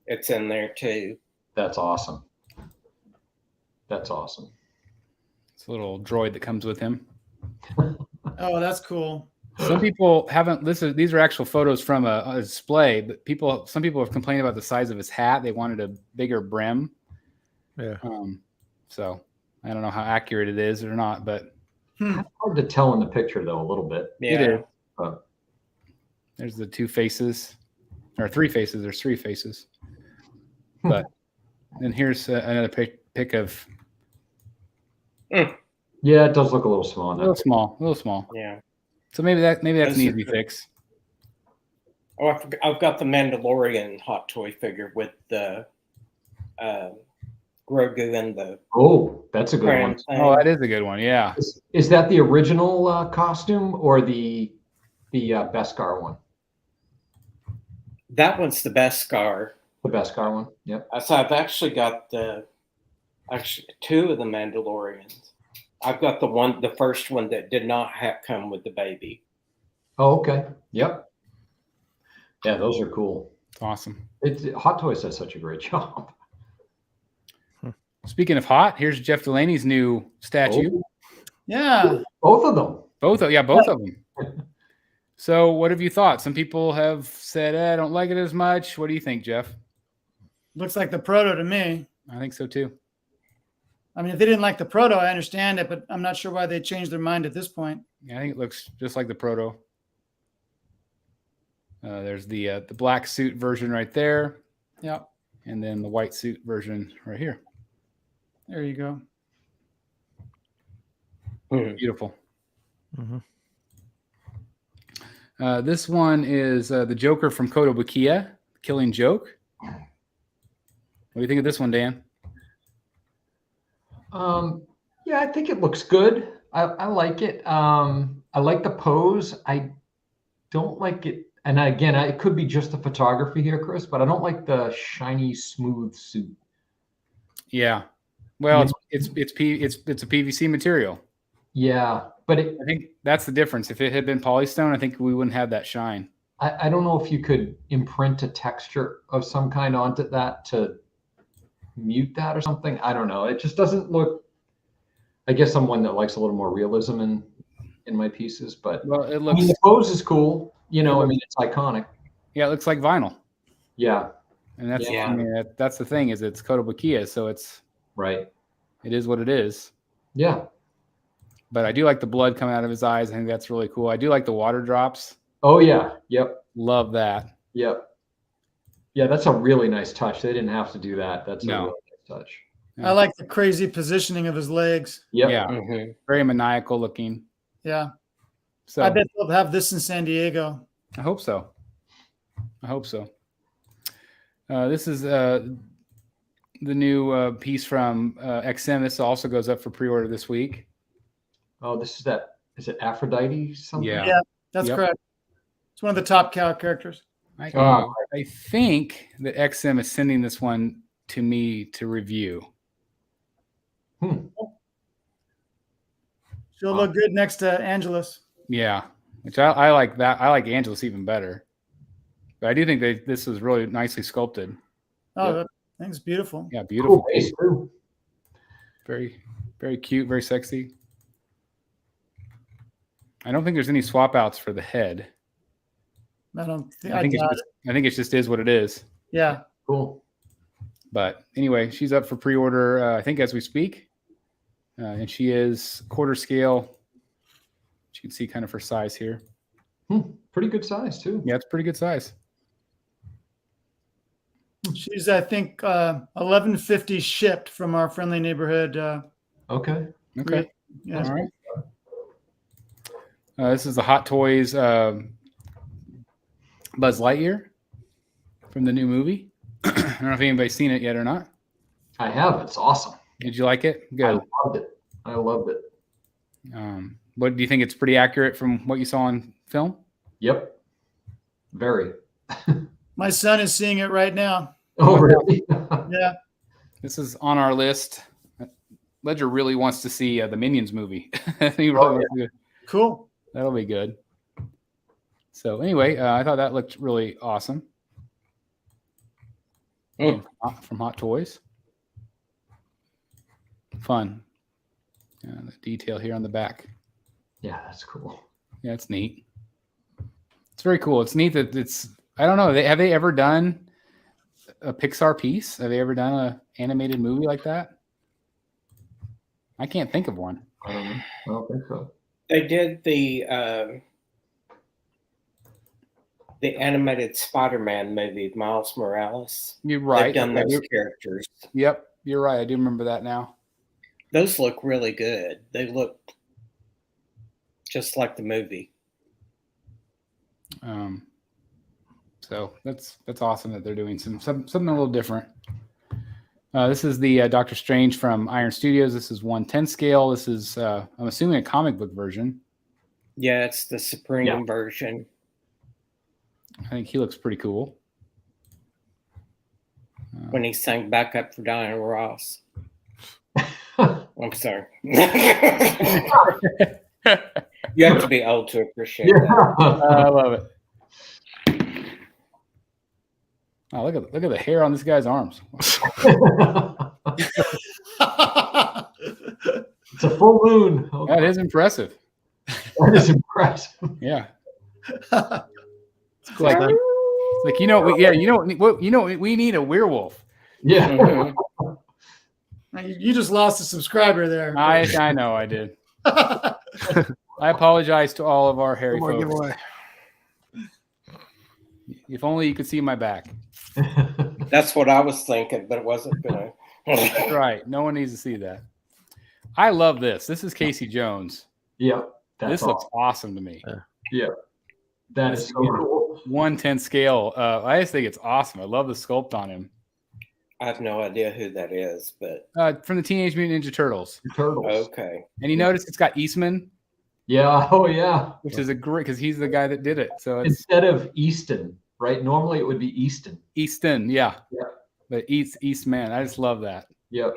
It's in there too.
That's awesome. That's awesome.
It's a little droid that comes with him.
Oh, that's cool.
Some people haven't listened. These are actual photos from a display, but some people have complained about the size of his hat. They wanted a bigger brim.
Yeah.
So I don't know how accurate it is or not, but
it's hard to tell in the picture though a little bit.
Yeah.
It is. There's the two faces, or three faces. There's three faces. But and here's another pic of.
Yeah, it does look a little small.
A little small.
Yeah.
So maybe that's an easy fix.
Oh, I've got the Mandalorian Hot Toy figure with the Grogu and the.
Oh, that's a good one.
Thing.
Oh, that is a good one. Yeah.
Is that the original costume or the Beskar one?
That one's the Beskar.
The Beskar one. Yep.
So I've actually got two of the Mandalorians. I've got the first one that did not come with the baby.
Oh, okay. Yep. Yeah, those are cool.
It's awesome.
Hot Toys does such a great job.
Speaking of hot, here's Jeff Delaney's new statue.
Oh.
Yeah.
Both of them.
Both of them. So what have you thought? Some people have said, I don't like it as much. What do you think, Jeff?
Looks like the proto to me.
I think so too.
I mean, if they didn't like the proto, I understand it, but I'm not sure why they changed their mind at this point.
Yeah, I think it looks just like the proto. There's the black suit version right there.
Yeah.
And then the white suit version right here.
There you go.
Beautiful.
Mm-hmm.
This one is the Joker from Kotobukiya, Killing Joke. What do you think of this one, Dan?
Yeah, I think it looks good. I like it. I like the pose. I don't like it. And again, it could be just the photography here, Chris, but I don't like the shiny, smooth suit.
Yeah. Well, it's a PVC material.
Yeah, but
I think that's the difference. If it had been polystone, I think we wouldn't have that shine.
I don't know if you could imprint a texture of some kind onto that to mute that or something. I don't know. It just doesn't look. I guess I'm one that likes a little more realism in my pieces, but
well, it looks.
I mean, the pose is cool. You know, I mean, it's iconic.
Yeah, it looks like vinyl.
Yeah,
and that's
Yeah.
I mean, that's the thing is it's Kotobukiya, so it's
right.
It is what it is.
Yeah.
But I do like the blood coming out of his eyes. I think that's really cool. I do like the water drops.
Oh yeah. Yep.
Love that.
Yep. Yeah, that's a really nice touch. They didn't have to do that. That's a really nice touch.
Yeah.
I like the crazy positioning of his legs.
Yep.
Yeah. Very maniacal looking.
Yeah.
So
I bet they'll have this in San Diego.
I hope so. This is the new piece from XM. This also goes up for pre-order this week.
Oh, this is that. Is it Aphrodite something?
Yeah.
That's
Yep.
correct. It's one of the top characters.
I think that XM is sending this one to me to review.
She'll look good next to Angelus.
Yeah, which I like that. I like Angelus even better. But I do think this is really nicely sculpted.
Oh, that thing's beautiful.
Yeah, beautiful.
Cool base too.
Very, very cute, very sexy. I don't think there's any swap outs for the head.
I don't think.
I think it just is what it is.
Yeah.
Cool.
But anyway, she's up for pre-order, I think, as we speak. And she is quarter scale. You can see kind of her size here.
Pretty good size too.
Yeah, it's pretty good size.
She's, I think, 1150 shipped from our friendly neighborhood.
Okay.
Okay.
Yeah.
All right. This is the Hot Toys Buzz Lightyear from the new movie. I don't know if anybody's seen it yet or not.
I have. It's awesome.
Did you like it? Good.
I loved it.
What do you think? It's pretty accurate from what you saw on film?
Yep. Very.
My son is seeing it right now.
Oh, really?
Yeah.
This is on our list. Ledger really wants to see the Minions movie. He really wants to.
Cool.
That'll be good. So anyway, I thought that looked really awesome. From Hot Toys. Fun. The detail here on the back.
Yeah, that's cool.
Yeah, it's neat. It's very cool. It's neat that it's, I don't know, have they ever done a Pixar piece? Have they ever done an animated movie like that? I can't think of one.
I don't think so.
They did the animated Spider-Man movie, Miles Morales.
You're right.
They've done those characters.
Yep, you're right. I do remember that now.
Those look really good. They look just like the movie.
So that's awesome that they're doing something a little different. This is the Doctor Strange from Iron Studios. This is 1/10 scale. This is I'm assuming a comic book version.
Yeah, it's the Supreme version.
I think he looks pretty cool.
When he sang back up for Diana Ross. I'm sorry. You have to be old to appreciate that.
I love it. Oh, look at the hair on this guy's arms.
It's a full moon. Oh,
That is impressive.
that is impressive.
Yeah.
It's like that.
It's like we need a werewolf.
Yeah.
You just lost a subscriber there.
I know I did. I apologize to all of our hairy
One more
folks.
giveaway.
If only you could see my back.
That's what I was thinking, but it wasn't gonna.
That's right. No one needs to see that. I love this. This is Casey Jones.
Yeah.
This looks awesome to me.
Yeah. That is so cool.
1/10 scale. I just think it's awesome. I love the sculpt on him.
I have no idea who that is, but
From the Teenage Mutant Ninja Turtles.
Turtles.
okay.
And you notice it's got Eastman,
Yeah. Oh, yeah.
which is a great because he's the guy that did it. So it's
Instead of Easton, right? Normally it would be Easton.
Easton, yeah.
Yeah.
But Eastman. I just love that.
Yep.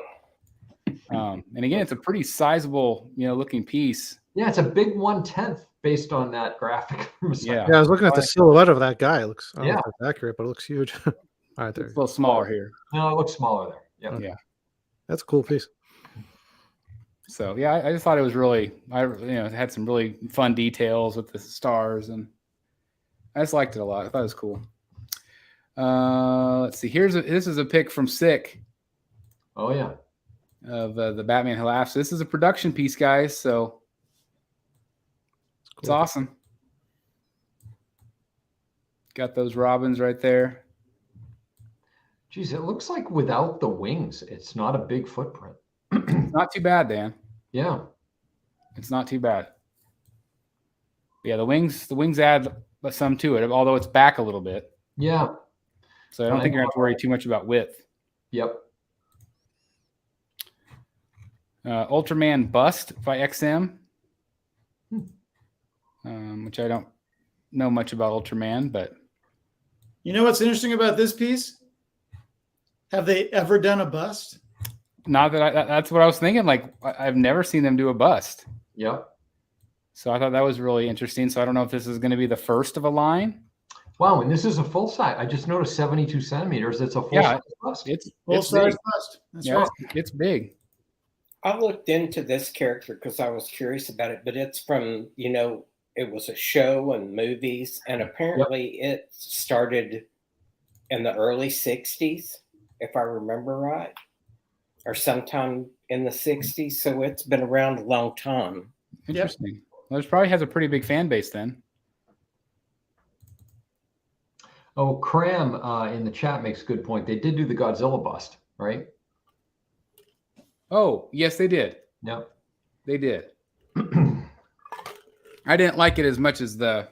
And again, it's a pretty sizable, looking piece.
Yeah, it's a big 1/10 based on that graphic.
Yeah.
Yeah, I was looking at the silhouette of that guy. It looks, I don't know
Yeah.
if it's accurate, but it looks huge. All right, there.
It's a little smaller here.
No, it looks smaller there. Yep.
Yeah.
That's a cool piece.
So yeah, I just thought it was really, it had some really fun details with the stars, and I just liked it a lot. I thought it was cool. Let's see. This is a pic from Sick
Oh, yeah.
of the Batman Who Laughs. This is a production piece, guys. So it's awesome. Got those robins right there.
Geez, it looks like without the wings, it's not a big footprint.
Not too bad, Dan.
Yeah.
It's not too bad. Yeah, the wings add some to it, although it's back a little bit.
Yeah.
So I don't think you're going to have to worry too much about width.
Yep.
Ultraman Bust by XM, which I don't know much about Ultraman, but
You know what's interesting about this piece? Have they ever done a bust?
not that that's what I was thinking. Like, I've never seen them do a bust.
Yep.
So I thought that was really interesting. So I don't know if this is going to be the first of a line.
Wow, and this is a full size. I just noticed 72 centimeters. It's a full size bust.
It's
Full size
big.
bust. That's
Yeah,
right.
it's big.
I looked into this character because I was curious about it, but it's from, it was a show and movies, and apparently it started in the early 60s, if I remember right, or sometime in the 60s. So it's been around a long time.
Interesting. Well, it probably has a pretty big fan base then.
Oh, Cram in the chat makes a good point. They did do the Godzilla bust, right?
Oh, yes, they did.
Yep.
They did. I didn't like it as much as the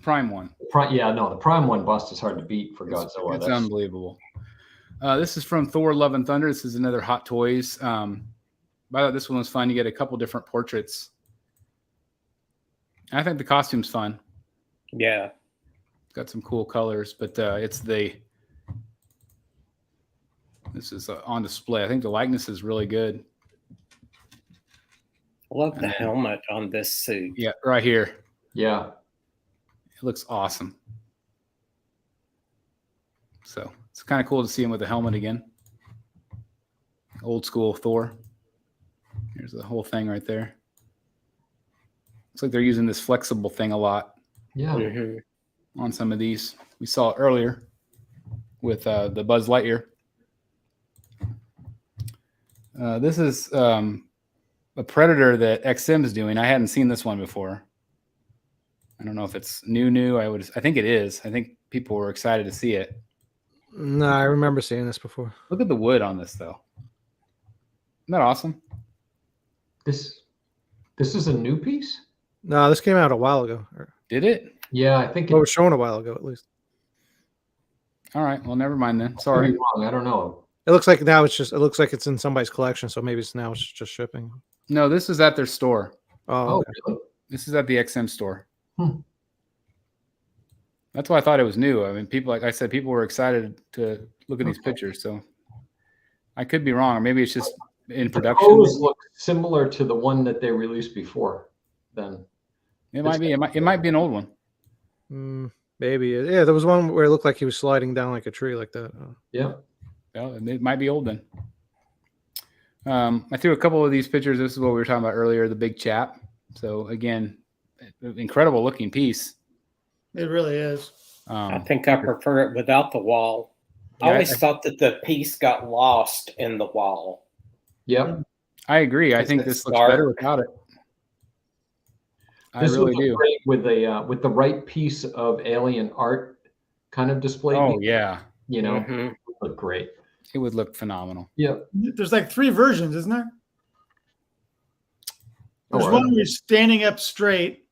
Prime one.
The Prime one bust is hard to beat for Godzilla.
It's unbelievable. This is from Thor: Love and Thunder. This is another Hot Toys. I thought this one was fun. You get a couple different portraits. I think the costume's fun.
Yeah.
Got some cool colors, but this is on display. I think the likeness is really good.
I love the helmet on this suit.
Yeah, right here.
Yeah.
It looks awesome. So it's kind of cool to see him with the helmet again. Old school Thor. Here's the whole thing right there. Looks like they're using this flexible thing a lot.
Yeah.
Mm-hmm.
On some of these. We saw it earlier with the Buzz Lightyear. This is a Predator that XM is doing. I hadn't seen this one before. I don't know if it's new. I think it is. I think people were excited to see it.
No, I remember seeing this before.
Look at the wood on this, though. Isn't that awesome?
This is a new piece?
No, this came out a while ago.
Did it?
Yeah, I think
It was shown a while ago, at least.
All right. Well, never mind then.
could
Sorry.
be wrong. I don't know.
It looks like now it looks like it's in somebody's collection, so maybe it's just shipping.
No, this is at their store.
Oh, okay.
Really?
This is at the XM store.
Hmm.
That's why I thought it was new. I mean, people, like I said, people were excited to look at these pictures. So I could be wrong, or maybe it's just in production.
Those look similar to the one that they released before. Then
It might be. It might be an old one.
Maybe. Yeah, there was one where it looked like he was sliding down like a tree like that.
Yeah.
Well, it might be old then. I threw a couple of these pictures. This is what we were talking about earlier, the big chap. So again, incredible looking piece.
It really is.
I think I prefer it without the wall. I always thought that the piece got lost in the wall.
Yep.
I agree. I think this looks better without it. I really do.
Great with the right piece of alien art kind of displayed.
Oh yeah.
You know, it would look great.
It would look phenomenal.
Yeah.
There's like 3 versions, isn't there? There's one where you're standing up straight.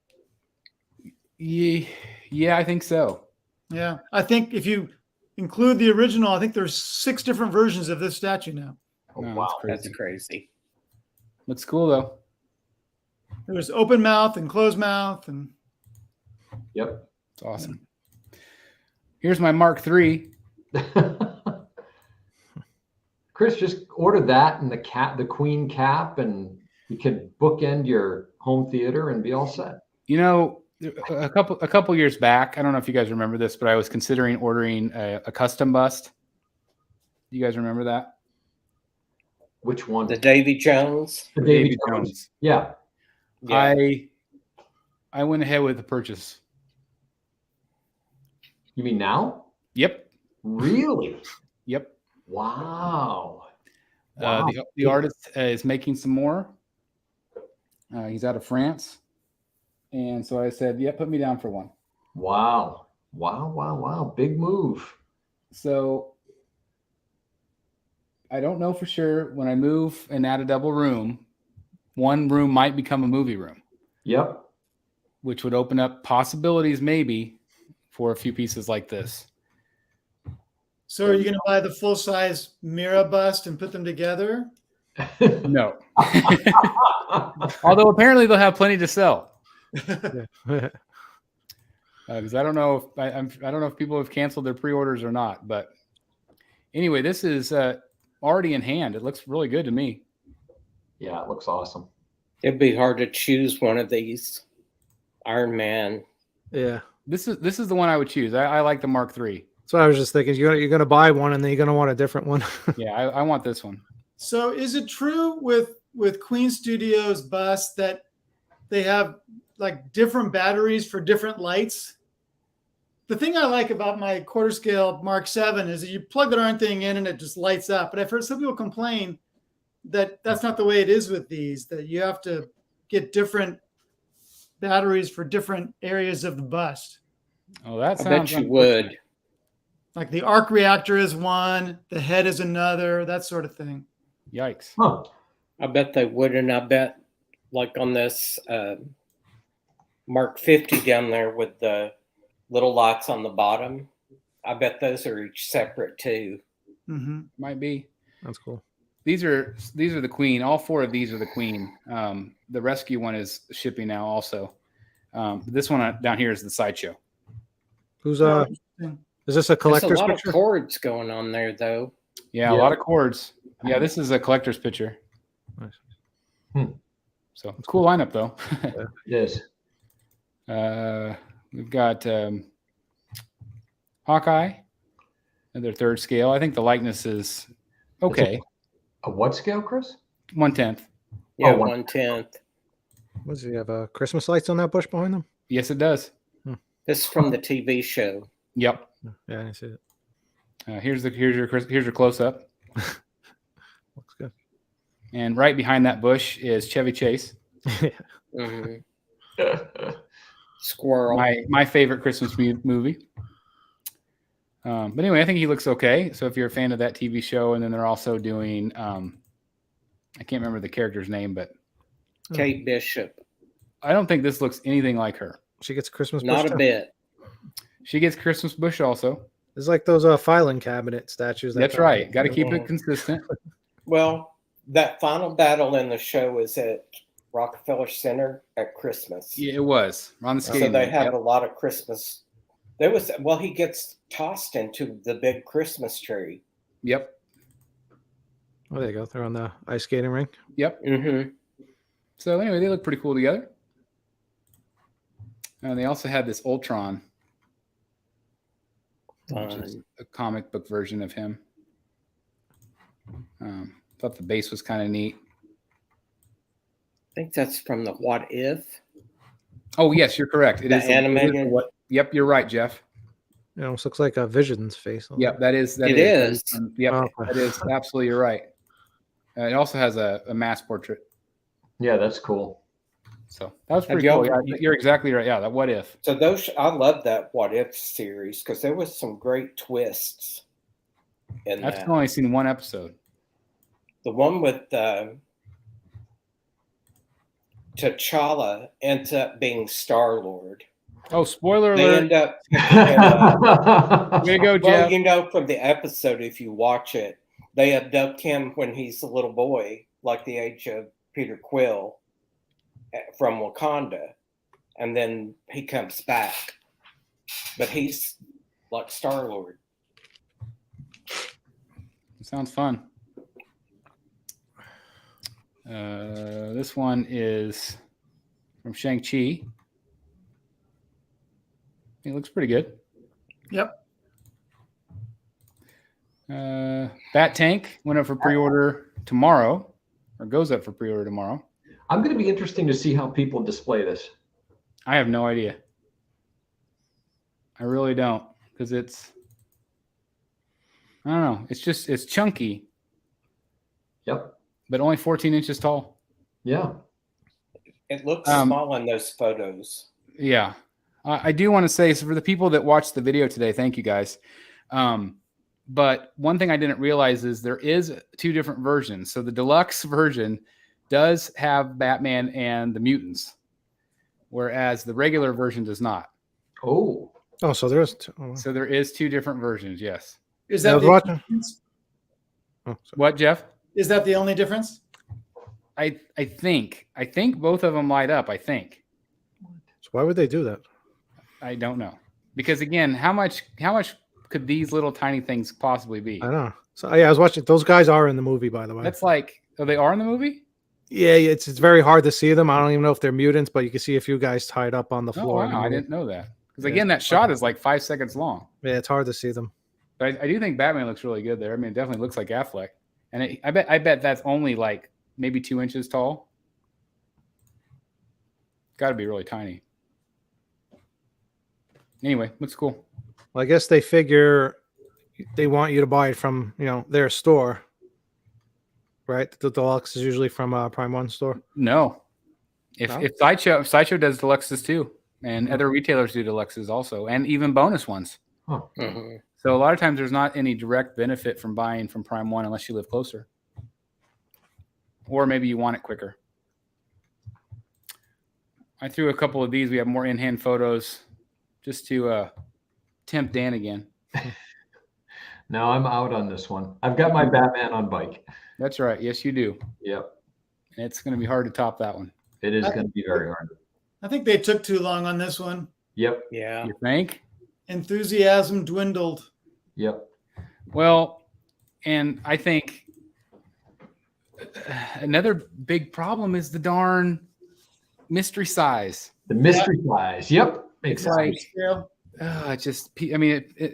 Yeah, I think so.
Yeah. I think if you include the original, I think there's 6 different versions of this statue now.
Oh,
No,
wow.
That's crazy.
Looks cool though.
There's open mouth and closed mouth, and
Yep.
It's awesome. Here's my Mark III.
Chris, just order that and the queen cap, and you could bookend your home theater and be all set.
You know, a couple years back, I don't know if you guys remember this, but I was considering ordering a custom bust. You guys remember that?
Which one?
The Davy Jones.
The Davy Jones. Yeah.
I went ahead with the purchase.
You mean now?
Yep.
Really?
Yep.
Wow.
The artist is making some more. He's out of France. And so I said, yeah, put me down for one.
Wow. Wow. Big move.
So I don't know for sure. When I move and add a double room, one room might become a movie room.
Yep.
Which would open up possibilities maybe for a few pieces like this.
so are you going to buy the full-size Mira bust and put them together?
No. Although apparently they'll have plenty to sell. Because I don't know if I don't know if people have canceled their pre-orders or not. But anyway, this is already in hand. It looks really good to me.
Yeah, it looks awesome.
It'd be hard to choose one of these. Iron Man.
Yeah.
This is the one I would choose. I like the Mark III.
So I was just thinking, you're going to buy one and then you're going to want a different one.
Yeah, I want this one.
So is it true with Queen Studios bus that they have like different batteries for different lights? The thing I like about my quarter scale Mark 7 is that you plug the darn thing in and it just lights up. But I've heard some people complain that that's not the way it is with these, that you have to get different batteries for different areas of the bust.
Oh, that sounds.
I bet you would.
Like the arc reactor is one, the head is another, that sort of thing.
Yikes.
Huh.
I bet they would, and I bet like on this Mark 50 down there with the little lights on the bottom, I bet those are each separate too.
Mm-hmm.
Might be.
That's cool.
These are the Queen. All 4 of these are the Queen. The Rescue one is shipping now also. This one down here is the Sideshow.
Who's is this a collector's
There's a lot
picture?
of cords going on there though.
Yeah, a lot of cords. Yeah, this is a collector's picture.
Nice.
So cool lineup though.
Yes.
We've got Hawkeye, another 3rd scale. I think the likeness is okay.
A what scale, Chris?
1/10.
Yeah,
Oh,
1/10.
What does he have? Christmas lights on that bush behind them?
Yes, it does.
This is from the TV show.
Yep.
Yeah, I didn't see it.
Here's your close up,
Looks good.
and right behind that bush is Chevy Chase.
Mm-hmm. Squirrel.
My favorite Christmas movie. But anyway, I think he looks okay. So if you're a fan of that TV show, and then they're also doing, I can't remember the character's name, but
Kate Bishop.
I don't think this looks anything like her.
She gets Christmas bush.
Not a
too?
bit.
She gets Christmas bush also.
It's like those filing cabinet statues.
That's right. Got to keep it consistent.
Well, that final battle in the show is at Rockefeller Center at Christmas.
Yeah, it was on the skating.
So they
rink.
have a lot of Christmas. He gets tossed into the big Christmas tree.
Yep.
Oh, there you go. They're on the ice skating rink.
Yep.
Mm-hmm.
So anyway, they look pretty cool together. And they also had this Ultron
fun.
A comic book version of him. Thought the base was kind of neat.
I think that's from the What If.
Oh yes, you're correct.
The animated.
Yep, you're right, Jeff.
It almost looks like a Vision's face.
Yep, that is.
It is.
Yep,
Okay.
that is absolutely right. It also has a mass portrait.
Yeah, that's cool.
So that was pretty cool. Yeah, you're exactly right. Yeah, that What If.
So I love that What If series because there was some great twists in that.
I've only seen one episode.
The one with T'Challa ends up being Star-Lord.
Oh, spoiler
They
alert!
end up.
Way to go, Jeff.
Well, from the episode, if you watch it, they abduct him when he's a little boy, like the age of Peter Quill, from Wakanda, and then he comes back, but he's like Star-Lord.
Sounds fun. This one is from Shang-Chi. It looks pretty good.
Yep.
Bat Tank went up for pre-order tomorrow, or goes up for pre-order tomorrow.
I'm going to be interesting to see how people display this.
I have no idea. I really don't, because I don't know. It's chunky.
Yep.
But only 14 inches tall.
Yeah.
It looks small in those photos.
Yeah. I do want to say, so for the people that watched the video today, thank you guys. But one thing I didn't realize is there is 2 different versions. So the deluxe version does have Batman and the mutants, whereas the regular version does not.
Oh,
so there's 2.
So there is 2 different versions. Yes.
Is that
What, Jeff?
Is that the only difference?
I think both of them light up. I think.
So why would they do that?
I don't know, because again, how much could these little tiny things possibly be?
I don't know. So yeah, I was watching. Those guys are in the movie, by the way.
That's like, oh, they are in the movie?
Yeah, it's very hard to see them. I don't even know if they're mutants, but you can see a few guys tied up on the
Oh,
floor.
wow, I didn't know that. Because again, that shot is like 5 seconds long.
Yeah, it's hard to see them.
But I do think Batman looks really good there. I mean, it definitely looks like Affleck, and I bet that's only like maybe 2 inches tall. Got to be really tiny. Anyway, looks cool.
Well, I guess they figure they want you to buy it from their store, right? The deluxe is usually from a Prime One store.
No, if Sideshow does deluxes too, and other retailers do deluxes also, and even bonus ones.
huh.
Mm-hmm.
So a lot of times there's not any direct benefit from buying from Prime One unless you live closer, or maybe you want it quicker. I threw a couple of these. We have more in-hand photos just to tempt Dan again.
No, I'm out on this one. I've got my Batman on bike.
That's right. Yes, you do.
Yep.
And it's going to be hard to top that one.
It is going to be very hard.
I think they took too long on this one.
Yep.
Yeah.
You think?
Enthusiasm dwindled.
Yep.
Well, and I think another big problem is the darn mystery size.
The mystery size. Yep.
It's
Makes sense.
like,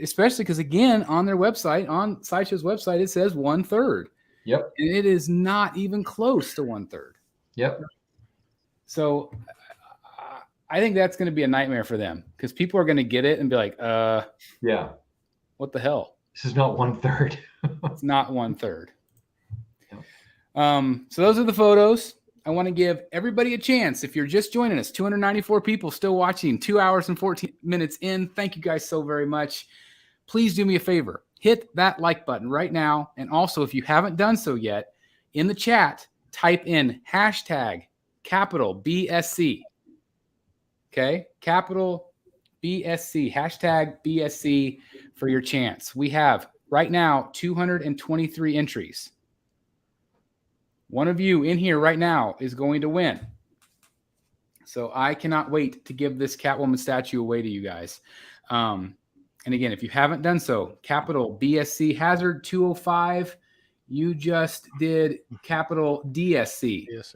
especially because again, on their website, on Sideshow's website, it says 1/3.
Yep.
And it is not even close to 1/3.
Yep.
So I think that's going to be a nightmare for them because people are going to get it and be like,
Yeah.
what the hell?
This is not 1/3.
It's not 1/3.
Yep.
So those are the photos. I want to give everybody a chance. If you're just joining us, 294 people still watching, 2 hours and 14 minutes in. Thank you guys so very much. Please do me a favor. Hit that like button right now. And also, if you haven't done so yet, in the chat, type in hashtag capital BSC. Okay? Capital BSC. Hashtag BSC for your chance. We have right now 223 entries. One of you in here right now is going to win. So I cannot wait to give this Catwoman statue away to you guys. And again, if you haven't done so, capital BSC Hazard 205. You just did capital DSC.
Yes.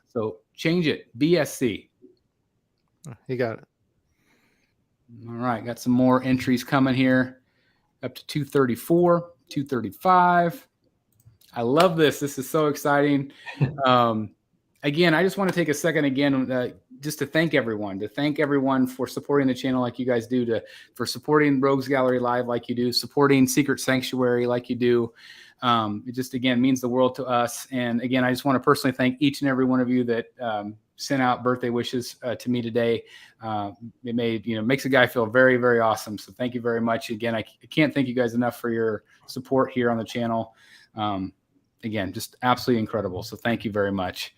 So change it. BSC.
You got it.
All right. Got some more entries coming here. up to 234, 235. I love this. This is so exciting. Again, I just want to take a second again just to thank everyone for supporting the channel like you guys do, for supporting Rogues Gallery Live like you do, supporting Secret Sanctuary like you do. It just, again, means the world to us. And again, I just want to personally thank each and every one of you that sent out birthday wishes to me today. It makes a guy feel very, very awesome. So thank you very much. Again, I can't thank you guys enough for your support here on the channel. Again, just absolutely incredible. So thank you very much.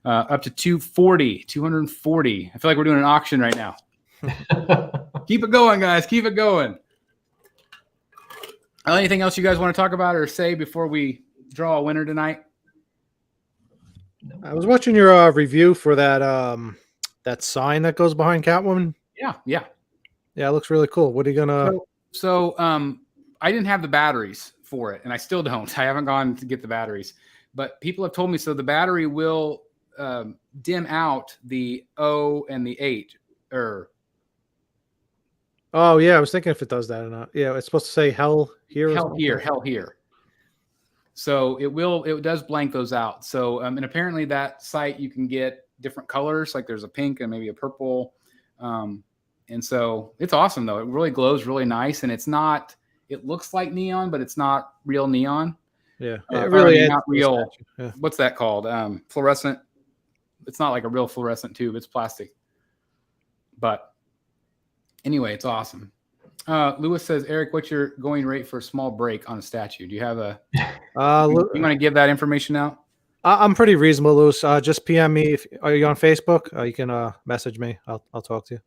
Up to 240. I feel like we're doing an auction right now. Keep it going, guys. Keep it going. Anything else you guys want to talk about or say before we draw a winner tonight?
I was watching your review for that sign that goes behind Catwoman.
Yeah.
It looks really cool. What are you gonna?
So I didn't have the batteries for it, and I still don't. I haven't gone to get the batteries, but people have told me so. The battery will dim out the O and the H.
Oh yeah, I was thinking if it does that or not. Yeah, it's supposed to say hell here.
Hell here. So it does blank those out. So and apparently that site you can get different colors, like there's a pink and maybe a purple. And so it's awesome though. It really glows really nice, and it looks like neon, but it's not real neon.
Yeah, it really
not real.
Yeah.
What's that called? Fluorescent. It's not like a real fluorescent tube. It's plastic. But anyway, it's awesome. Lewis says, Eric, what's your going rate for a small break on a statue? Do you have a? You want to give that information out?
I'm pretty reasonable, Lewis. Just PM me. Are you on Facebook? You can message me. I'll talk to you.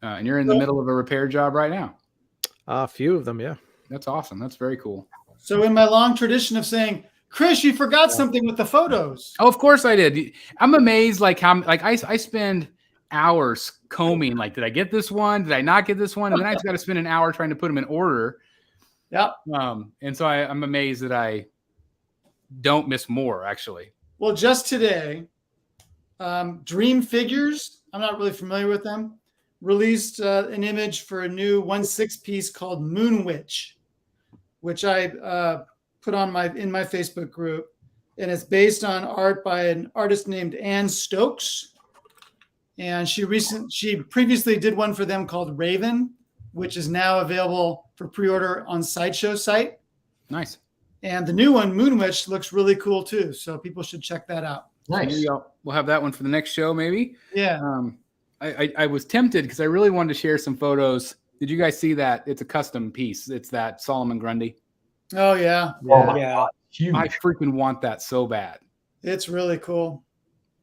And you're in the middle of a repair job right now.
A few of them, yeah.
That's awesome. That's very cool.
So in my long tradition of saying, Chris, you forgot something with the photos.
Oh, of course I did. I'm amazed, I spend hours combing. Like, did I get this one? Did I not get this one? And then I just got to spend an hour trying to put them in order.
Yeah.
And so I'm amazed that I don't miss more, actually.
Well, just today, Dream Figures, I'm not really familiar with them, released an image for a new 1/6 piece called Moon Witch, which I put on in my Facebook group, and it's based on art by an artist named Ann Stokes. And she previously did one for them called Raven, which is now available for pre-order on Sideshow site.
Nice.
And the new one, Moon Witch, looks really cool too. So people should check that out.
Nice.
We'll have that one for the next show, maybe.
Yeah.
I was tempted because I really wanted to share some photos. Did you guys see that? It's a custom piece. It's that Solomon Grundy.
Oh yeah.
Yeah. Huge.
I freaking want that so bad.
It's really cool.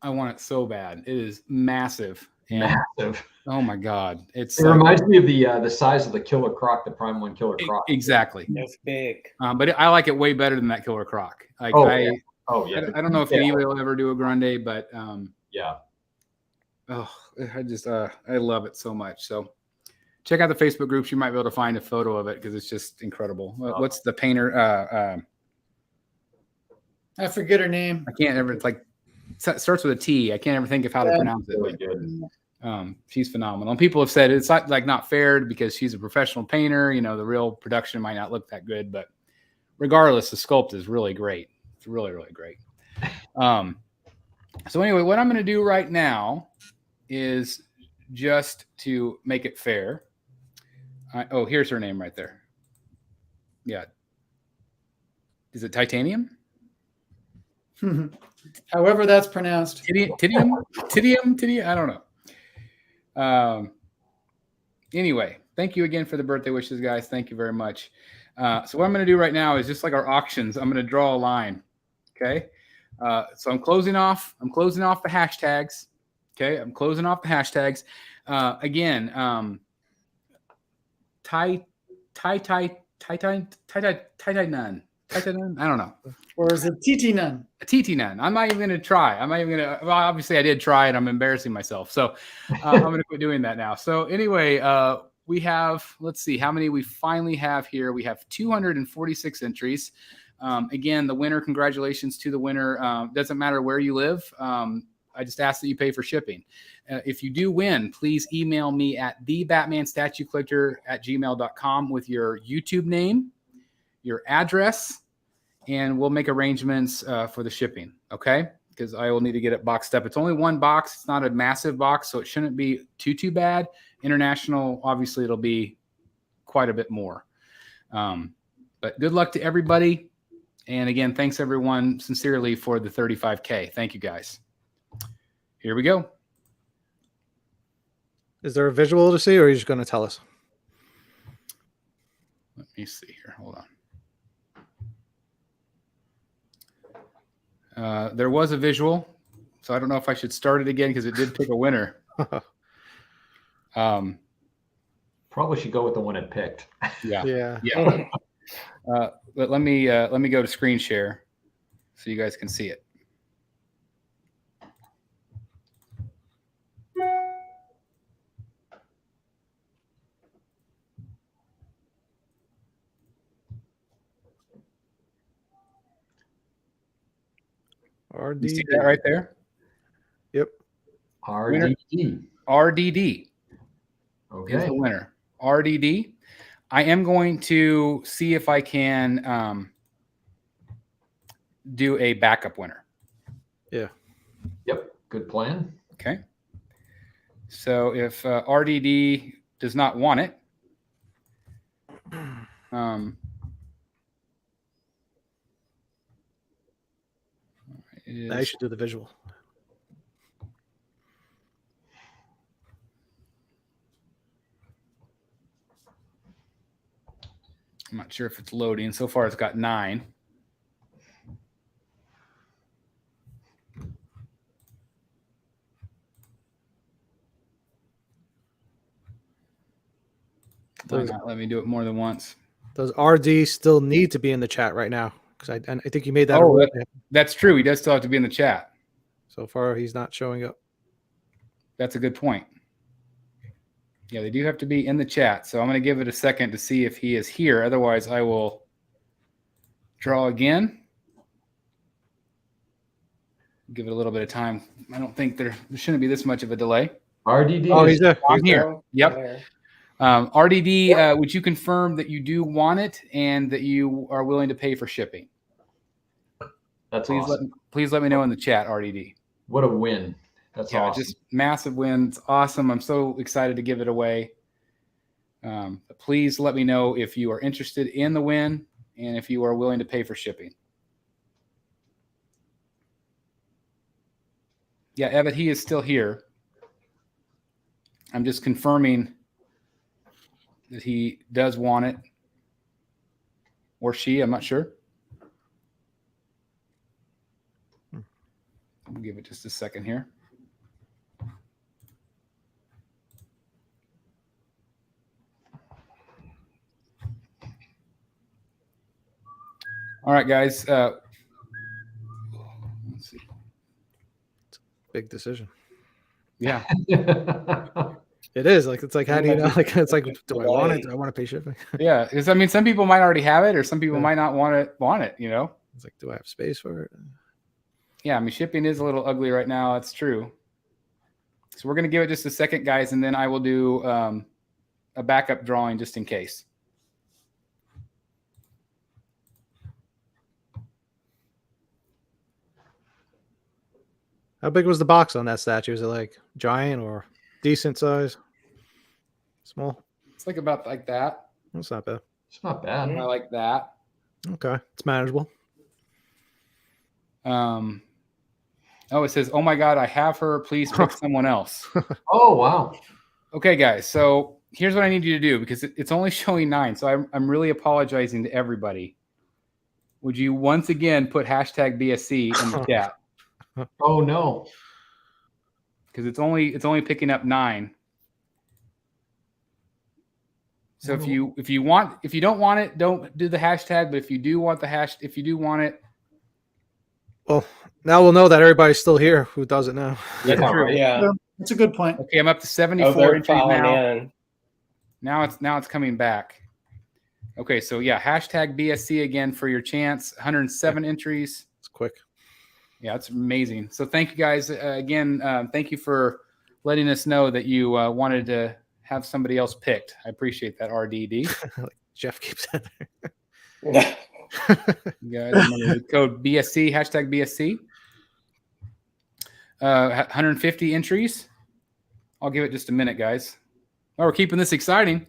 I want it so bad. It is massive.
Massive.
Oh my God. It
reminds me of the size of the Killer Croc, the Prime 1 Killer Croc.
Exactly.
It's big.
But I like it way better than that Killer Croc. Like
yeah.
I don't know if anybody will ever do a Grande, but
yeah.
Oh, I just I love it so much. So check out the Facebook groups. You might be able to find a photo of it because it's just incredible. What's the painter?
I forget her name.
I can't ever. It's like it starts with a T. I can't ever think of how to pronounce it.
Really good.
She's phenomenal. And people have said it's like not fair because she's a professional painter. You know, the real production might not look that good, but regardless, the sculpt is really great. It's really, really great. So anyway, what I'm going to do right now is just to make it fair. Here's her name right there. Yeah. Is it Titanium?
However that's pronounced.
Tidium? I don't know. Anyway, thank you again for the birthday wishes, guys. Thank you very much. So what I'm going to do right now is just like our auctions. I'm going to draw a line. Okay. So I'm closing off the hashtags. Okay. I'm closing off the hashtags. Again, none. I don't know.
Or is it TT none?
A TT none. I'm not even going to try. Well, obviously I did try it. I'm embarrassing myself. So I'm going to quit doing that now. So anyway, we have, let's see how many we finally have here. We have 246 entries. Again, the winner, congratulations to the winner. Doesn't matter where you live. I just ask that you pay for shipping. If you do win, please email me at thebatmanstatuecollector@gmail.com with your YouTube name, your address, and we'll make arrangements for the shipping, okay? Because I will need to get it boxed up. It's only one box. It's not a massive box, so it shouldn't be too bad. International, obviously, it'll be quite a bit more. But good luck to everybody. And again, thanks everyone sincerely for the 35K. Thank you guys. Here we go.
Is there a visual to see, or are you just going to tell us?
Let me see here. Hold on. There was a visual, so I don't know if I should start it again because it did pick a winner.
Probably should go with the one it picked.
Yeah. But let me go to screen share so you guys can see it.
RDD.
You see that right there?
Yep.
RDD.
RDD
Okay.
is the winner. RDD. I am going to see if I can do a backup winner.
Yeah.
Yep. Good plan.
Okay. So if RDD does not want it,
Now you should do the visual.
I'm not sure if it's loading. So far, it's got 9. Why not let me do it more than once?
Does RD still need to be in the chat right now? Because I think you made that.
Oh, that's true. He does still have to be in the chat.
So far, he's not showing up.
That's a good point. Yeah, they do have to be in the chat. So I'm going to give it a second to see if he is here. Otherwise, I will draw again. Give it a little bit of time. I don't think there shouldn't be this much of a delay.
RDD.
Oh, he's there.
I'm here. Yep. RDD, would you confirm that you do want it and that you are willing to pay for shipping?
That's
please
awesome.
Please let me know in the chat, RDD.
What a win. That's awesome.
Just massive win. It's awesome. I'm so excited to give it away. Please let me know if you are interested in the win and if you are willing to pay for shipping. Yeah, Evan, he is still here. I'm just confirming that he does want it. Or she, I'm not sure. I'll give it just a second here. All right, guys. Let's see.
Big decision.
Yeah.
It is it's like, how do you know? Like, it's like, do I want it? Do I want to pay shipping?
Yeah, because I mean, some people might already have it, or some people might not want it. You know,
it's like, do I have space for it?
Yeah, I mean, shipping is a little ugly right now. That's true. So we're gonna give it just a second, guys, and then I will do a backup drawing just in case.
How big was the box on that statue? Is it like giant or decent size? Small?
It's like about like that.
That's not bad.
It's not bad.
I like that.
Okay. It's manageable.
Oh, it says, "Oh my God, I have her. Please pick someone else."
Oh, wow.
Okay, guys. So here's what I need you to do because it's only showing 9. So I'm really apologizing to everybody. Would you once again put hashtag BSC in the chat?
Oh no.
Because it's only picking up 9. So if you don't want it, don't do the hashtag. But if you do want it,
well, now we'll know that everybody's still here who does it now.
Yeah.
That's a good point.
Okay, I'm up to 74
they're
entries
falling
now.
in.
Now it's coming back. Okay, so yeah, hashtag BSC again for your chance. 107 entries.
It's quick.
Yeah, it's amazing. So thank you guys again. Thank you for letting us know that you wanted to have somebody else picked. I appreciate that, RDD.
Like Jeff keeps in there.
You guys remember the code BSC, hashtag BSC. 150 entries. I'll give it just a minute, guys. Oh, we're keeping this exciting.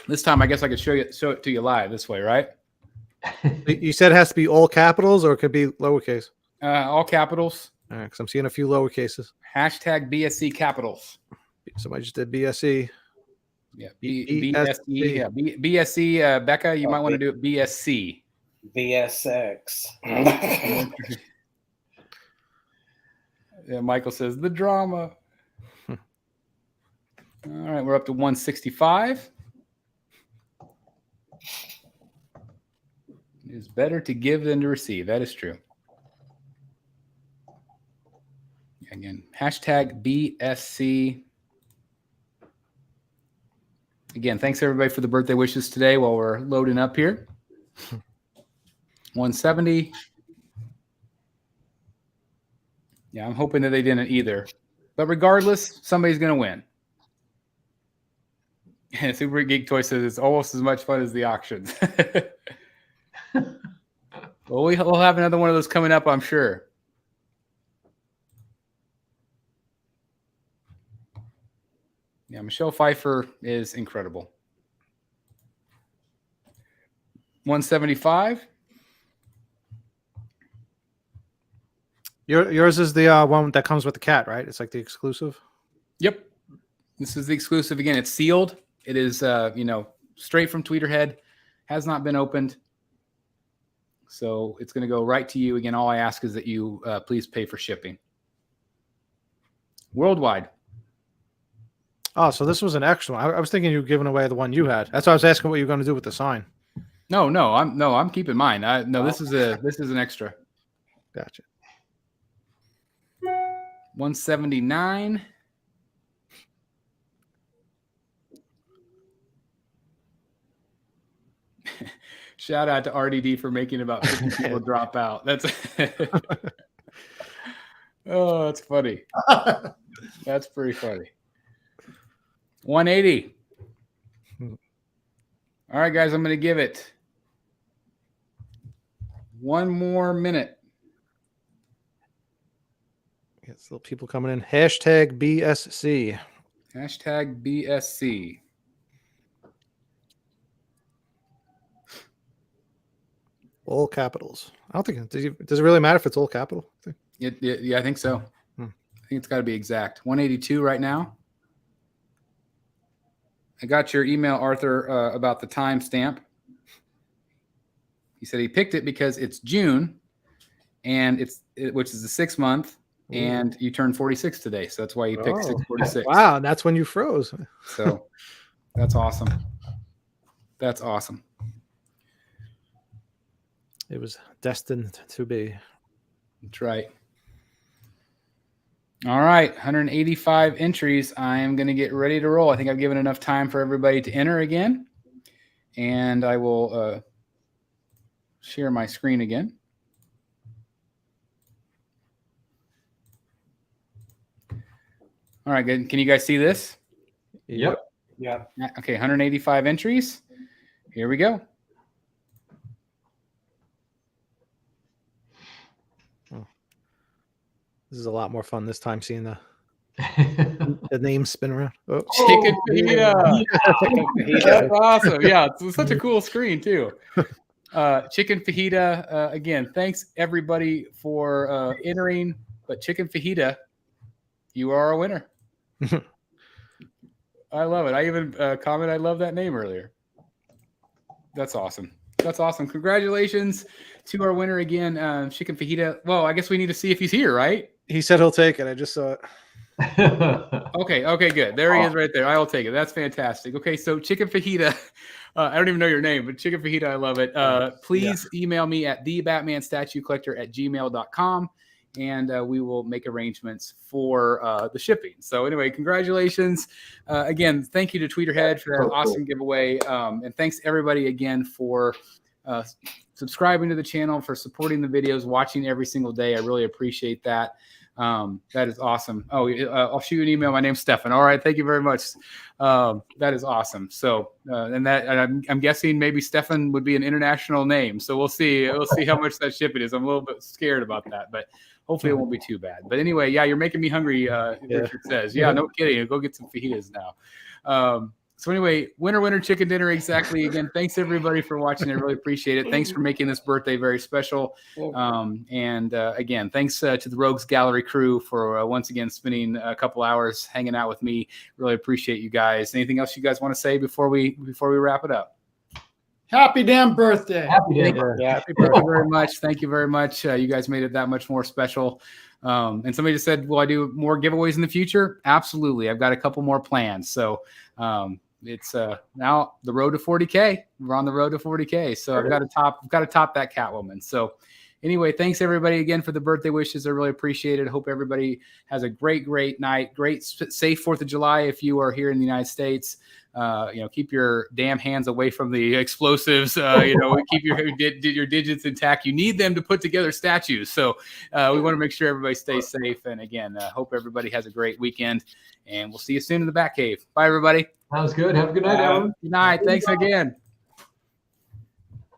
This time, I guess I could show it to you live this way, right?
You said it has to be all capitals, or it could be lowercase.
All capitals.
All right, because I'm seeing a few lowercases.
Hashtag BSC capitals.
Somebody just did BSC.
Yeah, BSC. Yeah, BSC. Becca, you might want to do it BSC.
VSX.
Yeah, Michael says the drama. All right, we're up to 165. It is better to give than to receive. That is true. Again, hashtag BSC. Again, thanks everybody for the birthday wishes today while we're loading up here. 170. Yeah, I'm hoping that they didn't either. But regardless, somebody's going to win. And Super Geek Toy says it's almost as much fun as the auctions. Well, we'll have another one of those coming up, I'm sure. Yeah, Michelle Pfeiffer is incredible. 175.
Yours is the one that comes with the cat, right? It's like the exclusive.
Yep. This is the exclusive. Again, it's sealed. It is, straight from Tweeterhead. Has not been opened. So it's going to go right to you. Again, all I ask is that you please pay for shipping. Worldwide.
Oh, so this was an extra one. I was thinking you were giving away the one you had. That's why I was asking what you're going to do with the sign.
No, I'm keeping mine. This is an extra.
Gotcha.
179. Shout out to RDD for making about 50 people drop out. That's oh, that's funny. That's pretty funny. 180. All right, guys, I'm going to give it one more minute.
Yeah, still people coming in. Hashtag BSC.
Hashtag BSC.
All capitals. I don't think does it really matter if it's all capital?
Yeah, I think so. I think it's got to be exact. 182 right now. I got your email, Arthur, about the timestamp. He said he picked it because it's June, and which is the 6th month, and you turned 46 today, so that's why you picked 646.
Wow, and that's when you froze.
So that's awesome. That's awesome.
It was destined to be.
That's right. All right, 185 entries. I am going to get ready to roll. I think I've given enough time for everybody to enter again. And I will share my screen again. All right, good. Can you guys see this?
Yep.
Yeah.
Okay, 185 entries. Here we go.
This is a lot more fun this time seeing the names spin around. Oh.
Chicken fajita. That's awesome. Yeah, it's such a cool screen too. Chicken fajita. Again, thanks everybody for entering. But chicken fajita, you are a winner. I love it. I even commented I love that name earlier. That's awesome. That's awesome. Congratulations to our winner again, Chicken Fajita. Well, I guess we need to see if he's here, right?
He said he'll take it. I just saw it.
Okay, good. There he is right there. I will take it. That's fantastic. Okay, so Chicken Fajita, I don't even know your name, but Chicken Fajita, I love it. Please email me at thebatmanstatuecollector@gmail.com, and we will make arrangements for the shipping. So anyway, congratulations. Again, thank you to Tweeterhead for that awesome giveaway. And thanks everybody again for subscribing to the channel, for supporting the videos, watching every single day. I really appreciate that. That is awesome. Oh, I'll shoot you an email. My name's Steffen. All right. Thank you very much. That is awesome. So, and I'm guessing maybe Steffen would be an international name. So we'll see. We'll see how much that shipping is. I'm a little bit scared about that, but hopefully it won't be too bad. But anyway, yeah, you're making me hungry. Richard says, yeah, no kidding. Go get some fajitas now. So anyway, winner, chicken dinner. Exactly. Again, thanks everybody for watching. I really appreciate it. Thanks for making this birthday very special. And again, thanks to the Rogues Gallery crew for once again spending a couple hours hanging out with me. Really appreciate you guys. Anything else you guys want to say before we wrap it up?
Happy damn birthday.
Happy day.
Thank you very much. Thank you very much. You guys made it that much more special. And somebody just said, will I do more giveaways in the future? Absolutely. I've got a couple more plans. So it's now the road to 40K. We're on the road to 40K. So I've got to top that Catwoman. So anyway, thanks everybody again for the birthday wishes. I really appreciate it. I hope everybody has a great night. Great, safe 4th of July if you are here in the United States. Keep your damn hands away from the explosives. Keep your digits intact. You need them to put together statues. So we want to make sure everybody stays safe. And again, hope everybody has a great weekend. And we'll see you soon in the Batcave. Bye, everybody.
Sounds good. Have a good night, everyone.
Good night. Thanks again.